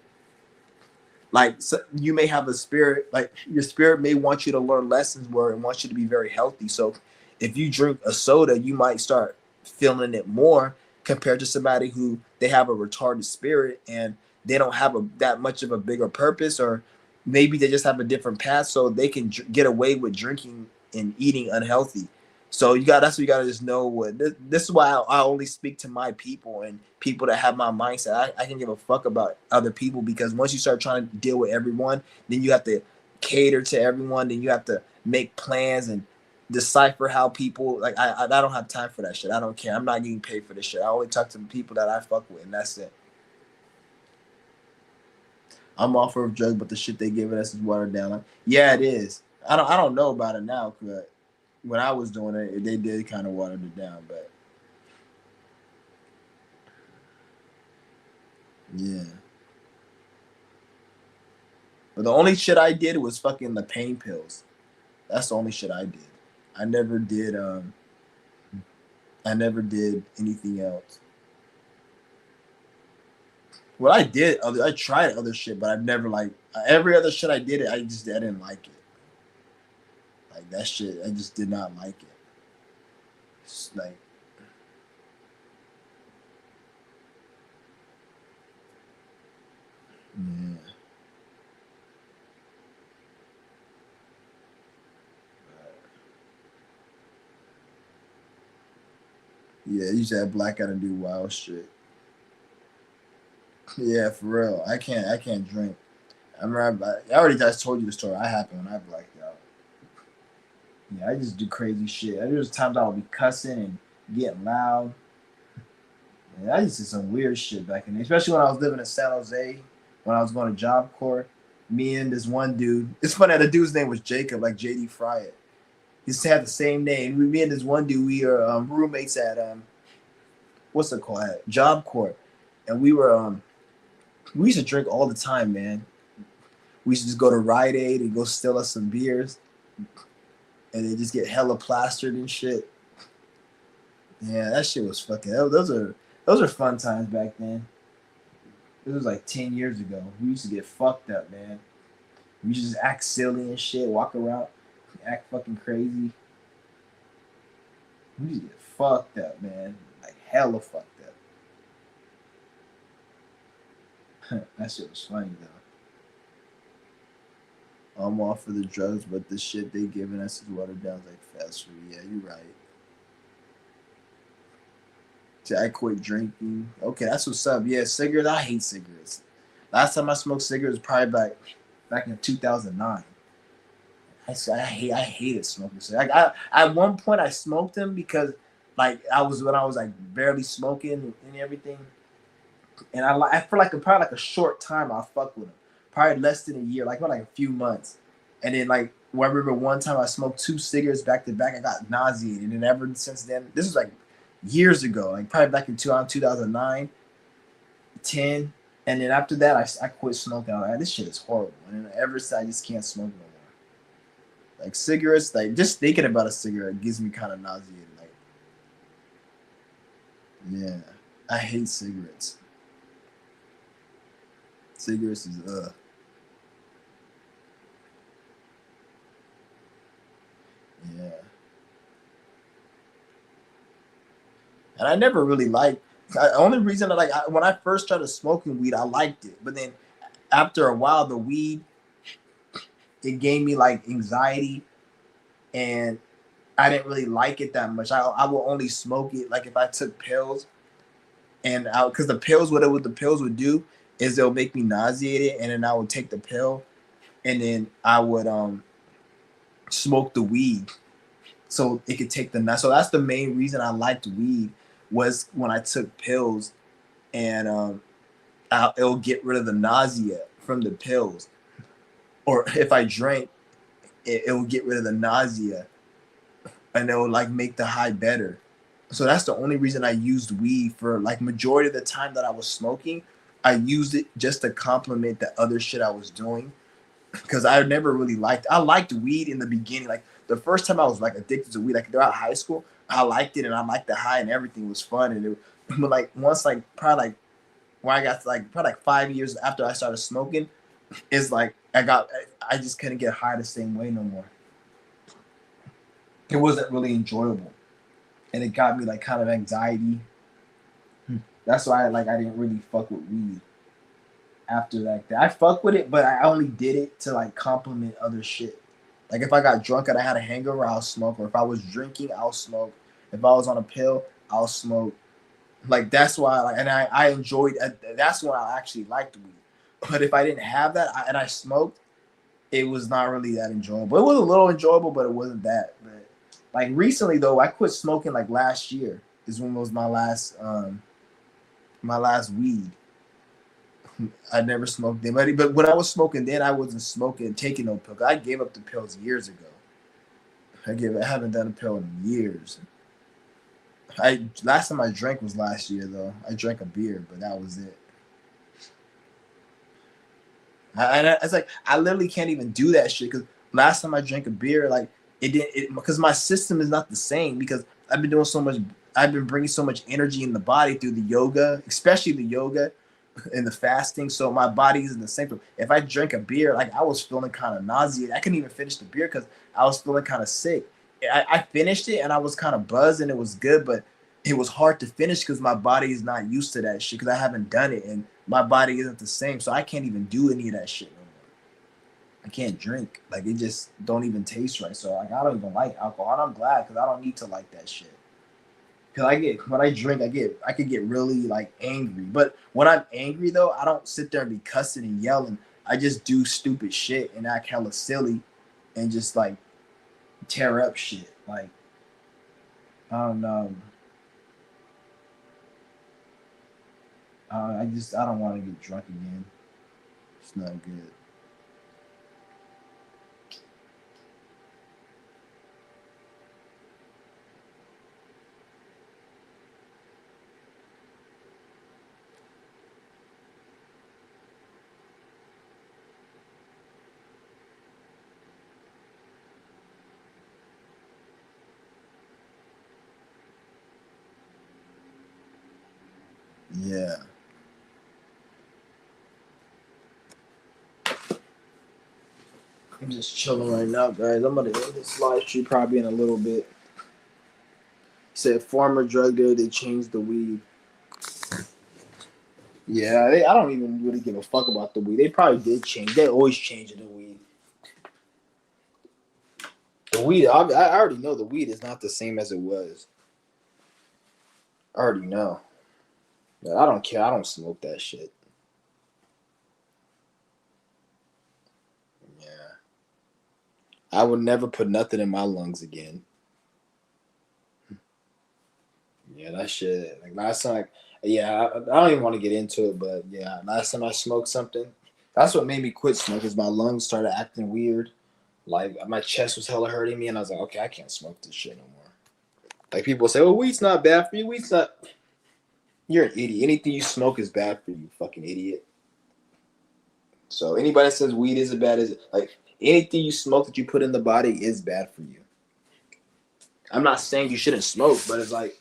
Like so you may have a spirit, like your spirit may want you to learn lessons where it wants you to be very healthy. So if you drink a soda, you might start feeling it more compared to somebody who they have a retarded spirit and they don't have that much of a bigger purpose, or maybe they just have a different path, so they can get away with drinking and eating unhealthy. So that's what you gotta just know. What this is why I only speak to my people and people that have my mindset. I can give a fuck about other people, because once you start trying to deal with everyone, then you have to cater to everyone. Then you have to make plans and decipher how people like. I don't have time for that shit. I don't care. I'm not getting paid for this shit. I only talk to the people that I fuck with, and that's it. I'm off of drugs, but the shit they giving us is watered down. Like, yeah, it is. I don't know about it now, but when I was doing it, they did kind of watered it down. But yeah, but the only shit I did was fucking the pain pills. That's the only shit I did. I never did. I never did anything else. Well, I tried other shit, but I've never like every other shit I did. I didn't like it. Like that shit, I just did not like it. It's like yeah. Yeah, you used to have blackout and do wild shit. Yeah, for real. I can't drink. I remember I already just told you the story. I happened when I blacked out. Yeah, I just do crazy shit. There was times I would be cussing and getting loud. Yeah, I just did some weird shit back in there, especially when I was living in San Jose, when I was going to Job Corps. Me and this one dude. It's funny. The dude's name was Jacob, like JD Fryer. He used to have the same name. Me and this one dude, we are roommates at what's it called? At Job Corps, and we used to drink all the time, man. We used to just go to Rite Aid and go steal us some beers, and then just get hella plastered and shit. Yeah, that shit was fucking. Those are fun times back then. This was like 10 years ago. We used to get fucked up, man. We used to just act silly and shit, walk around, act fucking crazy. We used to get fucked up, man. Like hella fucked up. That shit was funny though. I'm all for the drugs, but the shit they giving us is watered down like fast food. Yeah, you're right. I quit drinking. Okay, that's what's up. Yeah, cigarettes. I hate cigarettes. Last time I smoked cigarettes was probably back in 2009. I hated smoking cigarettes. At one point I smoked them because like I was when I was like barely smoking and everything, and I for like probably like a short time I fuck with them, probably less than a year, like what like a few months, and then like well, I remember one time I smoked two cigarettes back to back. I got nauseated, and ever since then, this was like years ago, like probably back in 2009, 10, and then after that I quit smoking. I was like, this shit is horrible, and then ever since I just can't smoke no more. Like cigarettes, like just thinking about a cigarette gives me kind of nauseated. Like, yeah, I hate cigarettes. Cigarettes is yeah. And I never really liked. The only reason when I first started smoking weed, I liked it, but then after a while, the weed it gave me like anxiety, and I didn't really like it that much. I will only smoke it like if I took pills, and because what the pills would do is they'll make me nauseated, and then I would take the pill, and then I would smoke the weed so it could take the. So that's the main reason I liked weed was when I took pills, and it'll get rid of the nausea from the pills. Or if I drank, it will get rid of the nausea, and it will like make the high better. So that's the only reason I used weed for like majority of the time that I was smoking. I used it just to complement the other shit I was doing because I never really liked. I liked weed in the beginning. Like the first time I was like addicted to weed, like throughout high school, I liked it and I liked the high and everything was fun. And but like once like probably like when I got to like probably like 5 years after I started smoking, it's like I just couldn't get high the same way no more. It wasn't really enjoyable, and it got me like kind of anxiety. That's why I didn't really fuck with weed after that. I fuck with it, but I only did it to like complement other shit. Like if I got drunk and I had a hangover, I'll smoke. Or if I was drinking, I'll smoke. If I was on a pill, I'll smoke. Like that's why, like, and I enjoyed. That's when I actually liked weed. But if I didn't have that and I smoked, it was not really that enjoyable. It was a little enjoyable, but it wasn't that. But like recently though, I quit smoking like last year. Is when was my last weed. I never smoked them, but when I was smoking then, I wasn't smoking taking no pill. I gave up the pills years ago. I haven't done a pill in years. I last time I drank was last year though. I drank a beer, but that was it. It's like I literally can't even do that shit because last time I drank a beer, like it didn't because my system is not the same because I've been doing so much. I've been bringing so much energy in the body through the yoga, especially the yoga and the fasting. So my body isn't the same. If I drink a beer, like I was feeling kind of nauseated. I couldn't even finish the beer because I was feeling kind of sick. I finished it and I was kind of buzzed and it was good, but it was hard to finish because my body is not used to that shit because I haven't done it and my body isn't the same. So I can't even do any of that shit no more. I can't drink. Like it just don't even taste right. So like I don't even like alcohol. And I'm glad because I don't need to like that shit. Cause when I drink, I could get really like angry. But when I'm angry though, I don't sit there and be cussing and yelling. I just do stupid shit and act hella silly, and just like tear up shit. Like I don't know. I don't want to get drunk again. It's not good. Yeah. I'm just chilling right now, guys. I'm gonna end this live stream probably in a little bit. Said former drug dealer, they changed the weed. Yeah, I don't even really give a fuck about the weed. They probably did change. They always change the weed. The weed, I already know the weed is not the same as it was. I already know. But I don't care. I don't smoke that shit. Yeah. I would never put nothing in my lungs again. Yeah, that shit. Like last time, yeah, I don't even want to get into it, but yeah, last time I smoked something, that's what made me quit smoking. Cause my lungs started acting weird. Like my chest was hella hurting me, and I was like, okay, I can't smoke this shit no more. Like people say, well, weed's not bad for you. Weed's not. You're an idiot. Anything you smoke is bad for you, fucking idiot. So anybody that says weed isn't bad is like anything you smoke that you put in the body is bad for you. I'm not saying you shouldn't smoke, but it's like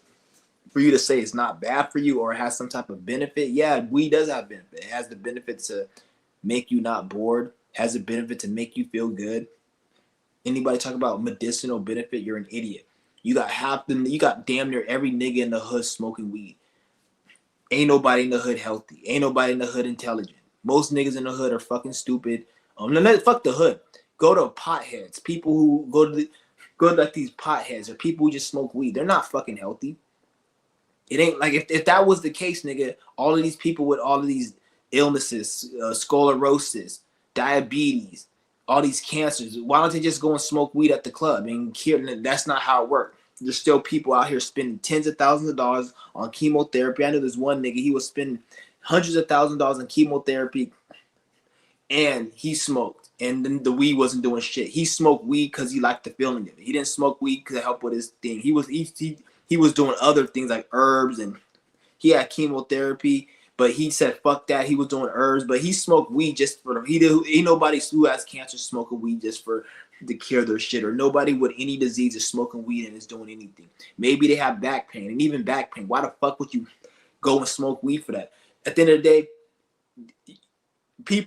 for you to say it's not bad for you or it has some type of benefit. Yeah, weed does have benefit. It has the benefit to make you not bored. Has the benefit to make you feel good. Anybody talk about medicinal benefit, you're an idiot. You got damn near every nigga in the hood smoking weed. Ain't nobody in the hood healthy. Ain't nobody in the hood intelligent. Most niggas in the hood are fucking stupid. Fuck the hood. Go to potheads. People who go to like these potheads or people who just smoke weed. They're not fucking healthy. It ain't like if that was the case, nigga. All of these people with all of these illnesses, sclerosis, diabetes, all these cancers. Why don't they just go and smoke weed at the club? And that's not how it works. There's still people out here spending tens of thousands of dollars on chemotherapy. I know there's one nigga, he was spending hundreds of thousands of dollars on chemotherapy and he smoked. And then the weed wasn't doing shit. He smoked weed because he liked the feeling of it. He didn't smoke weed because it helped with his thing. He was doing other things like herbs and he had chemotherapy, but he said fuck that. He was doing herbs, but he smoked weed just for he did. Ain't nobody who has cancer smoking weed just for to cure their shit, or nobody with any disease is smoking weed and is doing anything. Maybe they have back pain, and even back pain. Why the fuck would you go and smoke weed for that? At the end of the day,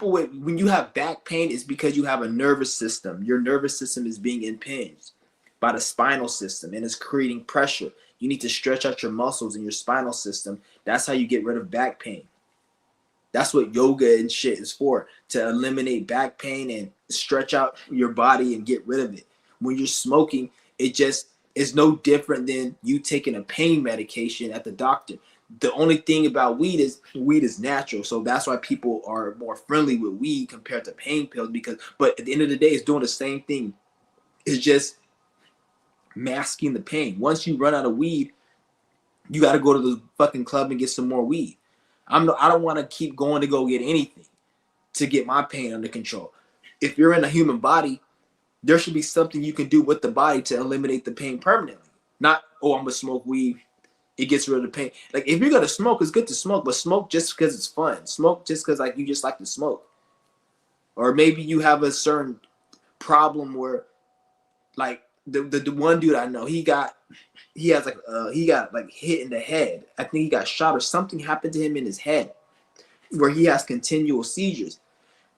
when you have back pain, it's because you have a nervous system. Your nervous system is being impinged by the spinal system and it's creating pressure. You need to stretch out your muscles in your spinal system. That's how you get rid of back pain. That's what yoga and shit is for, to eliminate back pain and stretch out your body and get rid of it. When you're smoking, it just is no different than you taking a pain medication at the doctor. The only thing about weed is natural. So that's why people are more friendly with weed compared to pain pills but at the end of the day, it's doing the same thing. It's just masking the pain. Once you run out of weed, you got to go to the fucking club and get some more weed. I don't want to keep going to go get anything to get my pain under control. If you're in a human body, there should be something you can do with the body to eliminate the pain permanently. Not, oh, I'm gonna smoke weed. It gets rid of the pain. Like if you're gonna smoke, it's good to smoke, but smoke just because it's fun. Smoke just because like you just like to smoke. Or maybe you have a certain problem where, like the one dude I know, he got like hit in the head. I think he got shot or something happened to him in his head where he has continual seizures.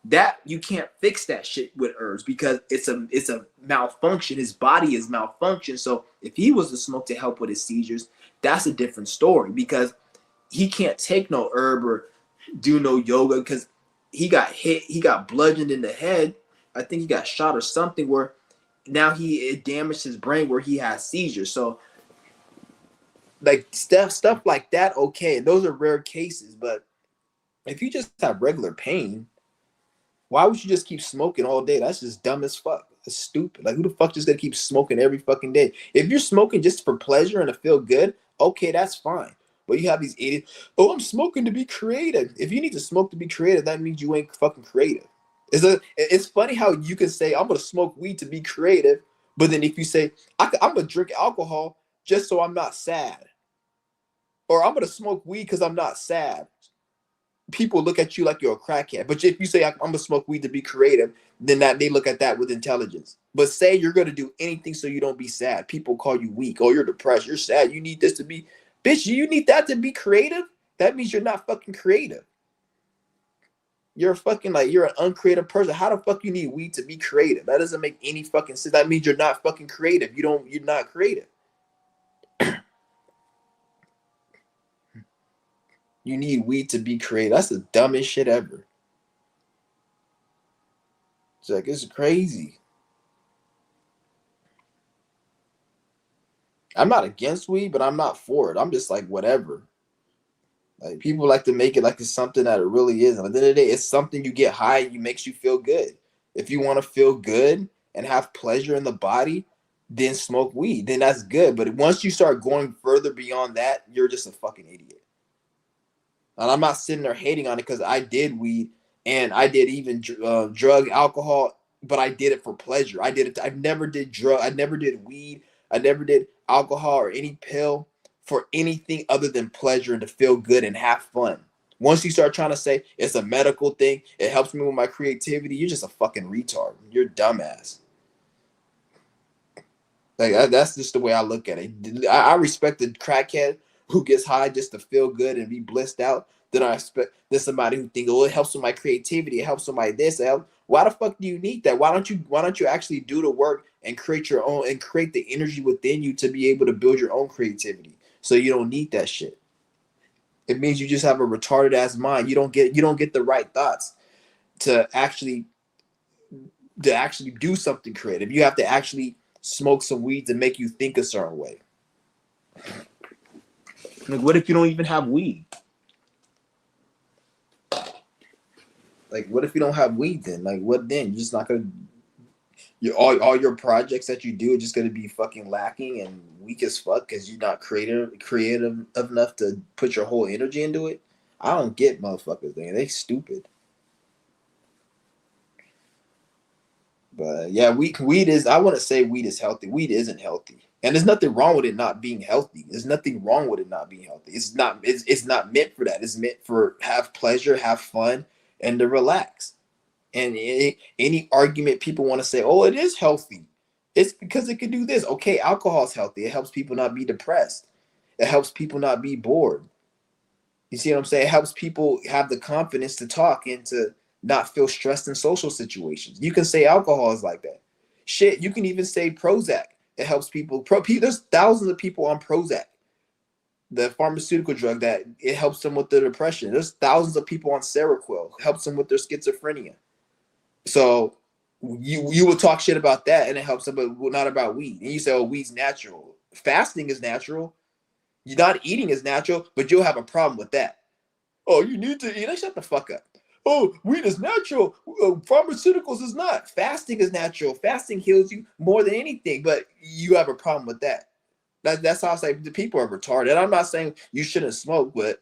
That you can't fix that shit with herbs because it's a malfunction. His body is malfunction. So if he was to smoke to help with his seizures, that's a different story because he can't take no herb or do no yoga because he got hit, he got bludgeoned in the head. I think he got shot or something where now it damaged his brain where he has seizures. So like stuff like that, okay, those are rare cases. But if you just have regular pain, why would you just keep smoking all day? That's just dumb as fuck. That's stupid. Like, who the fuck just gonna keep smoking every fucking day? If you're smoking just for pleasure and to feel good, okay, that's fine. But you have these idiots. Oh, I'm smoking to be creative. If you need to smoke to be creative, that means you ain't fucking creative. It's funny how you can say I'm gonna smoke weed to be creative, but then if you say I'm gonna drink alcohol just so I'm not sad, or I'm gonna smoke weed because I'm not sad, people look at you like you're a crackhead. But if you say I'm gonna smoke weed to be creative, then that they look at that with intelligence. But say you're gonna do anything so you don't be sad, people call you weak. Oh, you're depressed. You're sad. You need this to be, bitch. You need that to be creative. That means you're not fucking creative. You're fucking like you're an uncreative person. How the fuck you need weed to be creative? That doesn't make any fucking sense. That means you're not fucking creative. You're not creative. You need weed to be creative. That's the dumbest shit ever. It's like it's crazy. I'm not against weed, but I'm not for it. I'm just like whatever. Like people like to make it like it's something that it really isn't. At the end of the day, it's something you get high, you makes you feel good. If you want to feel good and have pleasure in the body, then smoke weed. Then that's good. But once you start going further beyond that, you're just a fucking idiot. And I'm not sitting there hating on it because I did weed and I did even drug, alcohol, but I did it for pleasure. I did it. I never did drug. I never did weed. I never did alcohol or any pill for anything other than pleasure and to feel good and have fun. Once you start trying to say it's a medical thing, it helps me with my creativity, you're just a fucking retard. You're a dumbass. Like that's just the way I look at it. I respect the crackhead who gets high just to feel good and be blissed out. Then I expect there's somebody who thinks, oh, it helps with my creativity, it helps with my this. Why the fuck do you need that? Why don't you actually do the work and create your own and create the energy within you to be able to build your own creativity? So you don't need that shit. It means you just have a retarded ass mind. You don't get the right thoughts to actually do something creative. You have to actually smoke some weed to make you think a certain way. Like, what if you don't even have weed? Like, what if you don't have weed then? Like, what then? You're just not gonna. All your projects that you do are just gonna be fucking lacking and weak as fuck because you're not creative enough to put your whole energy into it. I don't get motherfuckers. They stupid. But yeah, weed is. I want to say weed is healthy. Weed isn't healthy, and there's nothing wrong with it not being healthy. There's nothing wrong with it not being healthy. It's not. It's not meant for that. It's meant for have pleasure, have fun, and to relax. And any argument people want to say, oh, it is healthy. It's because it can do this. Okay, alcohol is healthy. It helps people not be depressed. It helps people not be bored. You see what I'm saying? It helps people have the confidence to talk and to not feel stressed in social situations. You can say alcohol is like that. Shit, you can even say Prozac. It helps people. There's thousands of people on Prozac, the pharmaceutical drug that it helps them with their depression. There's thousands of people on Seroquel. Helps them with their schizophrenia. So you will talk shit about that and it helps them, but not about weed. And you say, oh, weed's natural. Fasting is natural. You're not eating is natural, but you'll have a problem with that. Oh, you need to eat. Like, shut the fuck up. Oh, weed is natural. Pharmaceuticals is not. Fasting is natural. Fasting heals you more than anything, but you have a problem with that. That's how I say the people are retarded. I'm not saying you shouldn't smoke, but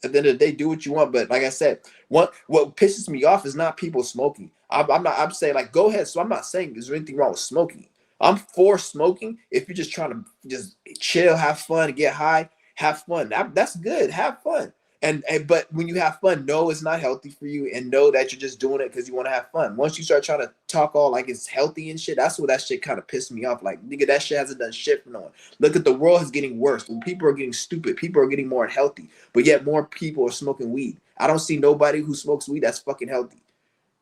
at the end of the day, do what you want. But like I said, what pisses me off is not people smoking. I'm not. I'm saying like go ahead. So I'm not saying there's anything wrong with smoking. I'm for smoking if you're just trying to just chill, have fun, get high, have fun. That's good. Have fun. And but when you have fun, know it's not healthy for you, and know that you're just doing it because you want to have fun. Once you start trying to talk all like it's healthy and shit, that's what that shit kind of pissed me off. Like nigga, that shit hasn't done shit for no one. Look at the world is getting worse. People are getting stupid. People are getting more unhealthy, but yet more people are smoking weed. I don't see nobody who smokes weed that's fucking healthy.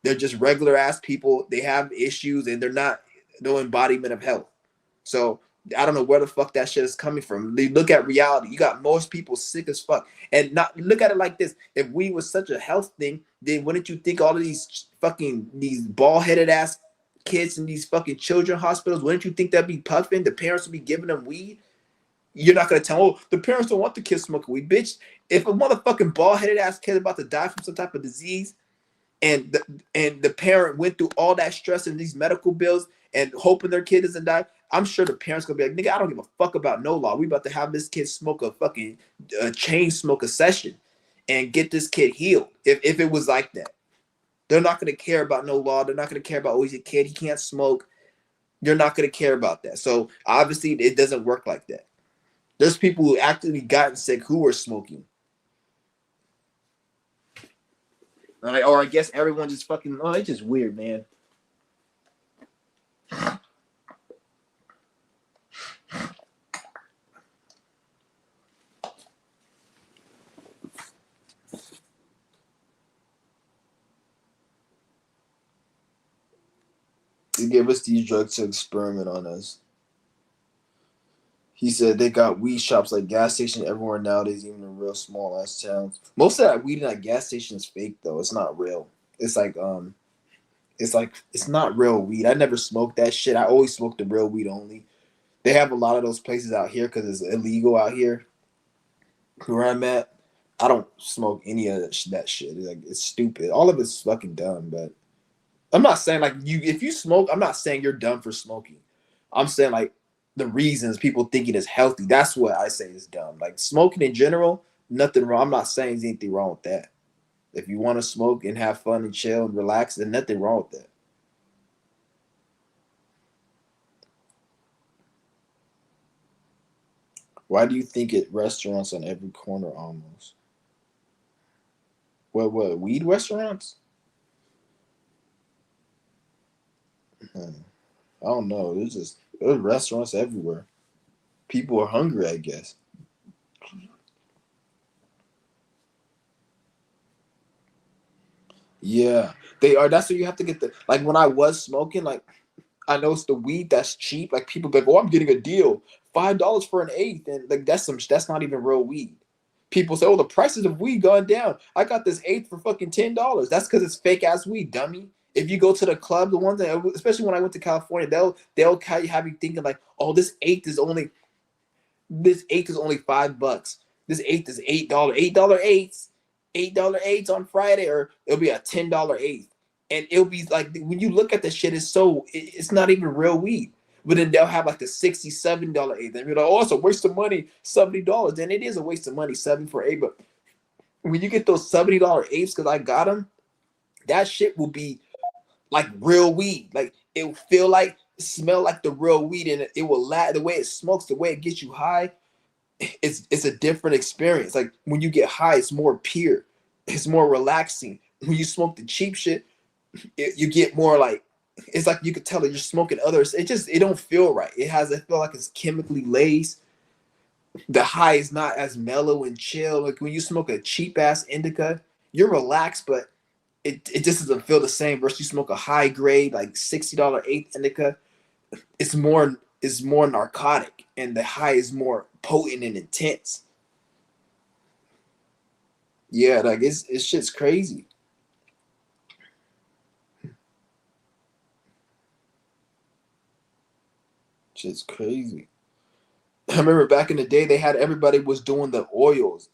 They're just regular ass people. They have issues and they're not no embodiment of health. So I don't know where the fuck that shit is coming from. They look at reality. You got most people sick as fuck. And not look at it like this. If weed was such a health thing, then wouldn't you think all of these bald-headed ass kids in these fucking children hospitals, wouldn't you think that'd be puffing? The parents would be giving them weed. You're not gonna tell, oh, the parents don't want the kids smoking weed, bitch. If a motherfucking bald headed ass kid about to die from some type of disease, and the parent went through all that stress and these medical bills and hoping their kid doesn't die, I'm sure the parents gonna be like, nigga, I don't give a fuck about no law. We about to have this kid smoke a fucking chain smoke a session and get this kid healed. If it was like that, they're not gonna care about no law. They're not gonna care about, oh, he's a kid, he can't smoke. You're not gonna care about that. So obviously, it doesn't work like that. There's people who actually gotten sick who were smoking. Or I guess everyone just fucking, oh, it's just weird, man. They gave us these drugs to experiment on us. He said they got weed shops like gas stations everywhere nowadays, even in real small ass towns. Most of that weed in that gas station is fake though. It's not real. It's like it's not real weed. I never smoked that shit. I always smoked the real weed only. They have a lot of those places out here because it's illegal out here. Where I'm at, I don't smoke any of that shit. It's stupid. All of it's fucking dumb. But I'm not saying like you. If you smoke, I'm not saying you're dumb for smoking. I'm saying like the reasons people think it is healthy. That's what I say is dumb. Like smoking in general, nothing wrong. I'm not saying there's anything wrong with that. If you want to smoke and have fun and chill and relax, then nothing wrong with that. Why do you think it restaurants on every corner almost? What weed restaurants? I don't know. There's restaurants everywhere. People are hungry, I guess. Yeah, they are. That's what you have to get the like. When I was smoking, like I know it's the weed that's cheap. Like people be like, "Oh, I'm getting a deal, $5 for an eighth," and like that's not even real weed. People say, "Oh, the prices of weed gone down. I got this eighth for fucking $10." That's because it's fake ass weed, dummy. If you go to the club, the ones that, especially when I went to California, they'll have you thinking like, "Oh, this eighth is only $5. This eighth is $8, $8 eighths, $8 eighths on Friday, or it'll be a $10 eighth." And it'll be like when you look at the shit, it's not even real weed. But then they'll have like the $67 eighth. And you're like, oh, it's a waste of money, $70. And it is a waste of money, 70 for eight. But when you get those $70 eighths, because I got them, that shit will be like real weed. Like it will feel like, smell like the real weed, and it will the way it smokes, the way it gets you high, it's a different experience. Like when you get high, it's more pure, it's more relaxing. When you smoke the cheap shit, you get more like, it's like you could tell that you're smoking others. It don't feel right. I feel like it's chemically laced. The high is not as mellow and chill. Like when you smoke a cheap ass indica, you're relaxed, but it just doesn't feel the same. Versus you smoke a high grade like $60 eighth indica, it's more narcotic, and the high is more potent and intense. Yeah, like it's shit's crazy. Shit's crazy. I remember back in the day, they had everybody was doing the oils.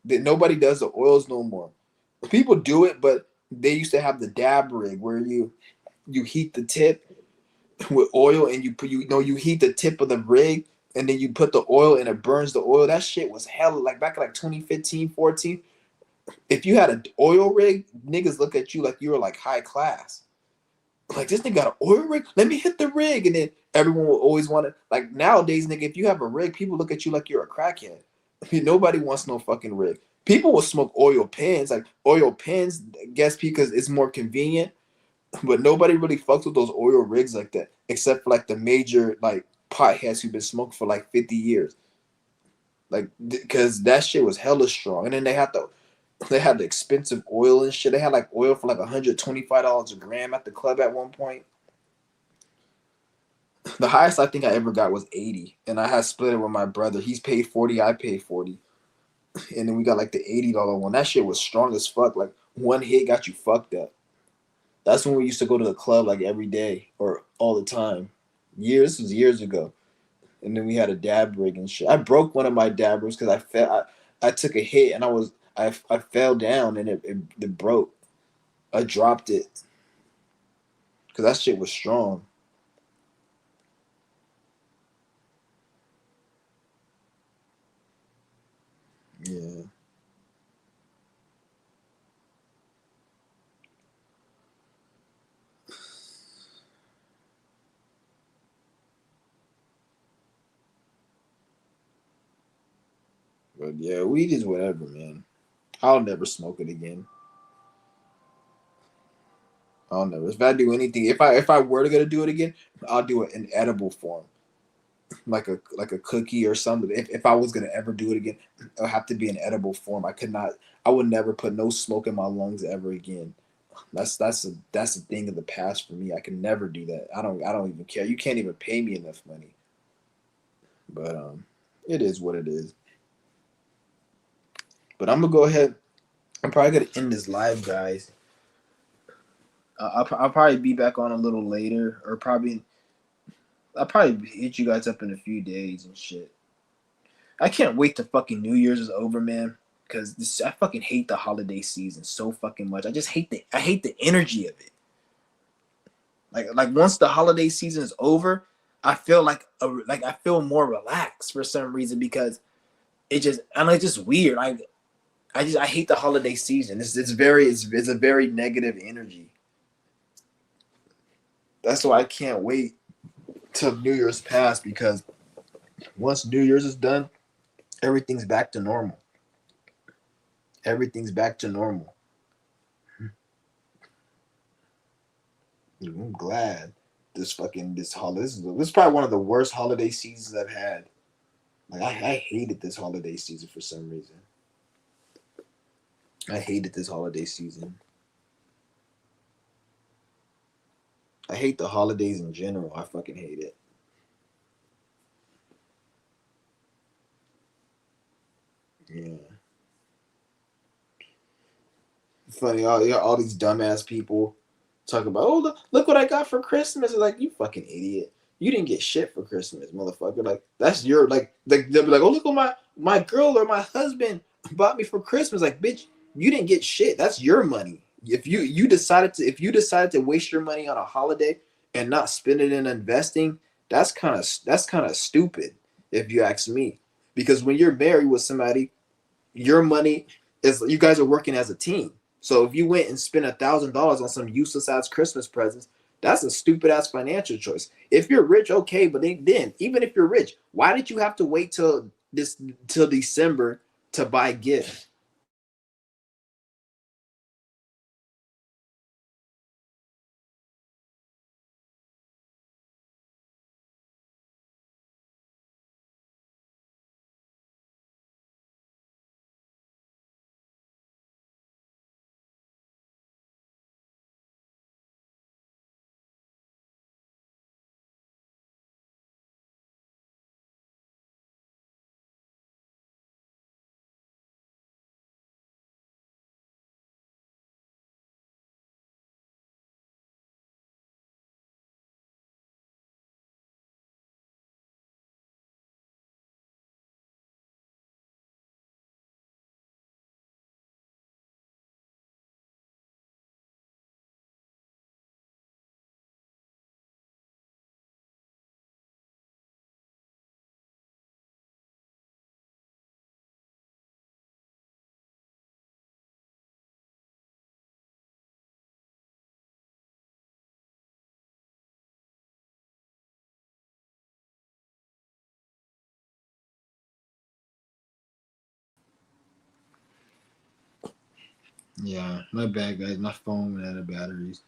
That nobody does the oils no more. People do it, but they used to have the dab rig where you heat the tip with oil, and you heat the tip of the rig, and then you put the oil and it burns the oil. That shit was hella, like back in like 2015, 14. If you had an oil rig, niggas look at you like you were like high class. Like this nigga got an oil rig. Let me hit the rig, and then everyone will always want to. Like nowadays, nigga, if you have a rig, people look at you like you're a crackhead. Nobody wants no fucking rig. People will smoke oil pens, like oil pens. I guess because it's more convenient, but nobody really fucks with those oil rigs like that, except for like the major like potheads who've been smoking for like 50 years. Like because that shit was hella strong, and then they had the expensive oil and shit. They had like oil for like $125 a gram at the club at one point. The highest I think I ever got was 80, and I had split it with my brother. He's paid 40, I paid 40, and then we got like the $80 one. That shit was strong as fuck. Like one hit got you fucked up. That's when we used to go to the club like every day or all the time. This was years ago. and then we had a dab rig and shit. I broke one of my dab rigs because I fell. I took a hit and I fell down and it broke. I dropped it because that shit was strong. Yeah. But yeah, weed is whatever, man. I'll never smoke it again. I'll never. If I do anything, if I were to go do it again, I'll do it in edible form, like a cookie or something. If I was gonna ever do it again, it'll have to be an edible form. I could not. I would never put no smoke in my lungs ever again. That's a thing of the past for me. I can never do that. I don't even care. You can't even pay me enough money. But it is what it is. But I'm gonna go ahead. I'm probably gonna end this live, guys. I'll probably be back on a little later, or probably I'll probably hit you guys up in a few days and shit. I can't wait till fucking New Year's is over, man. Cause I fucking hate the holiday season so fucking much. I hate the energy of it. Like once the holiday season is over, I feel like I feel more relaxed for some reason because it just and it's just weird. I hate the holiday season. It's a very negative energy. That's why I can't wait till New Year's pass because once New Year's is done, everything's back to normal. Everything's back to normal. I'm glad this holiday. This is probably one of the worst holiday seasons I've had. Like I hated this holiday season for some reason. I hated this holiday season. I hate the holidays in general. I fucking hate it. Yeah. Funny, all these dumbass people talk about, oh, look what I got for Christmas. It's like, you fucking idiot. You didn't get shit for Christmas, motherfucker. Like, that's your, like they'll be like, oh, look what my girl or my husband bought me for Christmas. Like, bitch, you didn't get shit. That's your money. If you decided to waste your money on a holiday and not spend it in investing, that's kind of stupid, if you ask me. Because when you're married with somebody, your money is you guys are working as a team. So if you went and spent $1,000 on some useless ass Christmas presents, that's a stupid ass financial choice. If you're rich, okay, but then even if you're rich, why did you have to wait till December to buy gifts? Yeah, my bad, guys. My phone ran out of batteries.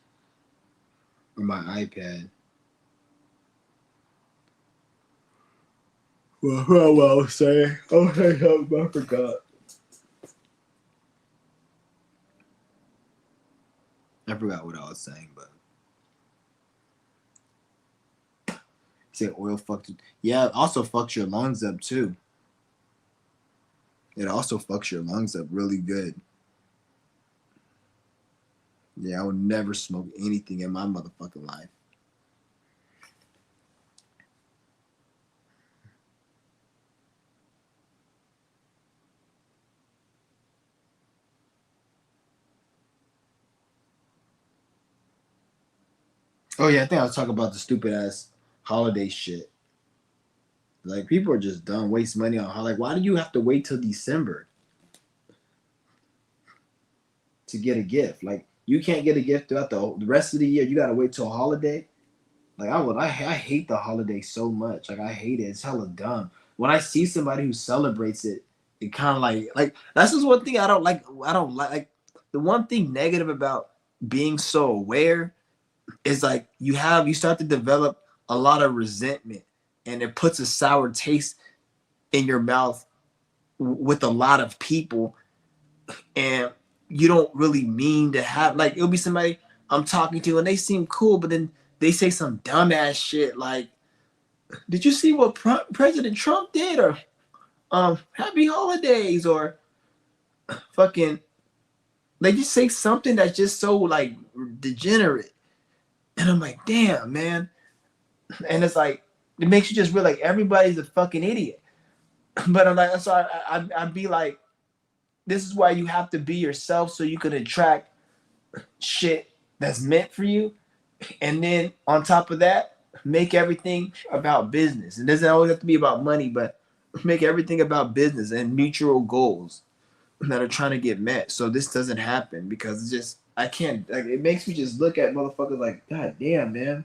Or my iPad. Well, what I was saying. Oh, hey, I forgot. I forgot what I was saying, but say oil fucked. Yeah, it also fucks your lungs up too. It also fucks your lungs up really good. Yeah, I would never smoke anything in my motherfucking life. Oh yeah, I think I was talking about the stupid ass holiday shit. Like people are just dumb, waste money on holiday. Why do you have to wait till December to get a gift? Like you can't get a gift throughout the rest of the year. You gotta wait till a holiday. Like I hate the holiday so much. Like I hate it. It's hella dumb. When I see somebody who celebrates it, it kind of like that's just one thing I don't like. I don't like the one thing negative about being so aware is like you start to develop a lot of resentment, and it puts a sour taste in your mouth with a lot of people, and you don't really mean to have like it'll be somebody I'm talking to and they seem cool, but then they say some dumbass shit like, "Did you see what President Trump did?" or "Happy holidays," or fucking they just say something that's just so like degenerate, and I'm like, damn, man, and it's like it makes you just realize like everybody's a fucking idiot. But I'm like, so I'd be like, this is why you have to be yourself so you can attract shit that's meant for you. And then on top of that, make everything about business. It doesn't always have to be about money, but make everything about business and mutual goals that are trying to get met. So this doesn't happen because it's just I can't like it makes me just look at motherfuckers like, God damn, man.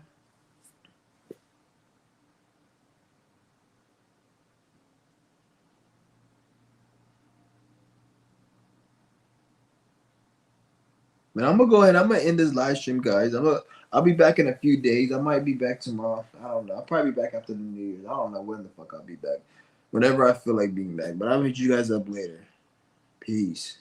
Man, I'm gonna go ahead. I'm gonna end this live stream, guys. I'll be back in a few days. I might be back tomorrow. I don't know. I'll probably be back after the New Year's. I don't know when the fuck I'll be back. Whenever I feel like being back. But I'll meet you guys up later. Peace.